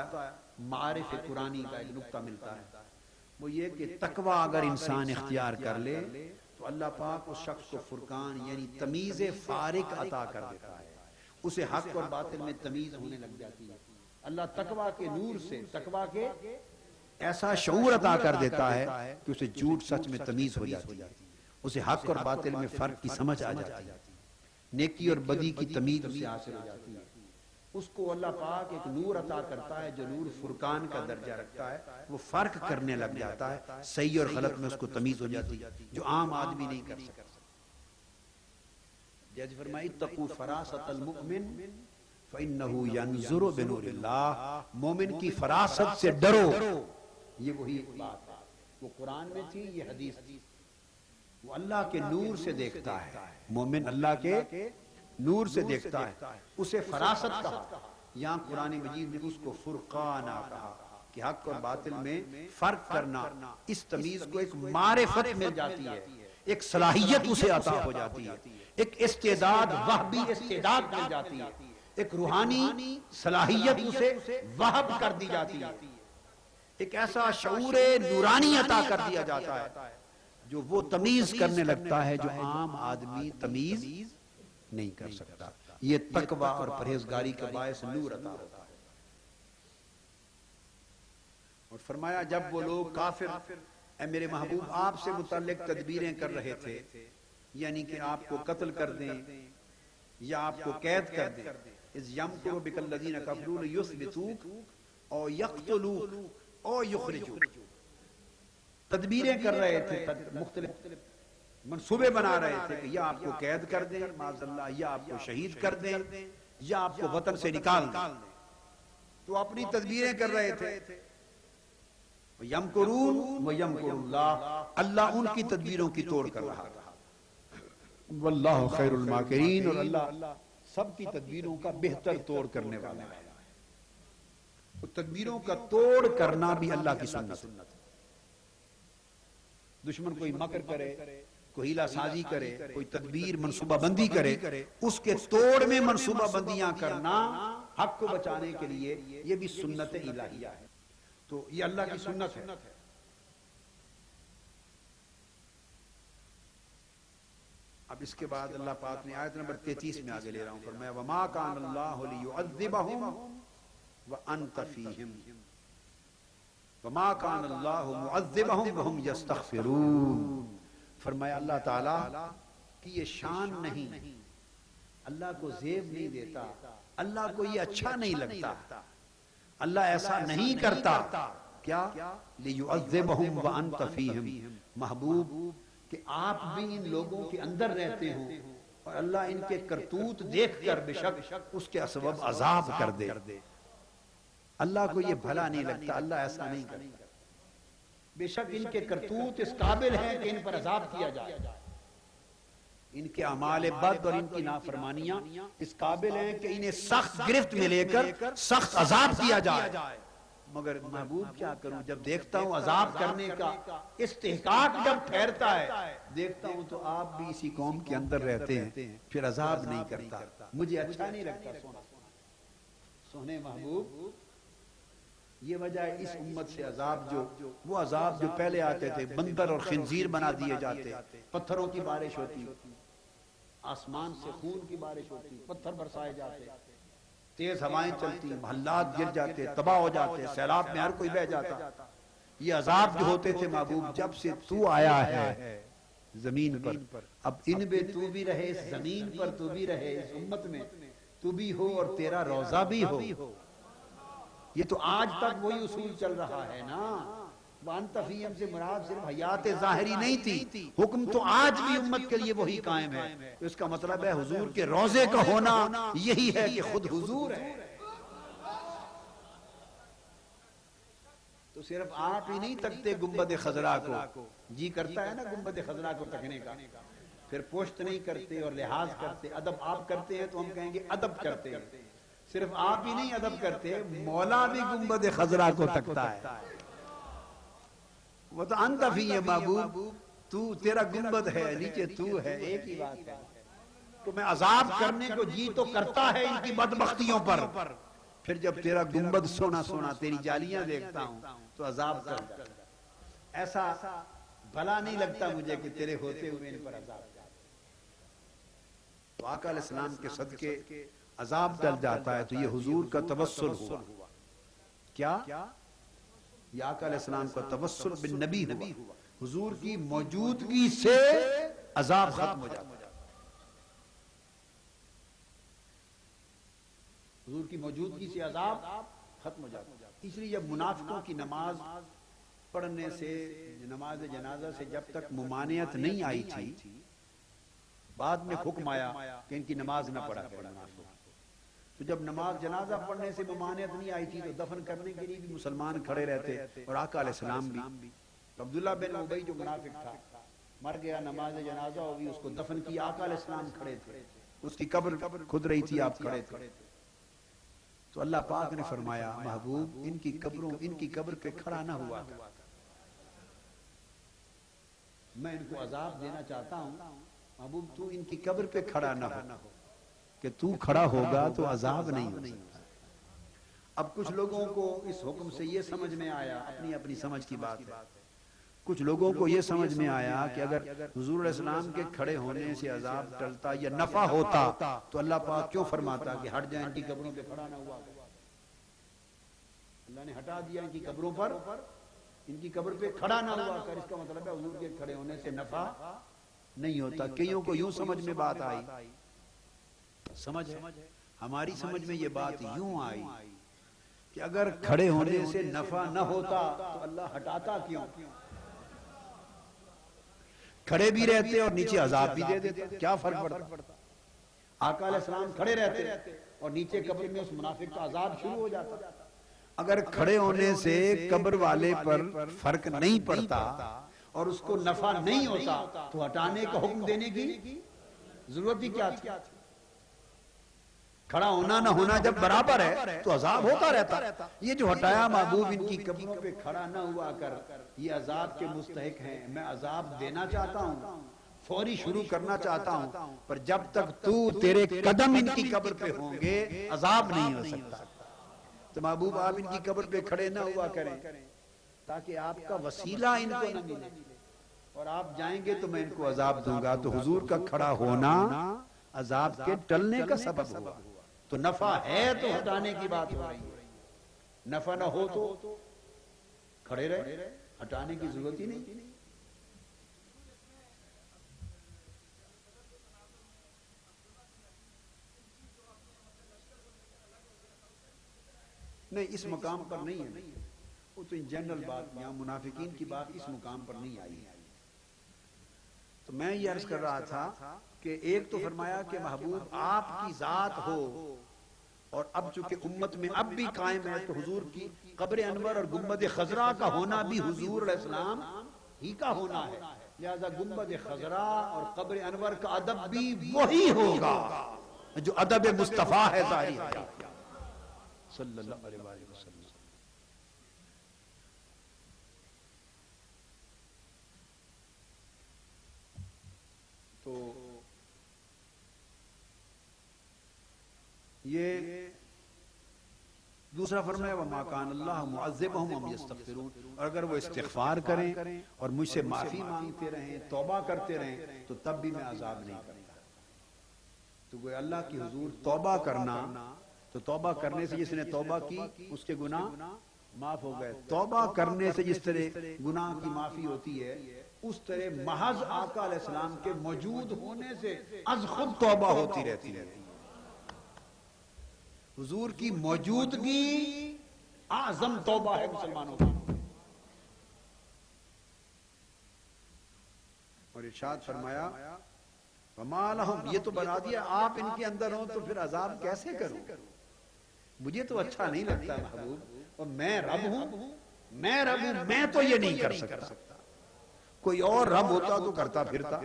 معارف قرآنی کا ایک نقطہ ملتا ہے، وہ یہ کہ تقوی اگر انسان اختیار کر لے تو اللہ پاک اس شخص کو فرقان یعنی تمیز فارق عطا کر دیتا ہے، اسے حق اور باطل میں تمیز ہونے لگ جاتی ہے۔ اللہ تقوی کے نور سے، تقوی کے ایسا شعور عطا کر دیتا ہے کہ اسے جھوٹ سچ میں تمیز ہو جاتی ہے، اسے حق اور باطل میں فرق کی سمجھ آ جاتی ہے، نیکی اور بدی کی تمیز اسے حاصل ہو جاتی ہے۔ اس کو اللہ پاک ایک نور عطا کرتا ہے جو نور فرقان کا درجہ رکھتا ہے، وہ فرق کرنے لگ جاتا ہے، صحیح اور غلط میں اس کو تمیز ہو جاتی ہے جو عام آدمی نہیں کر سکتا۔ جیسے فرمائی اتقوا فراست المؤمن فإنه ينظر بنور اللہ، مومن کی فراست سے ڈرو، یہ وہی بات ہے، وہ قرآن میں تھی، یہ حدیث تھی، وہ اللہ کے نور سے دیکھتا ہے، مومن اللہ کے نور سے دیکھتا ہے، اسے فراست کہا، یہاں قرآن مجید نے اس کو فرقانہ کہا کہ حق اور باطل میں فرق کرنا، اس تمیز کو ایک معرفت مل جاتی ہے، ایک صلاحیت اسے عطا ہو جاتی ہے، ایک استعداد، وہبی استعداد مل جاتی ہے، ایک روحانی صلاحیت اسے وہب کر دی جاتی ہے، ایک ایسا شعور نورانی عطا کر دیا جاتا ہے جو وہ تمیز کرنے لگتا ہے جو عام آدمی تمیز نہیں کر سکتا۔ یہ تقوی اور پرہیزگاری کا باعث نور عطا ہوتا ہے۔ اور فرمایا جب وہ لوگ کافر اے میرے محبوب آپ سے متعلق تدبیریں کر رہے تھے، یعنی کہ آپ کو قتل کر دیں یا آپ کو قید کر دیں، اذ یمکر بک الذین کفروا لیثبتوک او یقتلوک او یخرجوک، تدبیریں کر رہے تھے، مختلف منصوبے بنا رہے تھے کہ یا آپ کو قید کر دیں معاذ اللہ، یا آپ کو شہید کر دیں، یا آپ کو وطن سے نکال دیں. تو اپنی تدبیریں کر رہے تھے. یمکرون ویمکر اللہ، اللہ ان کی تدبیروں کی توڑ کر رہا تھا. واللہ خیر الماکرین، اور اللہ سب کی تدبیروں کا بہتر توڑ کرنے والا ہے. تدبیروں کا توڑ کرنا بھی اللہ کی سنت. دشمن کوئی مکر کرے، کوئی ہیلا سازی کرے، کوئی تدبیر منصوبہ بندی کرے، اس کے توڑ میں منصوبہ بندیاں کرنا حق کو بچانے کے لیے، یہ بھی سنت الہیہ ہے. تو یہ اللہ کی سنت ہے. اب اس کے بعد اللہ پاک نے آیت نمبر 33 میں آگے لے رہا ہوں، فرمایا وَمَا كَانَ اللَّهُ لِيُعَذِّبَهُمْ وَأَنْتَ فِيهِمْ وَمَا كَانَ اللَّهُ مُعَذِّبَهُمْ وَهُمْ يَسْتَغْفِرُونَ. فرمایا اللہ تعالیٰ کی یہ شان نہیں، اللہ کو زیب نہیں دیتا، اللہ کو یہ اچھا نہیں لگتا، اللہ ایسا نہیں کرتا. کیا؟ لِيُعَذِّبَهُمْ وَأَنْتَ فِيهِمْ، محبوب کہ آپ بھی ان لوگوں کے اندر رہتے ہوں اور اللہ ان کے کرتوت دیکھ کر بے شک اس کے سبب عذاب کر دے. اللہ کو یہ بھلا نہیں لگتا، اللہ ایسا نہیں کرتا. بے شک ان کے کرتوت اس قابل ہیں کہ ان پر عذاب کیا جائے. ان کے اعمال بد اور ان کی نافرمانیاں اس قابل ہیں کہ انہیں سخت گرفت میں لے کر سخت عذاب کیا جائے. مگر محبوب کیا کروں، جب دیکھتا ہوں عذاب کرنے کا استحقاق جب ٹھہرتا ہے، دیکھتا ہوں تو آپ بھی اسی قوم کے اندر رہتے ہیں، پھر عذاب نہیں کرتا. مجھے اچھا نہیں لگتا. سونے محبوب، یہ وجہ ہے اس امت سے عذاب، وہ عذاب جو پہلے آتے تھے، بندر اور خنزیر بنا دیے جاتے، پتھروں کی بارش ہوتی، آسمان سے خون کی بارش ہوتی، پتھر برسائے جاتے، تیز ہوائیں چلتی، محلات گر جاتے، تباہ ہو جاتے، سیلاب میں ہر کوئی بہہ جاتا. یہ عذاب جو ہوتے تھے محبوب، جب سے تو آیا ہے زمین پر، اب ان بے تو بھی رہے، اس زمین پر تو بھی رہے، اس امت میں تو بھی ہو اور تیرا روزہ بھی ہو. یہ تو آج تک وہی اصول چل رہا ہے نا. وَأَنْتَ فِيهِمْ سے مراد صرف حیات ظاہری نہیں تھی، حکم تو آج بھی امت کے لیے وہی قائم ہے. تو اس کا مطلب ہے حضور کے روزے کا ہونا یہی ہے کہ خود حضور ہے. تو صرف آپ ہی نہیں تکتے گنبد خضرا کو، جی کرتا ہے نا گنبد خضرا کو تکنے کا، پھر پوشت نہیں کرتے اور لحاظ کرتے. ادب آپ کرتے ہیں تو ہم کہیں گے ادب کرتے ہیں. صرف آپ ہی نہیں ادب کرتے، مولا بھی گنبد خضرا کو تکتا ہے. وہ تو انت فی ہے محبوب، تو تیرا گنبد ہے، نیچے تو ہے، ایک ہی بات ہے. تو میں عذاب کرنے کو جی تو کرتا ہے ان کی بدبختیوں پر، پھر جب تیرا گنبد سونا سونا تیری جالیاں دیکھتا ہوں تو عذاب کرتا ہے. ایسا بھلا نہیں لگتا مجھے کہ تیرے ہوتے ہوئے ان پر عذاب. تو آقا علیہ السلام کے صدقے عذاب ٹل جاتا ہے. تو یہ حضور کا توسل ہوا. کیا؟ یہ آقا علیہ السلام کا توسل بالنبی ہوا. حضور کی موجودگی سے عذاب ختم ہو جاتا ہے. حضور کی موجودگی سے عذاب ختم ہو جاتا ہے. اس لیے جب منافقوں کی نماز پڑھنے سے، نماز جنازہ سے جب تک ممانعت نہیں آئی تھی، بعد میں حکم آیا کہ ان کی نماز نہ پڑھا کریں منافق. تو جب نماز جنازہ پڑھنے سے ممانعت نہیں آئی تھی تو دفن کرنے کے لیے بھی مسلمان کھڑے رہتے، اور آقا علیہ السلام بھی. عبداللہ بن ابی جو منافق تھا مر گیا، نماز جنازہ ہوئی، اس کو دفن کیا، آقا علیہ السلام کھڑے تھے، اس کی قبر کھد رہی تھی، آپ کھڑے تھے. تو اللہ پاک نے فرمایا محبوب ان کی قبر پہ کھڑا نہ ہوا کر، میں ان کو عذاب دینا چاہتا ہوں. محبوب تو ان کی قبر پہ کھڑا نہ ہو، کہ تو کھڑا ہوگا تو عذاب نہیں ہو سکتا. اب کچھ لوگوں کو اس حکم سے یہ سمجھ میں آیا، اپنی اپنی سمجھ کی بات ہے، کچھ لوگوں کو یہ سمجھ میں آیا کہ اگر حضور علیہ السلام کے کھڑے ہونے سے عذاب ٹلتا یا نفع ہوتا تو اللہ پاک کیوں فرماتا کہ ہٹ جائیں ان کی قبروں پہ کھڑا نہ ہوا. اللہ نے ہٹا دیا ان کی قبروں پر، ان کی قبر پہ کھڑا نہ ہوا کر. اس کا مطلب ہے حضور کے کھڑے ہونے سے نفع نہیں ہوتا. کئیوں کو یوں سمجھ میں بات آئی، سمجھ ہے ہماری سمجھ میں یہ بات یوں آئی کہ اگر کھڑے ہونے سے نفع نہ ہوتا تو اللہ ہٹاتا کیوں؟ کھڑے بھی رہتے اور نیچے عذاب بھی دے دیتے، کیا فرق پڑتا؟ آقا علیہ السلام کھڑے رہتے اور نیچے قبر میں اس منافق کا عذاب شروع ہو جاتا. اگر کھڑے ہونے سے قبر والے پر فرق نہیں پڑتا اور اس کو نفع نہیں ہوتا تو ہٹانے کا حکم دینے کی ضرورت ہی کیا تھی؟ کھڑا ہونا نہ ہونا جب برابر ہے تو عذاب ہوتا رہتا. یہ جو ہٹایا محبوب ان کی قبروں پہ کھڑا نہ ہوا کر یہ عذاب کے مستحق ہیں. میں عذاب دینا چاہتا ہوں, فوری شروع کرنا چاہتا ہوں, پر جب تک تیرے قدم ان کی قبر پہ ہوں گے عذاب نہیں ہو سکتا. تو محبوب آپ ان کی قبر پہ کھڑے نہ ہوا کریں تاکہ آپ کا وسیلہ ان کو نہ ملے, اور آپ جائیں گے تو میں ان کو عذاب دوں گا. تو حضور کا کھڑا ہونا عذاب کے ٹلنے کا سبب ہوا. تو نفع ہے تو ہٹانے کی بات ہو رہی ہے, نفع نہ ہو تو کھڑے رہے, ہٹانے کی ضرورت ہی نہیں. نہیں, اس مقام پر نہیں ہے, وہ تو جنرل بات, یہاں منافقین کی بات اس مقام پر نہیں آئی ہے. تو میں یہ عرض کر رہا تھا کہ ایک تو فرمایا کہ محبوب آپ کی ذات ہو, اور اب چونکہ امت میں اب بھی قائم ہے تو حضور کی قبر انور اور گنبد خضرا کا ہونا بھی حضور علیہ السلام ہی کا ہونا ہے. لہذا گنبد خضرا اور قبر انور کا ادب بھی وہی ہوگا جو ادب مصطفیٰ ہے ظاہری صلی اللہ علیہ وسلم. تو یہ دوسرا فرمایا وَمَا كَانَ اللَّهُ مُعَذِّبَهُمْ وَهُمْ يَسْتَغْفِرُونَ, اور اگر وہ استغفار کریں اور مجھ سے معافی مانگتے رہیں, توبہ کرتے رہیں, تو تب بھی میں عذاب نہیں کرتا. تو کوئی اللہ کی حضور توبہ کرنا, تو توبہ کرنے سے جس نے توبہ کی اس کے گناہ معاف ہو گئے. توبہ کرنے سے جس طرح گناہ کی معافی ہوتی ہے اس طرح محض آقا علیہ السلام کے موجود ہونے سے از خود توبہ ہوتی رہتی ہے. حضور کی موجودگی اعظم توبہ ہے مسلمانوں کی. اور ارشاد فرمایا وَمَا لَهُمْ, یہ تو بنا دیا آپ ان کے اندر ہوں تو پھر عذاب کیسے کروں؟ مجھے تو اچھا نہیں لگتا محبوب, اور میں رب ہوں, میں تو یہ نہیں کر سکتا. کوئی اور رب ہوتا تو کرتا پھرتا,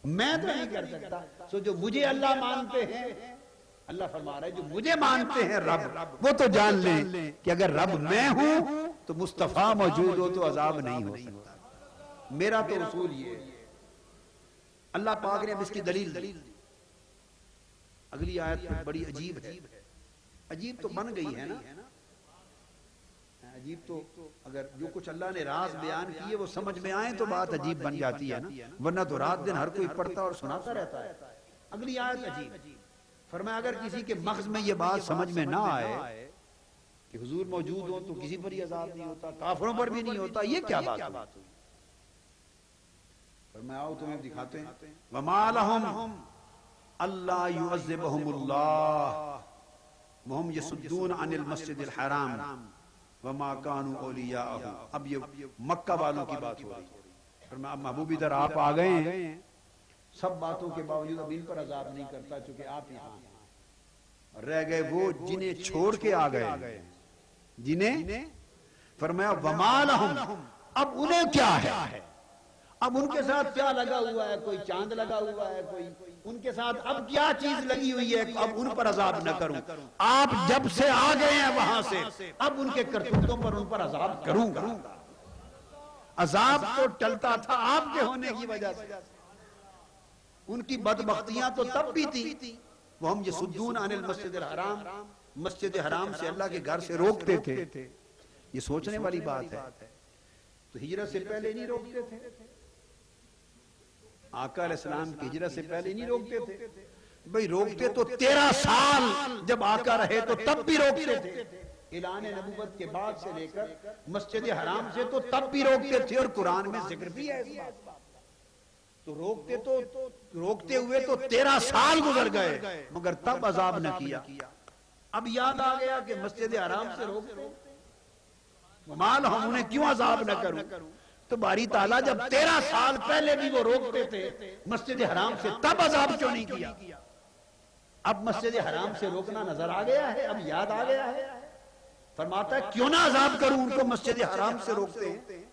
میں تو نہیں کر سکتا. سو جو مجھے اللہ مانتے ہیں, اللہ فرما رہا ہے جو مجھے مانتے ہیں رب, وہ تو جان لیں کہ اگر رب میں ہوں تو مصطفیٰ موجود ہو تو عذاب نہیں ہو سکتا. میرا تو اصول یہ ہے. اللہ پاک نے اب اس کی دلیل دی. اگلی آیت بڑی عجیب ہے. عجیب تو بن گئی ہے نا, عجیب تو اگر جو کچھ اللہ نے راز بیان کیے وہ سمجھ میں آئیں تو بات عجیب بن جاتی ہے نا, ورنہ تو رات دن ہر کوئی پڑھتا اور سناتا رہتا ہے. اگلی آیت عجیب. فرمایا اگر کسی کے مغز میں یہ بات سمجھ میں نہ آئے کہ حضور موجود ہو تو کسی پر ہی عذاب نہیں ہوتا, کافروں پر بھی نہیں ہوتا, یہ کیا بات ہوئی؟ فرمایا آؤ تمہیں دکھاتے ہیں. وَمَا لَهُمْ أَلَّا يُعَذِّبَهُمُ اللَّهُ وَهُمْ يَصُدُّونَ عَنِ الْمَسْجِدِ الْحَرَامِ وَمَا كَانُوا أَوْلِيَاءَهُ. اب یہ مکہ والوں کی بات ہو رہی ہے. فرمایا محبوب ادھر آپ آ گئے ہیں, سب باتوں کے باوجود اب ان پر عذاب نہیں کرتا چونکہ آپ یہاں ہیں. رہ گئے وہ جنہیں چھوڑ کے آ گئے, جنہیں فرمایا وَمَا لَهُمْ, اب انہیں کیا ہے, اب ان کے ساتھ کیا لگا ہوا ہے, کوئی چاند لگا ہوا ہے, کوئی ان کے ساتھ اب کیا چیز لگی ہوئی ہے, اب ان پر عذاب نہ کروں. آپ جب سے آ گئے ہیں وہاں سے اب ان کے کرتوتوں پر ان پر عذاب کروں گا. عذاب تو ٹلتا تھا آپ کے ہونے کی وجہ سے, ان کی بدبختیاں تو تب بھی تھی. وہ ہم یصدون عن المسجد الحرام, مسجد حرام سے اللہ کے گھر سے روکتے تھے. یہ سوچنے والی بات ہے. تو ہجرت سے پہلے نہیں روکتے تھے, آقا علیہ السلام کی ہجرت سے پہلے نہیں روکتے تھے. بھئی روکتے تو 13 سال جب آقا رہے تو تب بھی روکتے تھے. اعلان نبوت کے بعد سے لے کر مسجد حرام سے تو تب بھی روکتے تھے, اور قرآن میں ذکر بھی ہے اس بات. تو روکتے ہوئے تو 13 سال گزر گئے مگر تب عذاب نہ کیا. اب یاد آ گیا کہ مسجد حرام سے روکتے, مال ہم انہیں کیوں عذاب نہ کروں. تو باری تعالیٰ جب 13 سال پہلے بھی وہ روکتے تھے مسجد حرام سے, تب عذاب کیوں نہیں کیا؟ اب مسجد حرام سے روکنا نظر آ گیا ہے، اب یاد آ گیا ہے، فرماتا ہے کیوں نہ عذاب کروں ان کو مسجد حرام سے روکتے ہیں،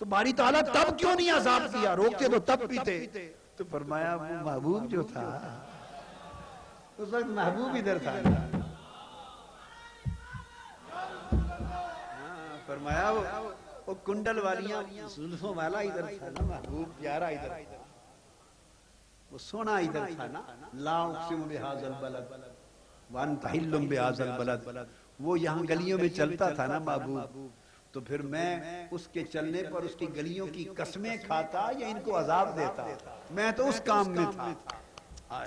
تو باری تعالیٰ تب کیوں نہیں عذاب کیا، روکتے تو تب بھی تھے. تو فرمایا وہ محبوب جو تھا اس وقت محبوب ادھر تھا. فرمایا وہ کنڈل والیاں زلفوں والا ادھر تھا نا، محبوب پیارا ادھر تھا، وہ سونا ادھر تھا نا. لا اقسم بہذا البلد وانت حل بہذا البلد، وہ یہاں گلیوں میں چلتا تھا نا محبوب، تو پھر میں اس کے چلنے پر اس کی گلیوں کی قسمیں کھاتا یا ان کو عذاب دیتا، میں تو اس کام میں تھا.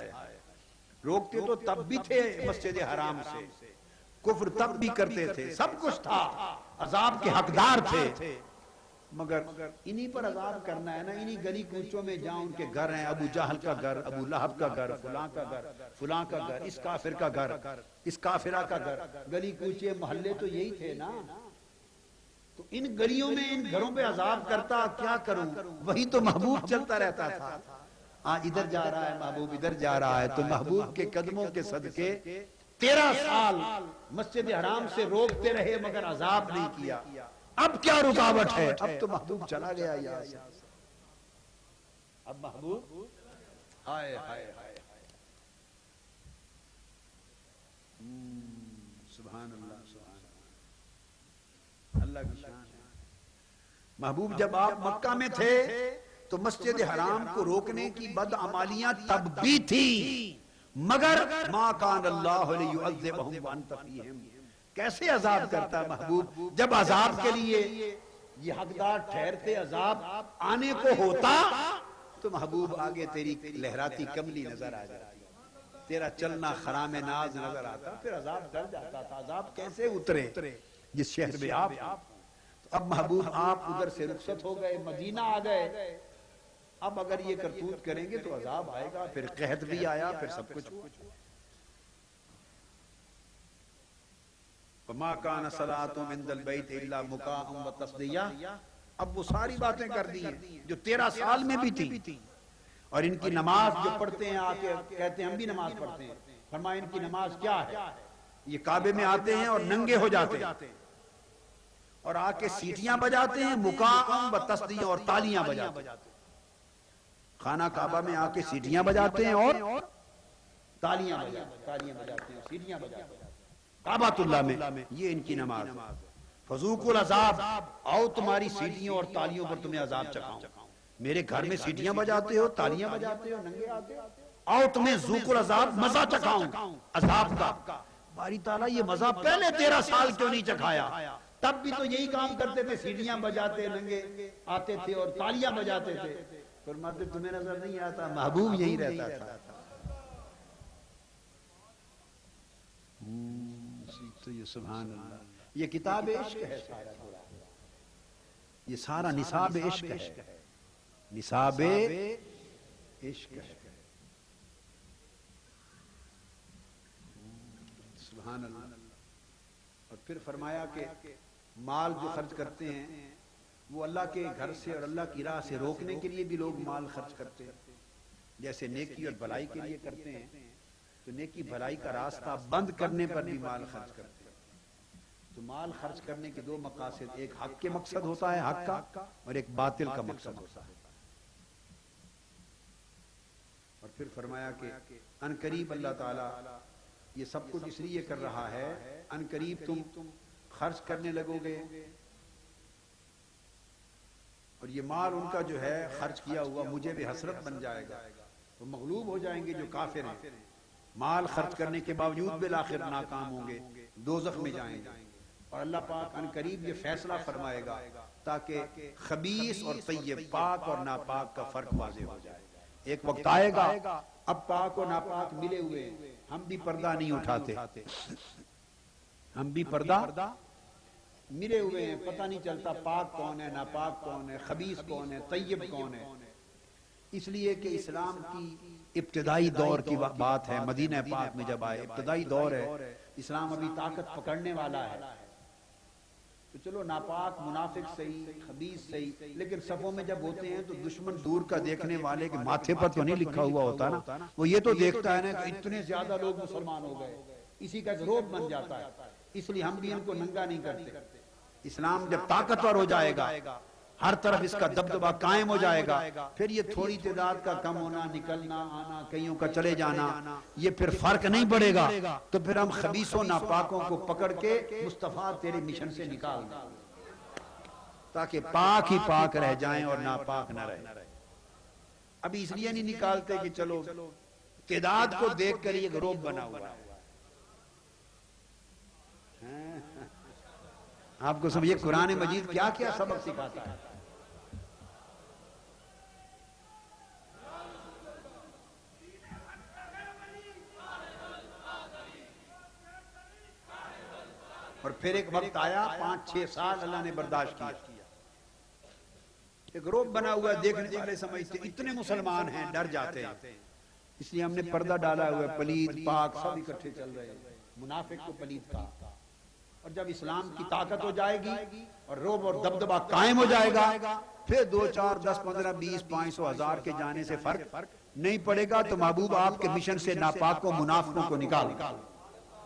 روکتے تو تب بھی تھے مسجد حرام سے، کفر تب بھی کرتے تھے، سب کچھ تھا، عذاب کے حقدار تھے، مگر انہی پر عذاب کرنا ہے نا. انہی گلی کوچوں میں جہاں ان کے گھر ہیں، ابو جہل کا گھر، ابو لہب کا گھر، فلاں کا گھر، فلاں کا گھر، اس کافر کا گھر، اس کافرہ کا گھر، گلی کوچے محلے تو یہی تھے نا. تو ان گلیوں میں ان گھروں پہ عذاب کرتا، کیا کروں، وہی تو محبوب چلتا رہتا تھا. ادھر جا رہا ہے محبوب، ادھر جا رہا ہے، تو محبوب کے قدموں کے صدقے 13 سال مسجد حرام سے روکتے رہے مگر عذاب نہیں کیا. اب کیا رکاوٹ ہے، اب تو محبوب چلا گیا یہاں سے. اب محبوب ہائے ہائے ہائے سبحان اللہ، سبحان اللہ، اللہ کی شان ہے. محبوب جب آپ مکہ میں تھے تو مسجد حرام کو روکنے کی بدعمالیاں تب بھی تھی، مگر ما کان اللہ لیعذبہم وانت فیہم. کیسے عذاب کرتا محبوب، جب عذاب کے لیے یہ حقدار ٹھہرتے، عذاب آنے کو ہوتا تو محبوب آگے تیری لہراتی کملی نظر آ جاتی، تیرا چلنا خرام ناز نظر آتا، پھر عذاب ڈر جاتا تھا. عذاب کیسے اترے جس شہر میں آپ. اب محبوب آپ ادھر سے رخصت ہو گئے، مدینہ آ گئے، اب اگر یہ کرتوت کریں گے تو عذاب آئے گا. پھر قحط بھی آیا، پھر سب کچھ ہوا. وَمَا كَانَ صَلَاتُهُمْ عِندَ الْبَيْتِ إِلَّا مُكَاءً وَتَصْدِيَةً. اب وہ ساری باتیں کر دی ہیں جو 13 سال میں بھی تھی. اور ان کی نماز جو پڑھتے ہیں آکے کہتے ہیں ہم بھی نماز پڑھتے ہیں، فرمایا ان کی نماز کیا ہے، یہ کعبے میں آتے ہیں اور ننگے ہو جاتے ہیں اور آ کے سیٹیاں بجاتے ہیں، مُكَاءً وَتَصْدِيَةً، اور تالیاں بجاتے ہیں. خانہ کعبہ میں آ کے سیٹیاں بجاتے ہیں اور تالیاں بجاتے ہیں، سیٹیاں بجاتے ہیں کعبۃ اللہ میں. یہ ان کی نماز. فذوقوا العذاب، آؤ تمہاری سیٹیوں اور تالیوں پر تمہیں عذاب چکھاؤں. میرے گھر میں سیٹیاں بجاتے ہو، تالیاں بجاتے ہو، ننگے آتے ہو، آؤ تمہیں ذوقوا العذاب، مزہ چکھاؤں عذاب کا. باری تعالیٰ یہ مزہ پہلے 13 سال کیوں نہیں چکھایا؟ تب بھی تو یہی کام کرتے تھے، سیٹیاں بجاتے، ننگے آتے تھے اور تالیاں بجاتے تھے. فرماتے تمہیں نظر نہیں آتا، محبوب یہی رہتا تھا. تو یہ سبحان اللہ، یہ کتاب عشق ہے سارا، یہ سارا نصاب عشق ہے، نصاب عشق ہے. سبحان اللہ. اور پھر فرمایا کہ مال جو خرچ کرتے ہیں وہ اللہ کے گھر سے اور اللہ کی راہ سے روکنے کے لیے بھی لوگ مال خرچ کرتے ہیں، جیسے نیکی اور بھلائی کے لیے کرتے ہیں، تو نیکی بھلائی کا راستہ بند کرنے پر بھی مال خرچ کرتے ہیں. تو مال خرچ کرنے کے 2 مقاصد، ایک حق کے مقصد ہوتا ہے، حق کا، اور ایک باطل کا مقصد ہوتا ہے. اور پھر فرمایا کہ ان قریب اللہ تعالیٰ یہ سب کچھ اس لیے کر رہا ہے، ان قریب تم خرچ کرنے لگو گے اور یہ مال ان کا جو ہے خرچ کیا ہوا مجھے بھی حسرت بن جائے گا، وہ مغلوب ہو جائیں گے جو کافر ہیں، مال خرچ کرنے کے باوجود بالآخر ناکام ہوں گے، دوزخ میں جائیں گے. اور اللہ پاک ان قریب یہ فیصلہ فرمائے گا تاکہ خبیث اور طیب، پاک اور ناپاک کا فرق واضح ہو جائے. ایک وقت آئے گا اب پاک اور ناپاک ملے ہوئے، ہم بھی پردہ نہیں اٹھاتے، ہم بھی پردہ ملے ہوئے ہیں، پتہ نہیں چلتا پاک کون ہے، ناپاک کون ہے، خبیث کون ہے، طیب کون ہے. اس لیے کہ اسلام کی ابتدائی دور کی بات ہے، مدینہ پاک میں جب آئے ابتدائی دور ہے، اسلام ابھی طاقت پکڑنے والا ہے. تو چلو ناپاک منافق صحیح، خبیث صحیح، لیکن صفوں میں جب ہوتے ہیں تو دشمن دور کا دیکھنے والے کے ماتھے پر تو نہیں لکھا ہوا ہوتا نا، وہ یہ تو دیکھتا ہے نا کہ اتنے زیادہ لوگ مسلمان ہو گئے، اسی کا روب بن جاتا ہے. اس لیے ہم بھی ان کو ننگا نہیں کرتے. اسلام جب طاقتور ہو جائے گا، ہر طرف اس کا دبدبہ قائم ہو جائے گا، پھر یہ تھوڑی تعداد کا کم ہونا، نکلنا آنا، کئیوں کا چلے جانا، یہ پھر فرق نہیں پڑے گا. تو پھر ہم خبیثوں ناپاکوں کو پکڑ کے مصطفیٰ تیرے مشن سے نکال دیں تاکہ پاک ہی پاک رہ جائیں اور ناپاک نہ رہے. ابھی اس لیے نہیں نکالتے کہ چلو تعداد کو دیکھ کر یہ گروہ بنا ہوا ہے. آپ کو سمجھے قرآن مجید کیا کیا سبق سکھاتا ہے. اور پھر ایک وقت آیا 5-6 سال اللہ نے برداشت کیا. ایک گروہ بنا ہوا دیکھنے والے سمجھتے اتنے مسلمان ہیں، ڈر جاتے ہیں. اس لیے ہم نے پردہ ڈالا ہوا ہے، پلید پاک سب اکٹھے چل رہے ہیں. منافق کو پلید کہا. اور جب اسلام کی طاقت ہو جائے گی اور رعب اور دبدبہ قائم ہو جائے گا، پھر 2 4 10 15 20 500 1000 کے جانے سے فرق نہیں پڑے گا. تو محبوب آپ کے مشن سے ناپاکوں منافقوں کو نکال،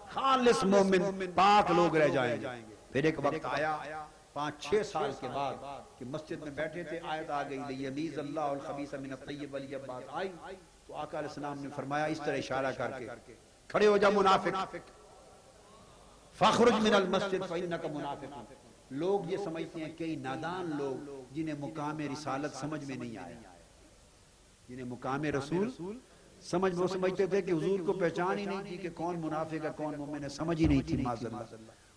خالص مومن پاک لوگ رہ جائیں گے. پھر ایک وقت آیا 5-6 سال کے بعد کہ مسجد میں بیٹھے تھے، آیت آ گئی لیمیز اللہ الخبیث من الطیب. والی جب بات آئی تو آقا علیہ السلام نے فرمایا اس طرح اشارہ کر کے، کھڑے ہو جا منافق، فخرج من المسجد فإنک منافق. لوگ یہ سمجھتے ہیں کئی نادان لوگ جنہیں مقام رسالت سمجھ میں نہیں آیا، جنہیں مقام رسول وہ سمجھتے تھے کہ حضور کو پہچان ہی نہیں تھی کہ کون منافق ہے کون مومن ہے، سمجھ ہی نہیں تھی. معاذ اللہ.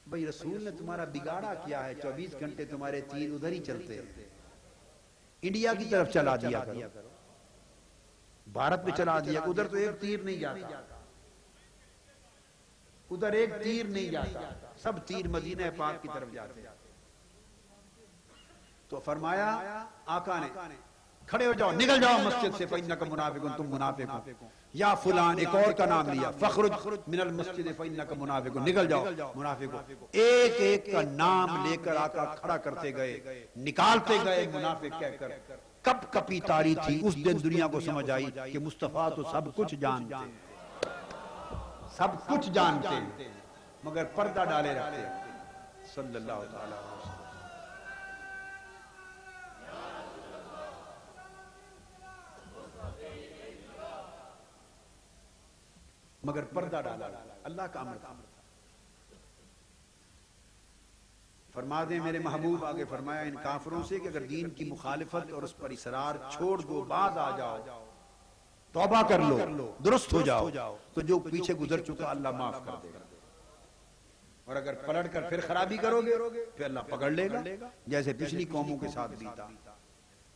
بھئی رسول نے تمہارا بگاڑا کیا ہے؟ 24 گھنٹے تمہارے تیر ادھر ہی چلتے ہیں. انڈیا کی طرف چلا دیا کرو، بھارت میں چلا دیا، ادھر تو ایک تیر نہیں جاتا، ادھر ایک تیر نہیں جاتا، سب تیر مدینہ پاک کی طرف جاتے ہیں. تو فرمایا آقا نے کھڑے ہو جاؤ، نکل جاؤ مسجد سے، فإنک منافق، تم منافق ہو. یا فلان ایک اور کا نام لیا، فخرج من المسجد فإنک منافق، نکل جاؤ منافق ہو. ایک ایک کا نام لے کر آقا کھڑا کرتے گئے، نکالتے گئے منافق کہہ کر. کب کپی تاری تھی اس دن دنیا کو سمجھ آئی کہ مصطفیٰ تو سب کچھ جانتے ہیں، سب کچھ جانتے ہیں مگر پردہ ڈالے رکھتے ہیں. صلی اللہ تعالی علیہ وسلم. مگر پردہ ڈالا، اللہ کا امر تھا. فرما دیں میرے محبوب آگے فرمایا ان کافروں سے کہ اگر دین کی مخالفت اور اس پر اصرار چھوڑ دو، باز آ جاؤ، توبہ کر لو، درست ہو جاؤ، تو جو پیچھے گزر چکا اللہ معاف کر دے گا. اور اگر پلٹ کر پھر خرابی کرو گے پھر اللہ پکڑ لے گا، جیسے پچھلی قوموں کے ساتھ بیتا.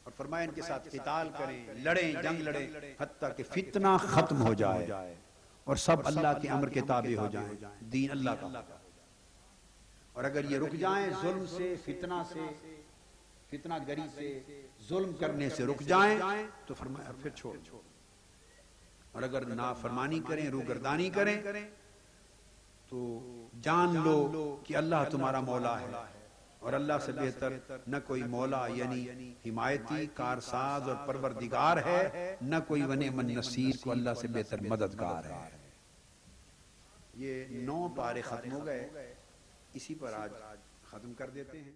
اور فرمایا ان کے ساتھ قتال کریں، لڑیں، جنگ لڑیں، حتیٰ کہ فتنہ ختم ہو جائے اور سب اللہ کے امر کے تابع ہو جائیں، دین اللہ کا. اور اگر یہ رک جائیں ظلم سے، فتنہ گری سے، ظلم کرنے سے رک جائیں تو فرمایا پھر چھوڑ. اور اگر نافرمانی کریں، روگردانی کریں تو جان لو کہ اللہ تمہارا مولا ہے، اور اللہ سے بہتر نہ کوئی مولا یعنی حمایتی، کارساز اور پروردگار ہے، نہ کوئی ونعم النصیر کو اللہ سے بہتر مددگار ہے. یہ 9 پارے ختم ہو گئے، اسی پر آج ختم کر دیتے ہیں.